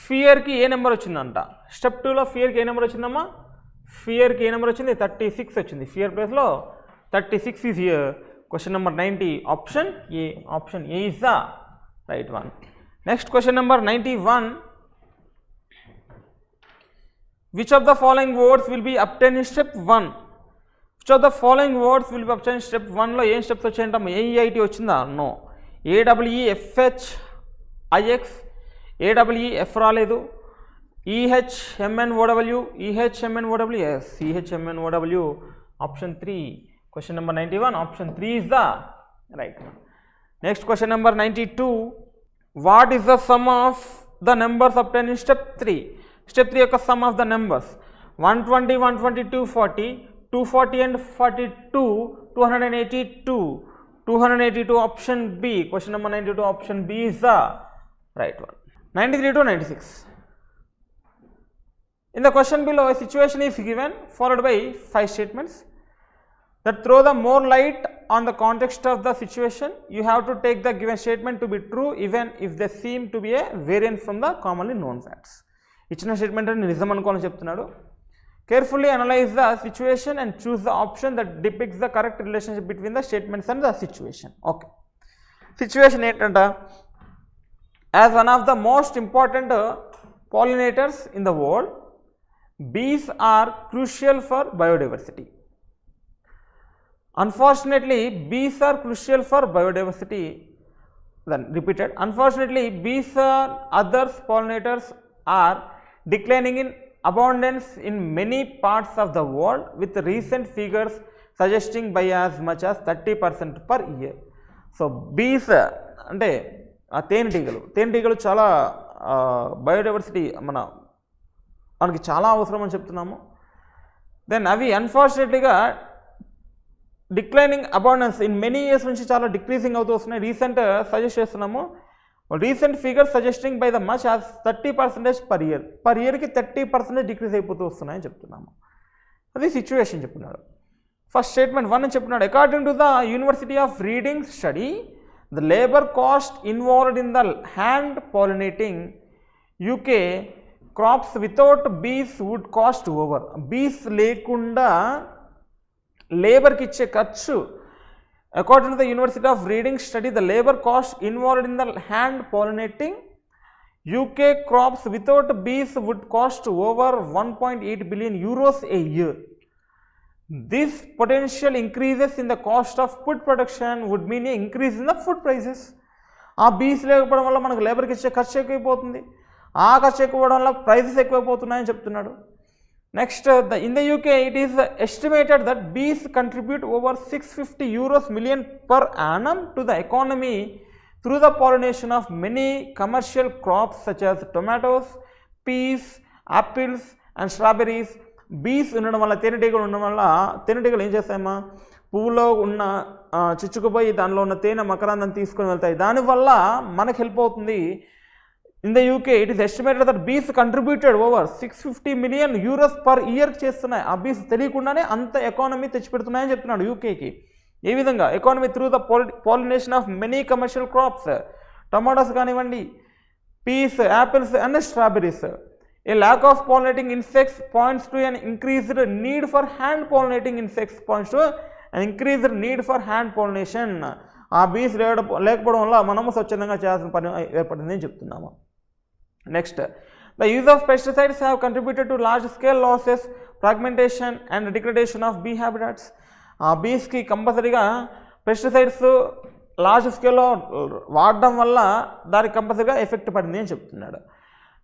Fear ki A number వచ్చిందంట? Step 2 లో fear కి ఏ number వచ్చిందమ్మా? Fear కి ఏ number వచ్చింది? 36 వచ్చింది. Fear place లో 36 is here. Question number 90, option A. Option A is the right one. Next, question number 91. Which of the following words will be obtained in step 1? Which of the following words will be obtained in step 1 లో ఏం steps వచ్చాయంట? AEIT వచ్చిందా? No. AWEFH IX, AWEF రాలేదు. EHMNOW, EHMNOW, yes, EHMNOW, option 3. Question number 91, option 3 is the right one. Next, question number 92. What is the sum of the numbers obtained in step 3? Step 3 యొక్క sum of the numbers 120, 120, 240, 240 and 42, 282, 282, option B. Question number 92, option B is the right one. 93 to 96. In the question below, a situation is given followed by 5 statements that throw the more light on the context of the situation. You have to take the given statement to be true even if they seem to be a variance from the commonly known facts. ఇచ్చిన statement అని నిజం అనుకోవాలని చెప్తున్నాడు. Carefully analyze the situation and choose the option that depicts the correct relationship between the statements and the situation. Okay. Situation ఏంటంట? As one of the most important pollinators in the world, bees are crucial for biodiversity. Unfortunately, bees are crucial for biodiversity. Then repeated. Unfortunately, bees and other pollinators are declining in abundance in many parts of the world, with recent figures suggesting by as much as 30% per year. So bees అంటే ఆ తేనెటీగలు చాలా biodiversity మనకి చాలా అవసరం అని చెప్తున్నాము. దెన్ అవి అన్ఫార్చునేట్లీగా declining abundance in many years నుంచి చాలా డిక్రీజింగ్ అవుతూ వస్తున్నాయి. రీసెంట్ సజెస్ట్ చేస్తున్నాము. Recent figure suggesting by the much as 30% per ఇయర్కి 30% డిక్రీజ్ అయిపోతూ వస్తున్నాయని చెప్తున్నాము. అది సిచ్యువేషన్ చెప్తున్నాడు. ఫస్ట్ స్టేట్మెంట్ 1 అని చెప్తున్నాడు. According to the university of Reading study, the labour cost involved in the hand pollinating UK crops without bees would cost over. Bees లేకుండా లేబర్కి ఇచ్చే ఖర్చు, according to the University of Reading study, the labor cost involved in the hand pollinating UK crops without bees would cost over 1.8 billion euros a year. This potential increases in the cost of food production would mean an increase in the food prices. ఆ బీస్ లేకపోవడం వల్ల మనకు లేబర్కి ఇచ్చే ఖర్చు ఎక్కువైపోతుంది. ఆ ఖర్చు ఎక్కువడం వల్ల ప్రైసెస్ ఎక్కువైపోతున్నాయని చెప్తున్నాడు. Next, in the UK, it is estimated that bees contribute over 650 million per annum to the economy through the pollination of many commercial crops such as tomatoes, peas, apples and strawberries. Bees ఉండడం వల్ల, తేనెటీగలు ఉండడం వల్ల, తేనెటీగలు ఏం చేస్తాయమ్మా, పువ్వులో ఉన్న చుచ్చుకుపోయి దానిలో ఉన్న తేనె మకరందం తీసుకొని వెళ్తాయి. దానివల్ల మనకు హెల్ప్ అవుతుంది. In the UK it is estimated that bees contributed over 650 million euros per year చేస్తున్నాయి. ఆ బీస్ తెలియకుండానే అంత ఎకానమీ తెచ్చిపెడుతున్నాయని చెప్తున్నాడు యూకేకి. ఏ విధంగా? Economy through the pollination of many commercial crops, tomatoes కానివ్వండి, peas, apples and strawberries. A lack of pollinating insects points to an increased need for hand pollinating insects, points to an increased need for hand pollination. ఆ బీస్ లేకపోవడం వల్ల మనము స్వచ్ఛందంగా చేయాల్సిన పని ఏర్పడింది అని చెప్తున్నాము. Next, the use of pesticides have contributed to large scale losses, fragmentation and degradation of bee habitats. ఆ బీస్కి కంపల్సరీగా పెస్టిసైడ్స్ లార్జ్ స్కేల్లో వాడడం వల్ల దానికి కంపల్సరీగా ఎఫెక్ట్ పడింది అని చెప్తున్నాడు.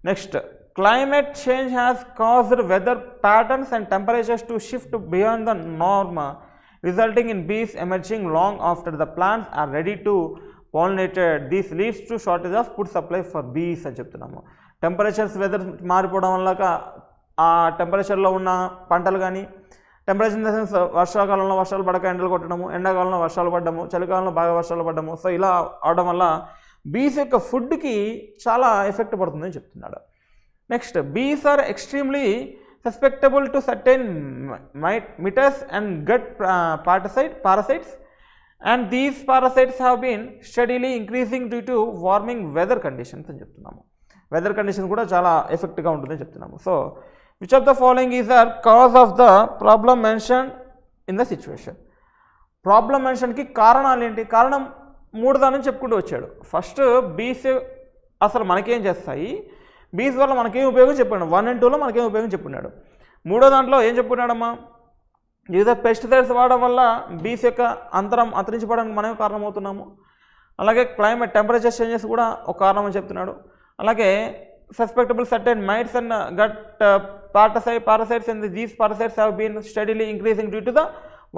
Next, climate change has caused weather patterns and temperatures to shift beyond the norm, resulting in bees emerging long after the plants are ready to pollinated. This leads to shortage of food supply for bees అని చెప్తున్నాము. Temperatures weather మారిపోవడం వల్ల ఆ టెంపరేచర్లో ఉన్న పంటలు కానీ, temperature in the sense వర్షాకాలంలో వర్షాలు పడక ఎండలు కొట్టడము, ఎండాకాలంలో వర్షాలు పడ్డము, చలికాలంలో బాగా వర్షాలు పడ్డము. సో ఇలా అవడం వల్ల బీస్ యొక్క ఫుడ్కి చాలా ఎఫెక్ట్ పడుతుందని చెప్తున్నాడు. Next, bees are extremely susceptible to certain mites and gut parasites, and these parasites have been steadily increasing due to warming weather conditions అని చెప్తున్నాము. వెదర్ కండిషన్ కూడా చాలా ఎఫెక్ట్గా ఉంటుందని చెప్తున్నాము. So which of the following is are cause of the problem mention in the situation. Problem మెన్షన్కి కారణాలు ఏంటి? కారణం 3 దాని నుంచి చెప్పుకుంటూ వచ్చాడు. ఫస్ట్, బీస్ అసలు మనకేం చేస్తాయి, బీస్ వల్ల మనకేం ఉపయోగం చెప్పాడు. 1 and 2లో మనకేం ఉపయోగం చెప్పున్నాడు. 3వ దాంట్లో ఏం చెప్పున్నాడమ్మా? వివిధ పెస్టిసైడ్స్ వాడడం వల్ల బీస్ యొక్క అంతరించిపోవడానికి మనమే కారణమవుతున్నాము. అలాగే క్లైమేట్ టెంపరేచర్ చేంజెస్ కూడా ఒక కారణం అని చెప్తున్నాడు. అలాగే susceptible certain mites and gut parasites and these parasites have been steadily increasing due to the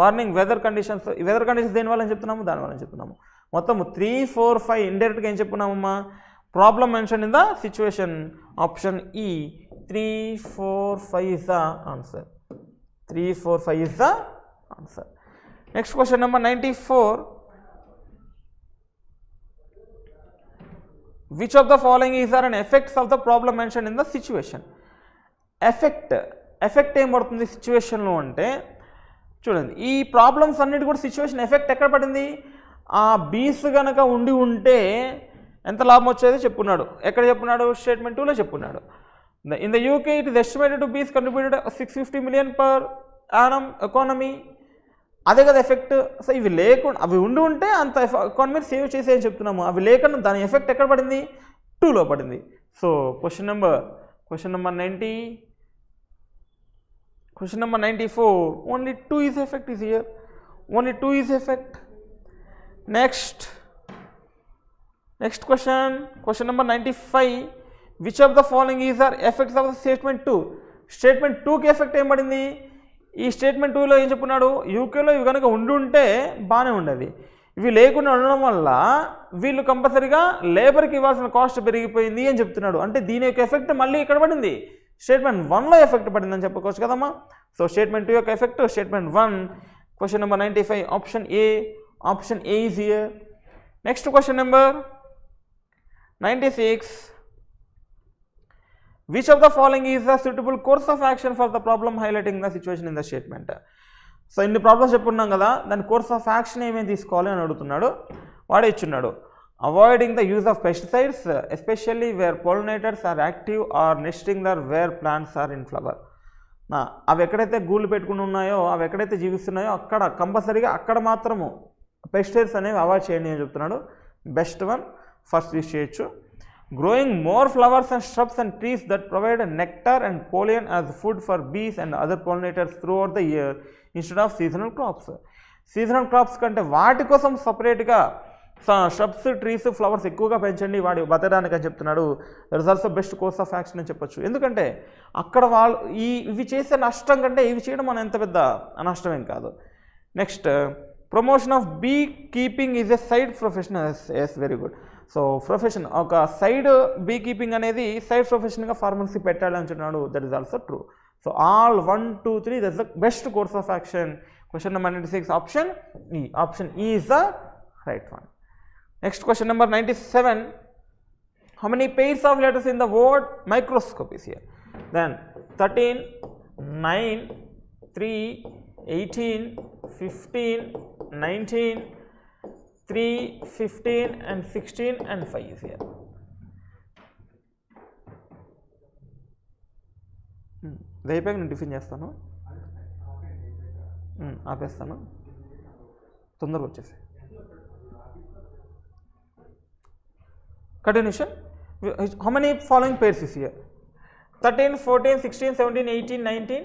warning weather conditions. ఈ వెదర్ కండిషన్స్ దేనివల్ల అని చెప్తున్నాము, దానివల్ల అని చెప్తున్నాము. మొత్తం 3, 4, 5 ఇండైరెక్ట్గా ఏం చెప్పుకున్నామమ్మా? Problem mentioned in the situation. Option E, 3, 4, 5 is the answer. 3, 4, 5 is the answer. Next question number 94. Which of the following is there an effects of the problem mentioned in the situation? Effect ఏం పడుతుంది సిచ్యువేషన్లో అంటే, చూడండి ఈ problems అన్నిటి కూడా situation effect ఎక్కడ పడింది? ఆ బీస్ కనుక ఉంటే ఎంత లాభం వచ్చేది చెప్పున్నాడు. ఎక్కడ చెప్పున్నాడు? స్టేట్మెంట్ 2లో చెప్పున్నాడు. In the UK it is estimated to bees contributed 650 million per annum economy. అదే కదా ఎఫెక్ట్. సో ఇవి లేకుండా అవి ఉంటే అంత ఎకానమీ సేవ్ చేసేయని చెప్తున్నాము. అవి లేకుండా దాని ఎఫెక్ట్ ఎక్కడ పడింది? 2లో పడింది. So question number 94. Only 2 is effect is here. Only 2 is effect. Next question number 95. Which of the following is the effects of the statement 2? Statement 2కి ఎఫెక్ట్ ఏం పడింది? ఈ స్టేట్మెంట్ 2లో ఏం చెప్పున్నాడు? యూకేలో ఇవి కనుక ఉంటే బాగానే ఉండేది. ఇవి లేకుండా ఉండడం వల్ల వీళ్ళు కంపల్సరీగా లేబర్కి ఇవ్వాల్సిన కాస్ట్ పెరిగిపోయింది అని చెప్తున్నాడు. అంటే దీని యొక్క ఎఫెక్ట్ మళ్ళీ ఇక్కడ పడింది, స్టేట్మెంట్ 1లో ఎఫెక్ట్ పడిందని చెప్పుకోవచ్చు కదమ్మా. సో స్టేట్మెంట్ 2 యొక్క effect statement 1. Question number 95 option A is here. Next question number 96. Which of the following is a suitable course of action for the problem highlighting the situation in the statement? So ఇన్ని problems చెప్పుకున్నాం కదా, దాని course of action ఏమేమి తీసుకోవాలి అని అడుగుతున్నాడు. వాడే ఇచ్చున్నాడు. Avoiding the use of pesticides especially where pollinators are active or nesting there where plants are in flower. అవి ఎక్కడైతే గూళ్ళు పెట్టుకుని ఉన్నాయో, అవి ఎక్కడైతే జీవిస్తున్నాయో అక్కడ కంపల్సరీగా అక్కడ మాత్రము పెస్టిసైడ్స్ అనేవి అవాయిడ్ చేయండి అని చెప్తున్నాడు. బెస్ట్ వన్ ఫస్ట్ యూజ్ చేయొచ్చు. Growing more flowers and shrubs and trees that provide nectar and pollen as food for bees and other pollinators throughout the year instead of seasonal crops. Seasonal crops కంటే వాటి కోసం సపరేట్గా shrubs, trees, flowers ఎక్కువగా పెంచండి వాడి బతకడానికి అని చెప్తున్నాడు. That is also best course of action అని చెప్పొచ్చు. ఎందుకంటే అక్కడ వాళ్ళు ఇవి చేసే నష్టం కంటే ఇవి చేయడం మన ఎంత పెద్ద నష్టమేం కాదు. Next, promotion of bee keeping is a side profession. Yes, very good. So profession, ఒక సైడ్ బీ కీపింగ్ అనేది సైడ్ ప్రొఫెషన్గా ఫార్మర్స్కి పెట్టాలి అంటున్నాడు. That is also true. So all 1, 2, 3 that's the best course of action. Question number 96 option E is the right one. Next question number 97. how many pairs of letters in the word microscope is here? Then 13, 9, 3, 18, 15, 19, 3, 15 and 16 and 5 is here. రేపే నేను tiffin చేస్తాను, ఆపేస్తాను, తొందరగా వచ్చేసి. Continuation. How many following pairs is here? 13, 14, 16, 17, 18, 19.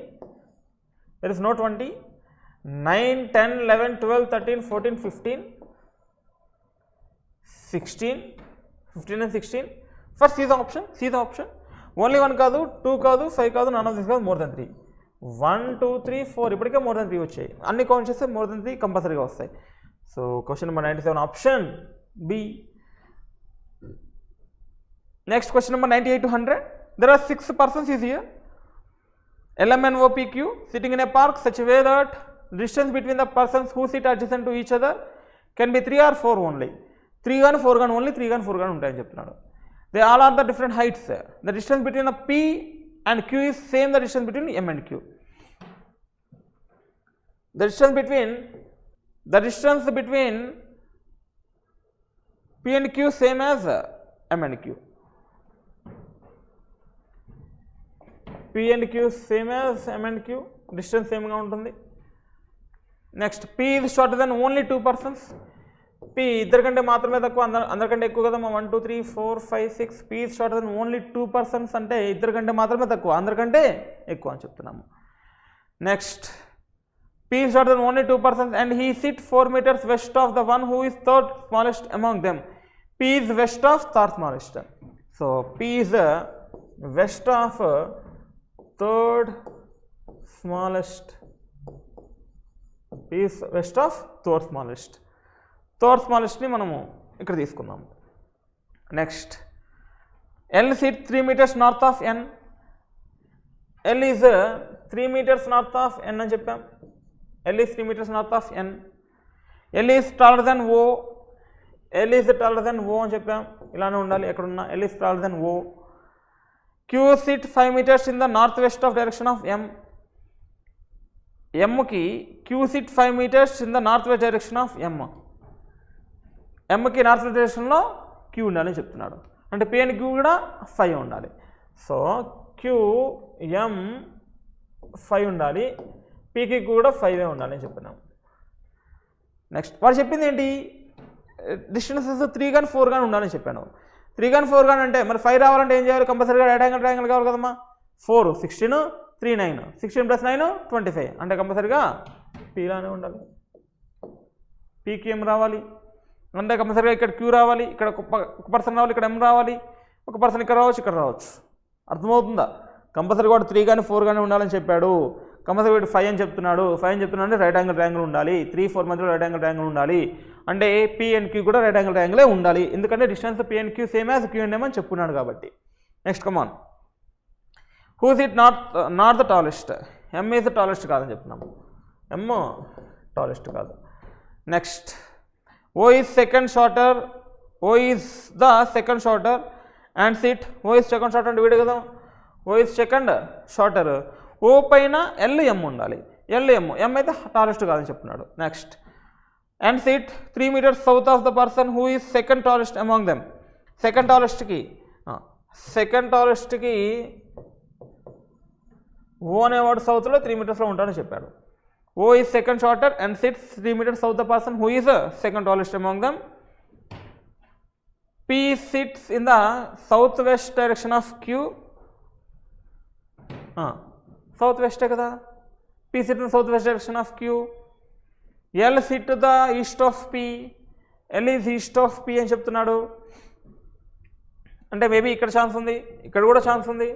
There is no 20. 9, 10, 11, 12, 13, 14, 15, 16, 15 and 16. First see the option. See the option. Only 1 కాదు, 2 కాదు, 5 కాదు, none of this కాదు, more than 3. 1, 2, 3, 4 ఇప్పటికే more than 3 వచ్చాయి. అన్ని కౌంట్ చేస్తే more than 3 కంపల్సరీగా వస్తాయి. So question number 97 option B. Next question number 98 to 100. There are 6 persons is here. LMNOPQ sitting in a park such a way that distance between the persons who sit adjacent to each other can be 3 or 4 only. 3 గాని 4 గాని only 3 గాని 4 గాని ఉంటాయని చెప్తున్నాడు. They all are the different heights. The distance between the P and Q is same the distance between M and Q. The distance between P and Q same as M and Q. P and Q same as M and Q. Distance same గా ఉంటుంది. Next, P is shorter than only 2 persons. P ఇద్దరికంటే మాత్రమే తక్కువ, అందరికంటే ఎక్కువ కదమ్మా. 1, 2, 3, 4, 5, 6. P is shorter than only 2 persons అంటే ఇద్దరికంటే మాత్రమే తక్కువ, అందరికంటే ఎక్కువ అని చెప్తున్నాము. Next, P is shorter than only 2 persons and he sits 4 meters west of the one who is third smallest among them. P is west of third smallest. So P is west of third smallest. P is west of third smallest. Third స్మాలెస్ట్ని మనము ఇక్కడ తీసుకుందాం. Next, L sit 3 meters north of N. L is 3 meters north of N అని చెప్పాం. L is 3 meters north of N. L is taller than O. L is taller than O అని చెప్పాం. ఇలానే ఉండాలి ఎక్కడున్నా. L is taller than O. Q sit 5 meters in the north west of direction of M. Mకి Q sit 5 meters in the north west direction of M. Mకి north west డైరెక్షన్లో Q ఉండాలని చెప్తున్నాడు. అంటే P అండ్ Q కూడా 5 ఉండాలి. So Q M 5 ఉండాలి, Pకి కూడా 5 ఉండాలని చెప్తున్నాం. నెక్స్ట్, వాడు చెప్పింది ఏంటి? డిస్టెన్సెస్ 3 కానీ 4 కానీ ఉండాలని చెప్పాను. 3 కానీ 4 కానీ అంటే మరి 5 రావాలంటే ఏం చేయాలి? కంపల్సరీగా ట్రయాంగిల్ కావాలి కదమ్మా. 4, 16, 3, 9. 16 + 9 25 అంటే కంపల్సరీగా Pలానే ఉండాలి. Pకి M రావాలి అంటే కంపల్సరీగా ఇక్కడ Q రావాలి, ఇక్కడ ఒక పర్సన్ రావాలి, ఇక్కడ M రావాలి, ఒక పర్సన్ ఇక్కడ రావచ్చు, ఇక్కడ రావచ్చు. అర్థమవుతుందా? కంపల్సరీ వాడు 3 కానీ 4 కానీ ఉండాలని చెప్పాడు. కంపల్సరీ వాడు 5 అని చెప్తున్నాడు. 5 అని చెప్తున్నాడు అంటే రైట్ యాంగిల్ ట్రయాంగిల్ ఉండాలి. 3, 4 మధ్యలో రైట్ యాంగిల్ ట్రయాంగిల్ ఉండాలి. అంటే P అండ్ Q కూడా రైట్ యాంగిల్ ట్రయాంగిలే ఉండాలి. ఎందుకంటే distance P and Q same as Q and M అని చెప్పున్నాడు కాబట్టి. Next, come on. Who is it not the tallest? M is the tallest కాదని చెప్తున్నాము. M టాలెస్ట్ కాదు. Next, O is second shorter. O is the second shorter and sit. O is second shorter అంటే వీడు కదా. O is second shorter. O పైన L M ఉండాలి. L M అయితే tallest కాదని చెప్తున్నాడు. Next, and sit 3 meters south of the person who is second tallest among them. Second టాలెస్ట్కి O అనేవాడు సౌత్లో 3 మీటర్స్లో ఉంటాడని చెప్పాడు. O is second shorter and sits 3 meters south of the person who is second tallest among them. P sits in the southwest direction of Q. Southwest kada. P sits in the southwest direction of Q. L sit to the east of P. L is east of P అని చెప్తున్నాడు. అంటే maybe ఇక్కడ chance ఉంది, ఇక్కడ కూడా chance ఉంది.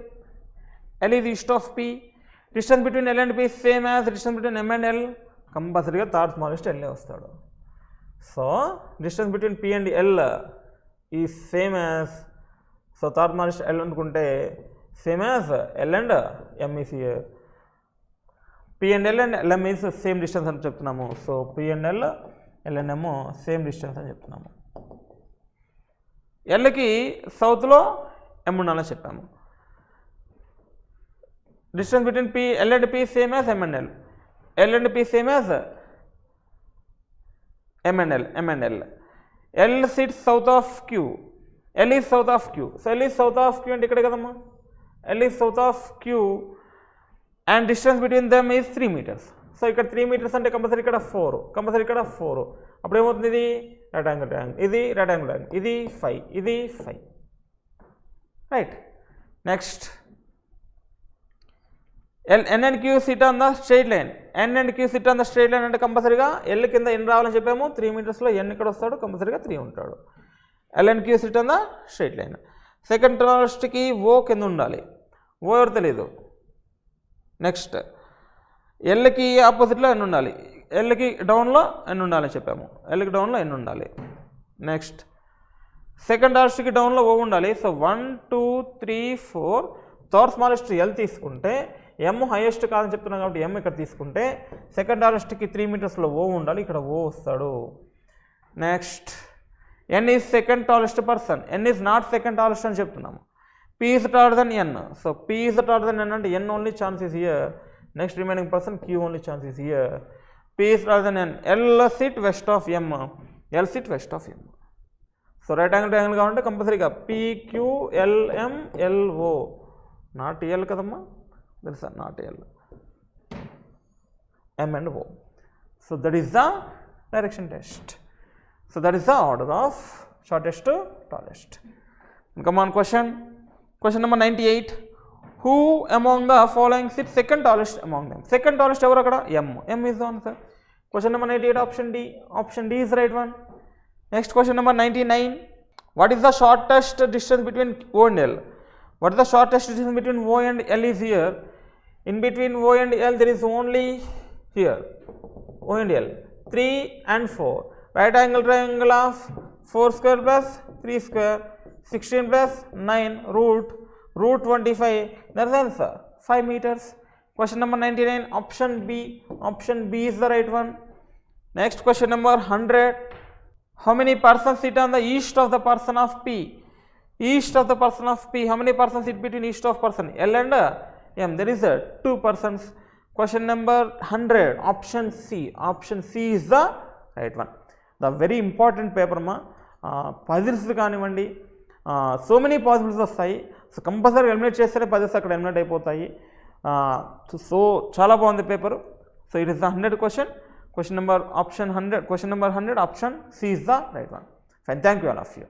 L is east of P. Distance between L and P is same as distance between M and L. కంపల్సరీగా third smallest L వస్తాడు. So distance between P and L ఈ same as, so third smallest L అనుకుంటే same as L and M is P and L and LM is same distance అని చెప్తున్నాము. So P and L, L and M same distance అని చెప్తున్నాము. ఎల్కి సౌత్లో ఎం ఉండాలని చెప్పాము. Distance between P L and P same as M and L. L and P same as M and L. L sits south of Q. L is south of Q. So L is south of Q అంటే ఇక్కడే కదమ్మా. L is south of Q and distance between them is 3 meters. So ఇక్కడ 3 meters అంటే compulsory ఇక్కడ 4, compulsory ఇక్కడ 4. అప్పుడు ఏమవుతుంది, ఇది రైట్ యాంగిల్ ట్రయాంగిల్, ఇది రైట్ యాంగిల్ ట్రయాంగిల్, ఇది 5, ఇది 5. Right. Next N and Q sit on the straight line. N and Q sit on the straight line అంటే కంపల్సరీగా ఎల్ కింద ఎన్ రావాలని చెప్పాము. 3 metersలో ఎన్ ఇక్కడ వస్తాడు, కంపల్సరీగా 3 ఉంటాడు. L and Q sit on the straight line. Second టర్మినల్స్కి ఓ కింద ఉండాలి. ఓ ఎవరు తెలియదు. నెక్స్ట్ ఎల్కి ఆపోజిట్లో ఎన్ ఉండాలి. ఎల్కి డౌన్లో ఎన్ ఉండాలని చెప్పాము. ఎల్కి డౌన్లో ఎన్ ఉండాలి. నెక్స్ట్ సెకండ్ ఆర్స్ట్కి డౌన్లో ఓ ఉండాలి. సో 1 2 3 4 థర్డ్ స్మాలెస్ట్ ఎల్ తీసుకుంటే ఎం హైయెస్ట్ కాదని చెప్తున్నాం కాబట్టి ఎం ఇక్కడ తీసుకుంటే సెకండ్ ఆర్స్ట్కి 3 metersలో ఓ ఉండాలి. ఇక్కడ ఓ వస్తాడు. Next N is second tallest person. N is not second tallest అని చెప్తున్నాము. P is taller than n. So P is taller than n and n only chance is here. Next remaining person Q only chance is here. P is taller than n. L sit west of M. L sit west of M. So right angle triangle కావాలంటే కంపల్సరీగా PQ LM LO. Not L కదమ్మా. That is not L. M and O. So that is the direction test. So that is the order of shortest to tallest. Come on, question. Question number 98. Who among the following sits second tallest among them? Second tallest ever akkada? M. M is the answer. Question number 98, option D. Option D is the right one. Next question number 99. What is the shortest distance between O and L? What is the shortest distance between O and L is here. In between O and L there is only here O and L 3 and 4. Right angle triangle of 4 square plus 3 square 16 plus 9 root 25. That's the answer, 5 meters. Question number 99, option B. Option B is the right one. Next question number 100. How many persons sit on the east of the person of P? East of the person of P. How many persons sit between east of person L and M? There is 2 persons. Question number 100, option C. Option C is the right one. The very important paper ma puzzles కానివ్వండి, so many possibilities వస్తాయి. So compulsory eliminate చేస్తేనే 10 అక్కడ eliminate అయిపోతాయి. So చాలా బాగుంది paper. So it is the 100 question. Question number option 100. Question number 100, option C is the right one. Fine. Thank you all of you.